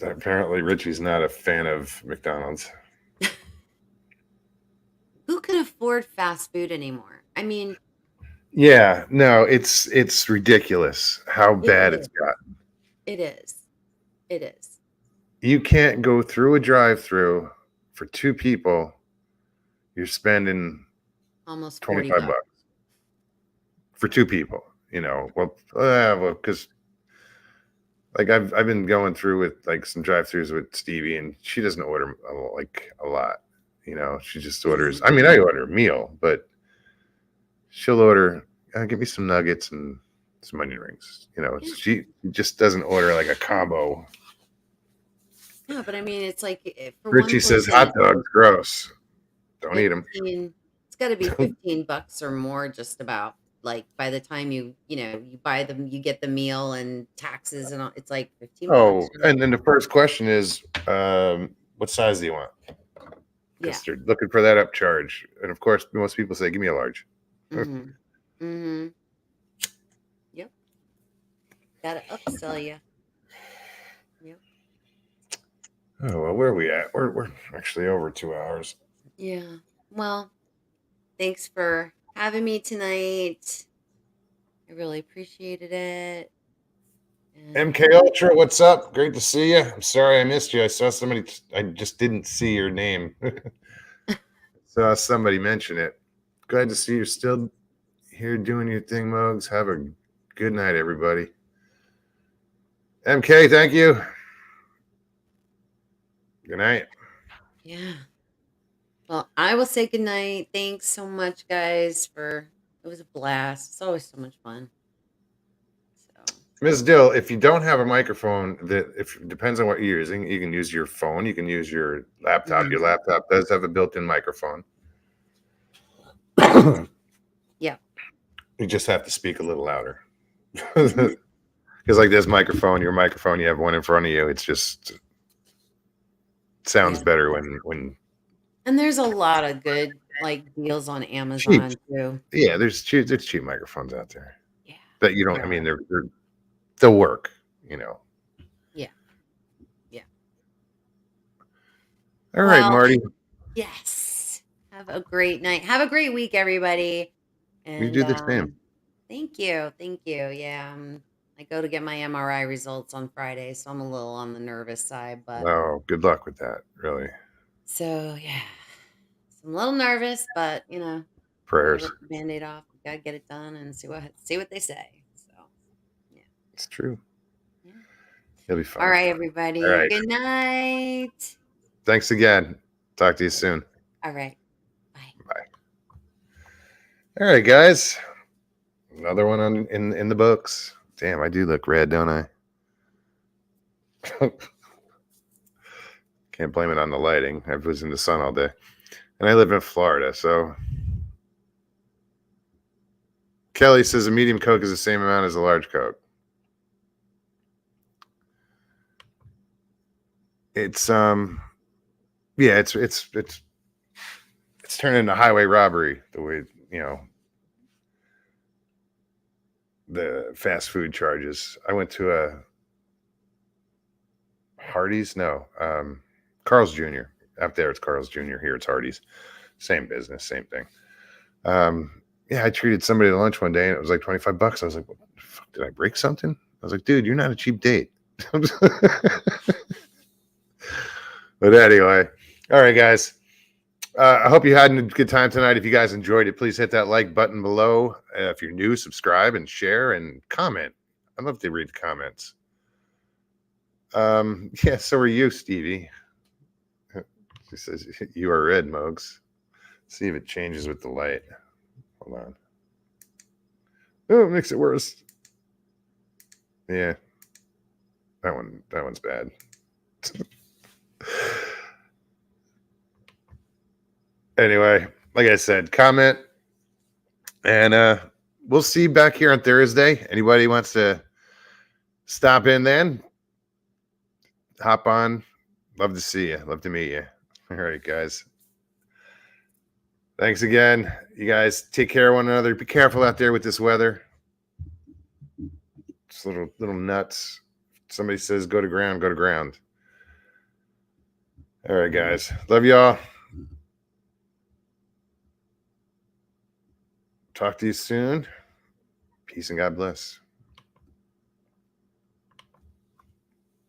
S1: Apparently, Richie's not a fan of McDonald's.
S5: Who can afford fast food anymore? I mean,
S1: yeah, no, it's ridiculous how bad it's gotten.
S5: It is.
S1: You can't go through a drive-through for 2 people. You're spending
S5: almost
S1: $25 for 2 people. Well, because like I've been going through with like some drive-throughs with Stevie, and she doesn't order like a lot. She just orders. I mean, I order a meal, but she'll order. Give me some nuggets and some onion rings. She just doesn't order like a combo.
S5: No, but I mean, it's like for
S1: Richie says hot dogs gross. Don't eat them.
S5: It's got to be $15 or more, just about. Like by the time you buy them, you get the meal and taxes and all, it's like $15.
S1: Oh, and then the first question is, what size do you want? Because they're looking for that upcharge, and of course, most people say, "Give me a large."
S5: Mm-hmm. Yep. Gotta upsell you. Yep.
S1: Oh well, where are we at? We're actually over 2 hours.
S5: Yeah. Well, thanks for having me tonight. I really appreciated it.
S1: MK Ultra, what's up? Great to see you. I'm sorry I missed you. I saw somebody. I just didn't see your name. Saw somebody mention it. Glad to see you're still here doing your thing, Mogs. Have a good night, everybody. MK, thank you. Good night.
S5: Yeah. Well, I will say good night. Thanks so much, guys, it was a blast. It's always so much fun.
S1: Ms. Dill, if you don't have a microphone, it depends on what you're using. You can use your phone. You can use your laptop. Mm-hmm. Your laptop does have a built-in microphone.
S5: Yeah.
S1: You just have to speak a little louder. Because like this microphone, your microphone, you have one in front of you. It's just sounds better when.
S5: And there's a lot of good deals on Amazon too.
S1: Yeah, there's cheap microphones out there. Yeah. That you don't. I mean, they'll work. Yeah.
S5: Yeah.
S1: All right, Marty.
S5: Yes. Have a great night. Have a great week, everybody. And
S1: you do the same.
S5: Thank you. Yeah. I go to get my MRI results on Friday, so I'm a little on the nervous side, but
S1: good luck with that, really.
S5: So yeah. I'm a little nervous, but
S1: Prayers.
S5: Rip the Band-Aid off. We gotta get it done and see what they say. So yeah.
S1: It's true.
S5: Yeah.
S1: It'll be fun.
S5: All right, everybody.
S1: All right.
S5: Good night.
S1: Thanks again. Talk to you soon.
S5: All right. Bye.
S1: Bye. All right, guys. Another one in the books. Damn, I do look red, don't I? Can't blame it on the lighting. I was in the sun all day. And I live in Florida, so Kelly says a medium Coke is the same amount as a large Coke. It's it's turned into highway robbery the way, the fast food charges. I went to a Hardee's, Carl's Jr. Up there it's Carl's Jr. Here it's Hardee's. Same business, same thing. I treated somebody to lunch one day and it was like $25. I was like, what the fuck, did I break something? I was like, dude, you're not a cheap date. But anyway, all right, guys. I hope you had a good time tonight. If you guys enjoyed it, please hit that like button below. If you're new, subscribe and share and comment. I'd love to read the comments. So are you, Stevie. She says, you are red, Mogs. See if it changes with the light. Hold on. Oh, it makes it worse. Yeah. That one's bad. Anyway, like I said, comment. And we'll see you back here on Thursday. Anybody wants to stop in then? Hop on. Love to see you. Love to meet you. All right, guys. Thanks again. You guys take care of one another. Be careful out there with this weather. It's little nuts. Somebody says go to ground, go to ground. All right, guys. Love y'all. Talk to you soon. Peace and God bless.